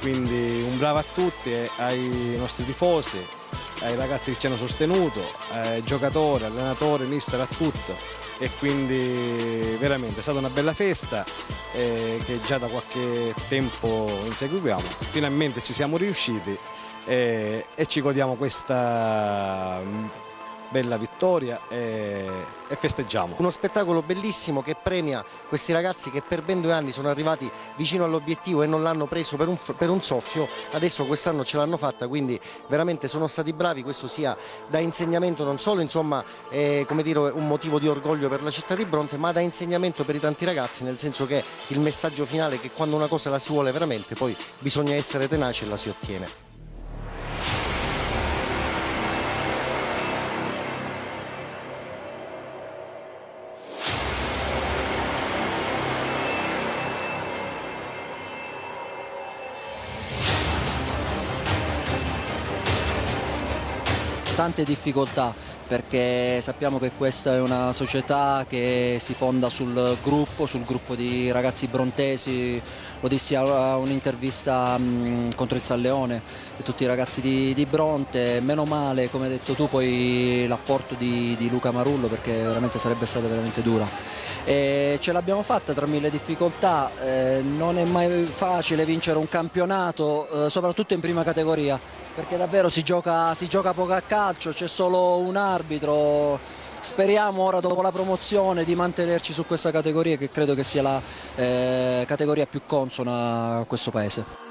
quindi un bravo a tutti, ai nostri tifosi, ai ragazzi che ci hanno sostenuto, ai giocatori, allenatori, mister, a tutto, e quindi veramente è stata una bella festa che già da qualche tempo inseguiamo. Finalmente ci siamo riusciti e ci godiamo questa bella vittoria e festeggiamo. Uno spettacolo bellissimo che premia questi ragazzi che per ben 2 anni sono arrivati vicino all'obiettivo e non l'hanno preso per un soffio. Adesso quest'anno ce l'hanno fatta, quindi veramente sono stati bravi. Questo sia da insegnamento, non solo come dire, un motivo di orgoglio per la città di Bronte, ma da insegnamento per i tanti ragazzi, nel senso che il messaggio finale è che quando una cosa la si vuole veramente, poi bisogna essere tenaci e la si ottiene. Tante difficoltà, perché sappiamo che questa è una società che si fonda sul gruppo di ragazzi brontesi. Lo dissi a un'intervista contro il San Leone, e tutti i ragazzi di Bronte. Meno male, come hai detto tu, poi l'apporto di Luca Marullo, perché veramente sarebbe stata veramente dura. E ce l'abbiamo fatta tra mille difficoltà. Non è mai facile vincere un campionato, soprattutto in prima categoria, perché davvero si gioca poco a calcio, c'è solo un arbitro. Speriamo ora, dopo la promozione, di mantenerci su questa categoria, che credo che sia la categoria più consona a questo paese.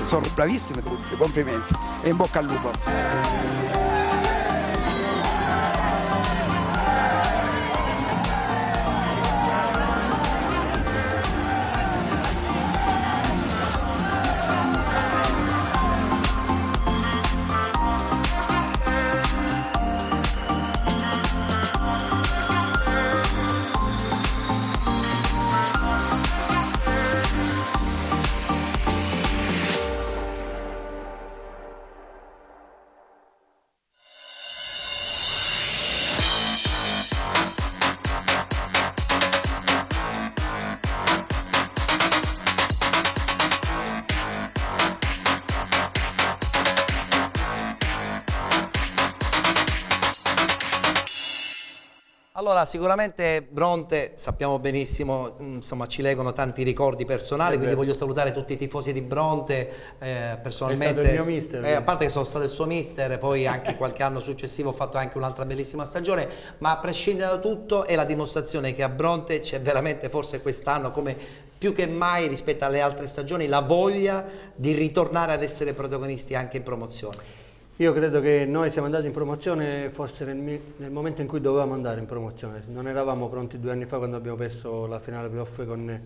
Sono bravissimi tutti, complimenti e in bocca al lupo. Allora, sicuramente Bronte, sappiamo benissimo, insomma, ci legano tanti ricordi personali, quindi voglio salutare tutti i tifosi di Bronte, personalmente. È stato il mio mister. A parte che sono stato il suo mister, poi anche qualche anno successivo ho fatto anche un'altra bellissima stagione, ma a prescindere da tutto è la dimostrazione che a Bronte c'è veramente, forse quest'anno, come più che mai rispetto alle altre stagioni, la voglia di ritornare ad essere protagonisti anche in promozione. Io credo che noi siamo andati in promozione forse nel momento in cui dovevamo andare in promozione. Non eravamo pronti 2 anni fa quando abbiamo perso la finale playoff con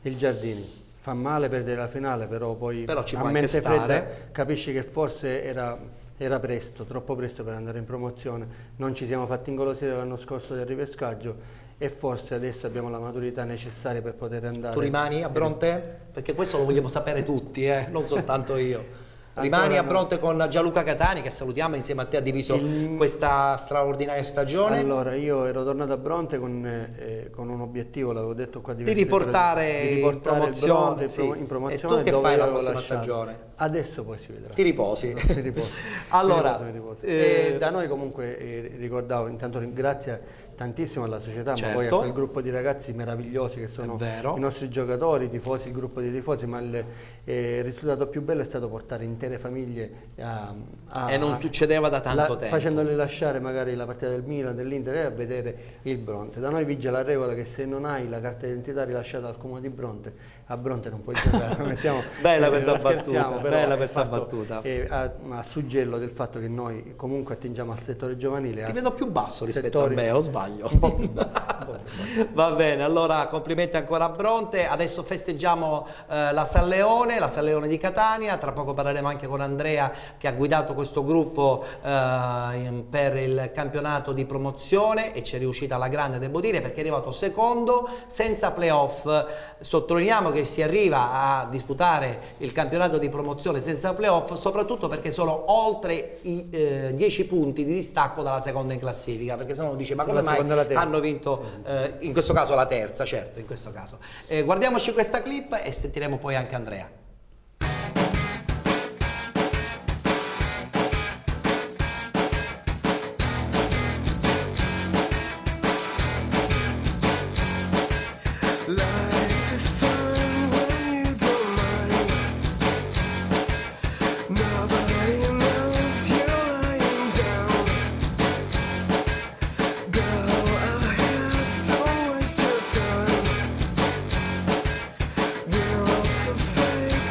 il Giardini. Fa male perdere la finale, però poi ci a può mente anche stare. fredda capisci che forse era presto, troppo presto per andare in promozione. Non ci siamo fatti ingolosire l'anno scorso del ripescaggio e forse adesso abbiamo la maturità necessaria per poter andare. Tu rimani a Bronte? Perché questo lo vogliamo sapere tutti, non soltanto io. Rimani a Bronte con Gianluca Catani, che salutiamo, insieme a te ha diviso questa straordinaria stagione. Allora, io ero tornato a Bronte con un obiettivo, l'avevo detto qua di riportare in promozione, in promozione. E tu che fai la prossima stagione? Adesso poi si vedrà. Ti riposi. Mi riposo. Allora, mi riposo. Da noi comunque ricordavo, intanto ringrazio tantissimo alla società, ma poi a quel gruppo di ragazzi meravigliosi che sono i nostri giocatori, i tifosi, il gruppo di tifosi, ma il risultato più bello è stato portare intere famiglie e non succedeva da tanto tempo, facendole lasciare magari la partita del Milan, dell'Inter e a vedere il Bronte. Da noi vige la regola che se non hai la carta d'identità rilasciata al comune di Bronte, a Bronte non puoi giocare. Bella questa battuta, a suggello del fatto che noi comunque attingiamo al settore giovanile. Ti vedo più basso rispetto a me, o sbaglio? Un po' più basso. Va bene, allora complimenti ancora a Bronte. Adesso festeggiamo la San Leone di Catania. Tra poco parleremo anche con Andrea, che ha guidato questo gruppo per il campionato di promozione e ci è riuscita alla grande, devo dire, perché è arrivato secondo senza playoff. Sottolineiamo che si arriva a disputare il campionato di promozione senza playoff soprattutto perché sono oltre i 10 punti di distacco dalla seconda in classifica, perché se no uno dice ma come mai hanno vinto in questo caso la terza, certo, in questo caso. Guardiamoci questa clip e sentiremo poi anche Andrea. Fake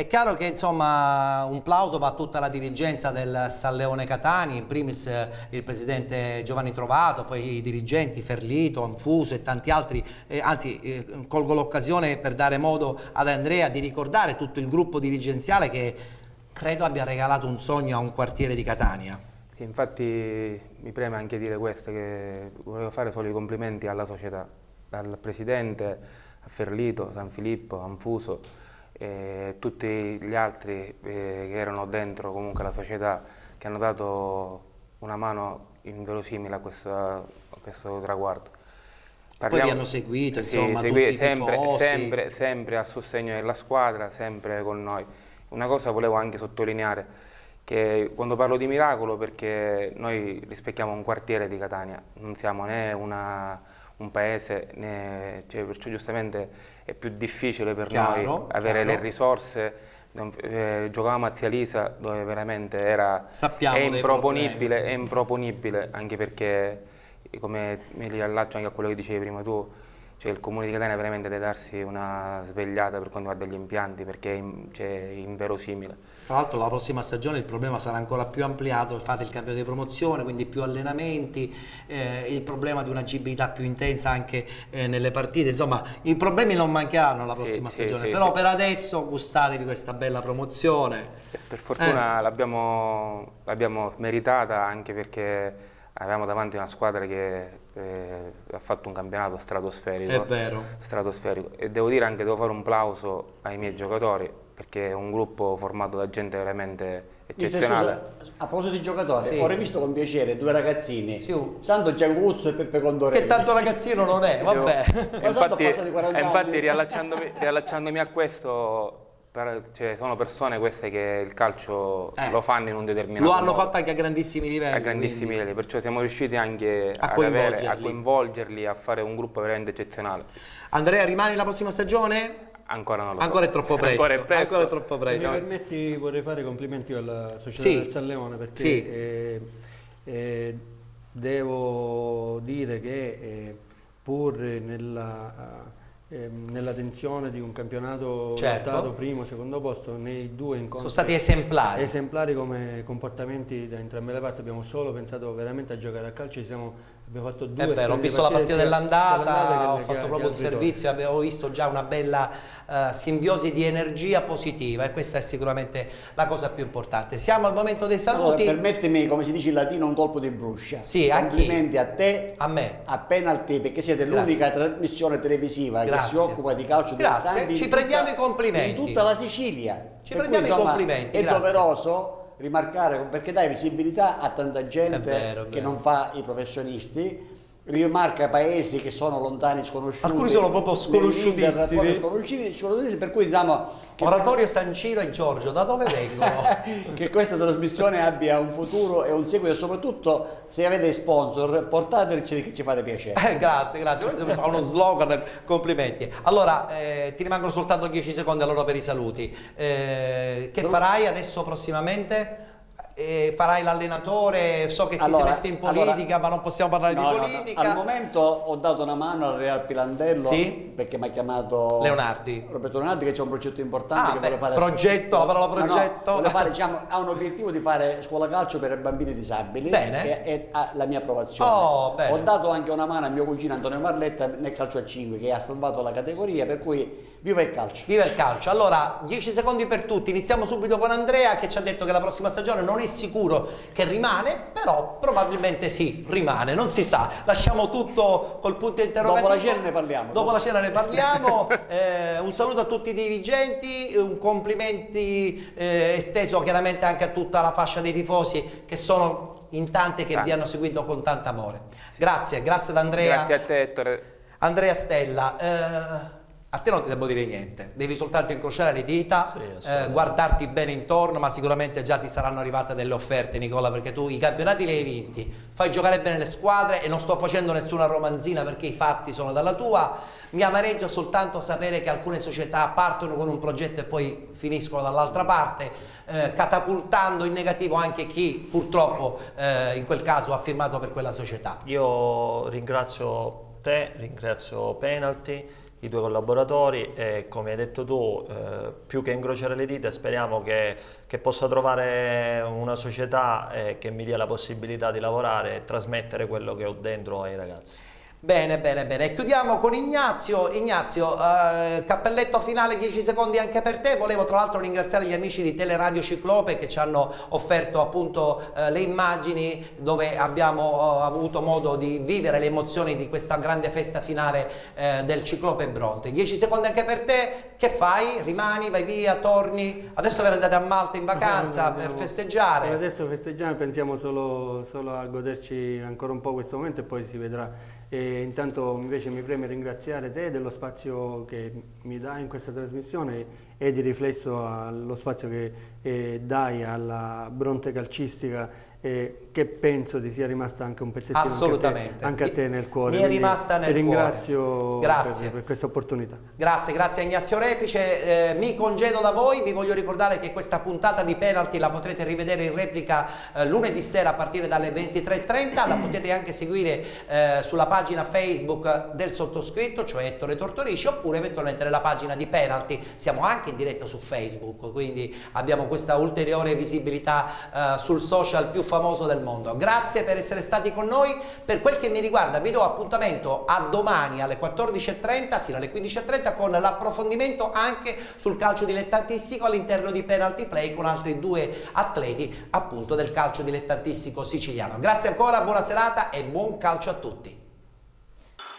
È chiaro che insomma un plauso va a tutta la dirigenza del San Leone Catania, in primis il presidente Giovanni Trovato, poi i dirigenti Ferlito, Anfuso e tanti altri, anzi colgo l'occasione per dare modo ad Andrea di ricordare tutto il gruppo dirigenziale che credo abbia regalato un sogno a un quartiere di Catania. Sì, infatti mi preme anche dire questo, che volevo fare solo i complimenti alla società, dal presidente a Ferlito, San Filippo, Anfuso e tutti gli altri che erano dentro comunque la società, che hanno dato una mano inverosimile a questo traguardo. Poi vi hanno seguito, insomma, tutti i tifosi. sempre a sostegno della squadra, sempre con noi. Una cosa volevo anche sottolineare, che quando parlo di miracolo, perché noi rispecchiamo un quartiere di Catania, non siamo né un paese, perciò giustamente è più difficile per noi avere le risorse. Giocavamo a Zia Lisa, dove veramente è improponibile, anche perché, come mi riallaccio anche a quello che dicevi prima tu, cioè il Comune di Catania veramente deve darsi una svegliata per quanto riguarda gli impianti, perché è inverosimile. Tra l'altro la prossima stagione il problema sarà ancora più ampliato, fate il cambio di promozione, quindi più allenamenti, il problema di un'agibilità più intensa anche nelle partite, insomma i problemi non mancheranno la prossima stagione, però per adesso gustatevi questa bella promozione. Per fortuna l'abbiamo meritata, anche perché avevamo davanti una squadra che ha fatto un campionato stratosferico. È vero. Stratosferico. E devo dire anche, devo fare un plauso ai miei giocatori, perché è un gruppo formato da gente veramente eccezionale. A proposito di giocatori, ho rivisto con piacere due ragazzini, Sandro Gianguzzo e Peppe Condorelli. Che tanto ragazzino non è, vabbè. Infatti riallacciandomi a questo, sono persone queste che il calcio lo fanno in un determinato modo. Lo hanno fatto anche a grandissimi livelli. A grandissimi livelli, perciò siamo riusciti anche a coinvolgerli, a fare un gruppo veramente eccezionale. Andrea, rimani la prossima stagione? Ancora non lo so. Ancora è troppo presto. Ancora è troppo presto. Se mi permetti, vorrei fare complimenti alla società del San Leone, perché devo dire che pur nella tensione di un campionato lottato primo, secondo posto, nei due incontri sono stati esemplari come comportamenti da entrambe le parti. Abbiamo solo pensato veramente a giocare a calcio, abbiamo fatto due. È vero, ho visto la partita dell'andata, ho fatto proprio un servizio, avevo visto già una bella simbiosi di energia positiva, e questa è sicuramente la cosa più importante. Siamo al momento dei saluti. Allora, permettimi, come si dice in latino, un colpo di bruscia. Sì, complimenti a te, a me, a Penalty, perché siete l'unica trasmissione televisiva che si occupa di calcio dilettanti. Ci prendiamo i complimenti. Di tutta la Sicilia. Ci prendiamo i complimenti. È doveroso rimarcare, perché dai visibilità a tanta gente che non fa i professionisti, rimarca paesi che sono lontani, sconosciuti. Alcuni sono proprio sconosciutissimi. Per cui diciamo Oratorio San Ciro e Giorgio, da dove vengono? Che questa trasmissione abbia un futuro e un seguito, e soprattutto se avete sponsor portateci, che ci fate piacere. Grazie, questo fa uno slogan, complimenti. Allora, ti rimangono soltanto 10 secondi allora per i saluti. Che farai adesso prossimamente? Farai l'allenatore? So che ti sei messo in politica, ma non possiamo parlare di politica. Al momento ho dato una mano al Real Pilandello, perché mi ha chiamato Roberto Leonardi, che c'è un progetto importante che vuole fare. La parola progetto. Vuole fare, ha un obiettivo di fare scuola calcio per bambini disabili. Bene. E ha la mia approvazione. Ho dato anche una mano a mio cugino Antonio Marletta nel calcio a 5, che ha salvato la categoria, per cui viva il calcio. Viva il calcio. Allora, 10 secondi per tutti. Iniziamo subito con Andrea, che ci ha detto che la prossima stagione non è sicuro che rimane, però probabilmente sì, rimane, non si sa. Lasciamo tutto col punto interrogativo. Dopo la cena ne parliamo. Dopo la cena ne parliamo. Un saluto a tutti i dirigenti, un complimenti esteso chiaramente anche a tutta la fascia dei tifosi, che sono in tante, che vi hanno seguito con tanto amore. Grazie ad Andrea. Grazie a te, Ettore. Andrea Stella. A te non ti devo dire niente, devi soltanto incrociare le dita, guardarti bene intorno, ma sicuramente già ti saranno arrivate delle offerte, Nicola, perché tu i campionati li hai vinti, fai giocare bene le squadre, e non sto facendo nessuna romanzina perché i fatti sono dalla tua. Mi amareggia soltanto sapere che alcune società partono con un progetto e poi finiscono dall'altra parte, catapultando in negativo anche chi purtroppo in quel caso ha firmato per quella società. Io ringrazio te, ringrazio Penalty, i tuoi collaboratori e, come hai detto tu, più che incrociare le dita, speriamo che possa trovare una società che mi dia la possibilità di lavorare e trasmettere quello che ho dentro ai ragazzi. Bene, bene, bene. Chiudiamo con Ignazio. Ignazio, cappelletto finale, 10 secondi anche per te. Volevo tra l'altro ringraziare gli amici di Teleradio Ciclope che ci hanno offerto appunto le immagini dove abbiamo avuto modo di vivere le emozioni di questa grande festa finale del Ciclope Bronte. 10 secondi anche per te. Che fai? Rimani, vai via, torni? Adesso ve ne andate a Malta in vacanza per festeggiare? Adesso festeggiamo, pensiamo solo a goderci ancora un po' questo momento e poi si vedrà. E intanto invece mi preme ringraziare te dello spazio che mi dai in questa trasmissione e di riflesso allo spazio che dai alla Bronte calcistica, che penso ti sia rimasta anche un pezzettino anche a te nel cuore. Mi è rimasta nel cuore. Ti ringrazio per questa opportunità. Grazie a Ignazio Refice. Mi congedo da voi, vi voglio ricordare che questa puntata di Penalty la potrete rivedere in replica lunedì sera a partire dalle 23:30, la potete anche seguire sulla pagina Facebook del sottoscritto, cioè Ettore Tortorici, oppure eventualmente nella pagina di Penalty. Siamo anche in diretta su Facebook, quindi abbiamo questa ulteriore visibilità sul social più famoso del mondo. Grazie per essere stati con noi. Per quel che mi riguarda vi do appuntamento a domani alle 14:30, sino alle 15:30, con l'approfondimento anche sul calcio dilettantistico all'interno di Penalty Play con altri 2 atleti appunto del calcio dilettantistico siciliano. Grazie ancora, buona serata e buon calcio a tutti.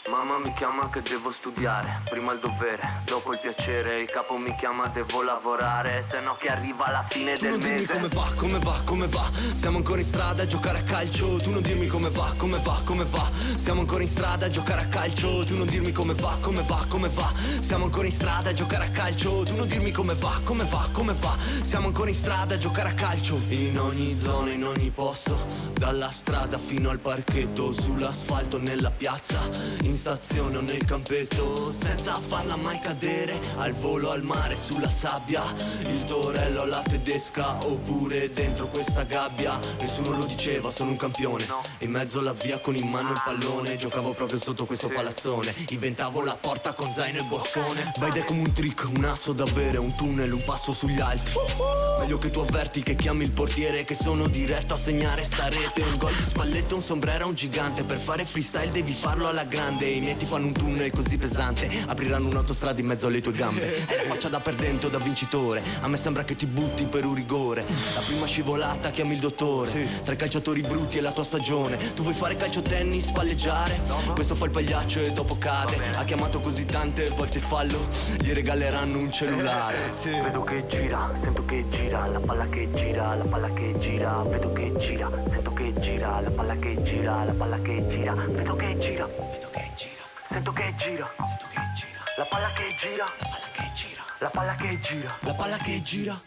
Mamma mi chiama che devo studiare, prima il dovere, dopo il piacere, il capo mi chiama, devo lavorare, se no che arriva la fine del mese. Tu non dirmi come va, siamo ancora in strada a giocare a calcio, tu non dirmi come va, siamo ancora in strada a giocare a calcio, tu non dirmi come va, siamo ancora in strada a giocare a calcio, tu non dirmi come va, siamo ancora in strada a giocare a calcio. In ogni zona, in ogni posto, dalla strada fino al parchetto, sull'asfalto, nella piazza, in stazione o nel campetto, senza farla mai cadere, al volo, al mare, sulla sabbia, il torello alla tedesca, oppure dentro questa gabbia. Nessuno lo diceva, sono un campione, in mezzo alla via con in mano il pallone, giocavo proprio sotto questo palazzone, inventavo la porta con zaino e borsone. Vai dai come un trick, un asso da avere, un tunnel, un passo sugli altri. Meglio che tu avverti che chiami il portiere, che sono diretto a segnare sta rete. Un gol di spallette, un sombrero a un gigante, per fare freestyle devi farlo alla grande. I miei ti fanno un tunnel così pesante, apriranno un'autostrada in mezzo alle tue gambe. È la faccia da perdente o da vincitore, a me sembra che ti butti per un rigore. La prima scivolata chiami il dottore, tra i calciatori brutti e la tua stagione. Tu vuoi fare calcio tennis, palleggiare? Questo fa il pagliaccio e dopo cade. Ha chiamato così tante volte il fallo, gli regaleranno un cellulare. Vedo che gira, sento che gira, la palla che gira, la palla che gira. Vedo che gira, sento che gira, la palla che gira, la palla che gira. Vedo che gira, sento che gira, la palla che gira, la palla che gira, la palla che gira.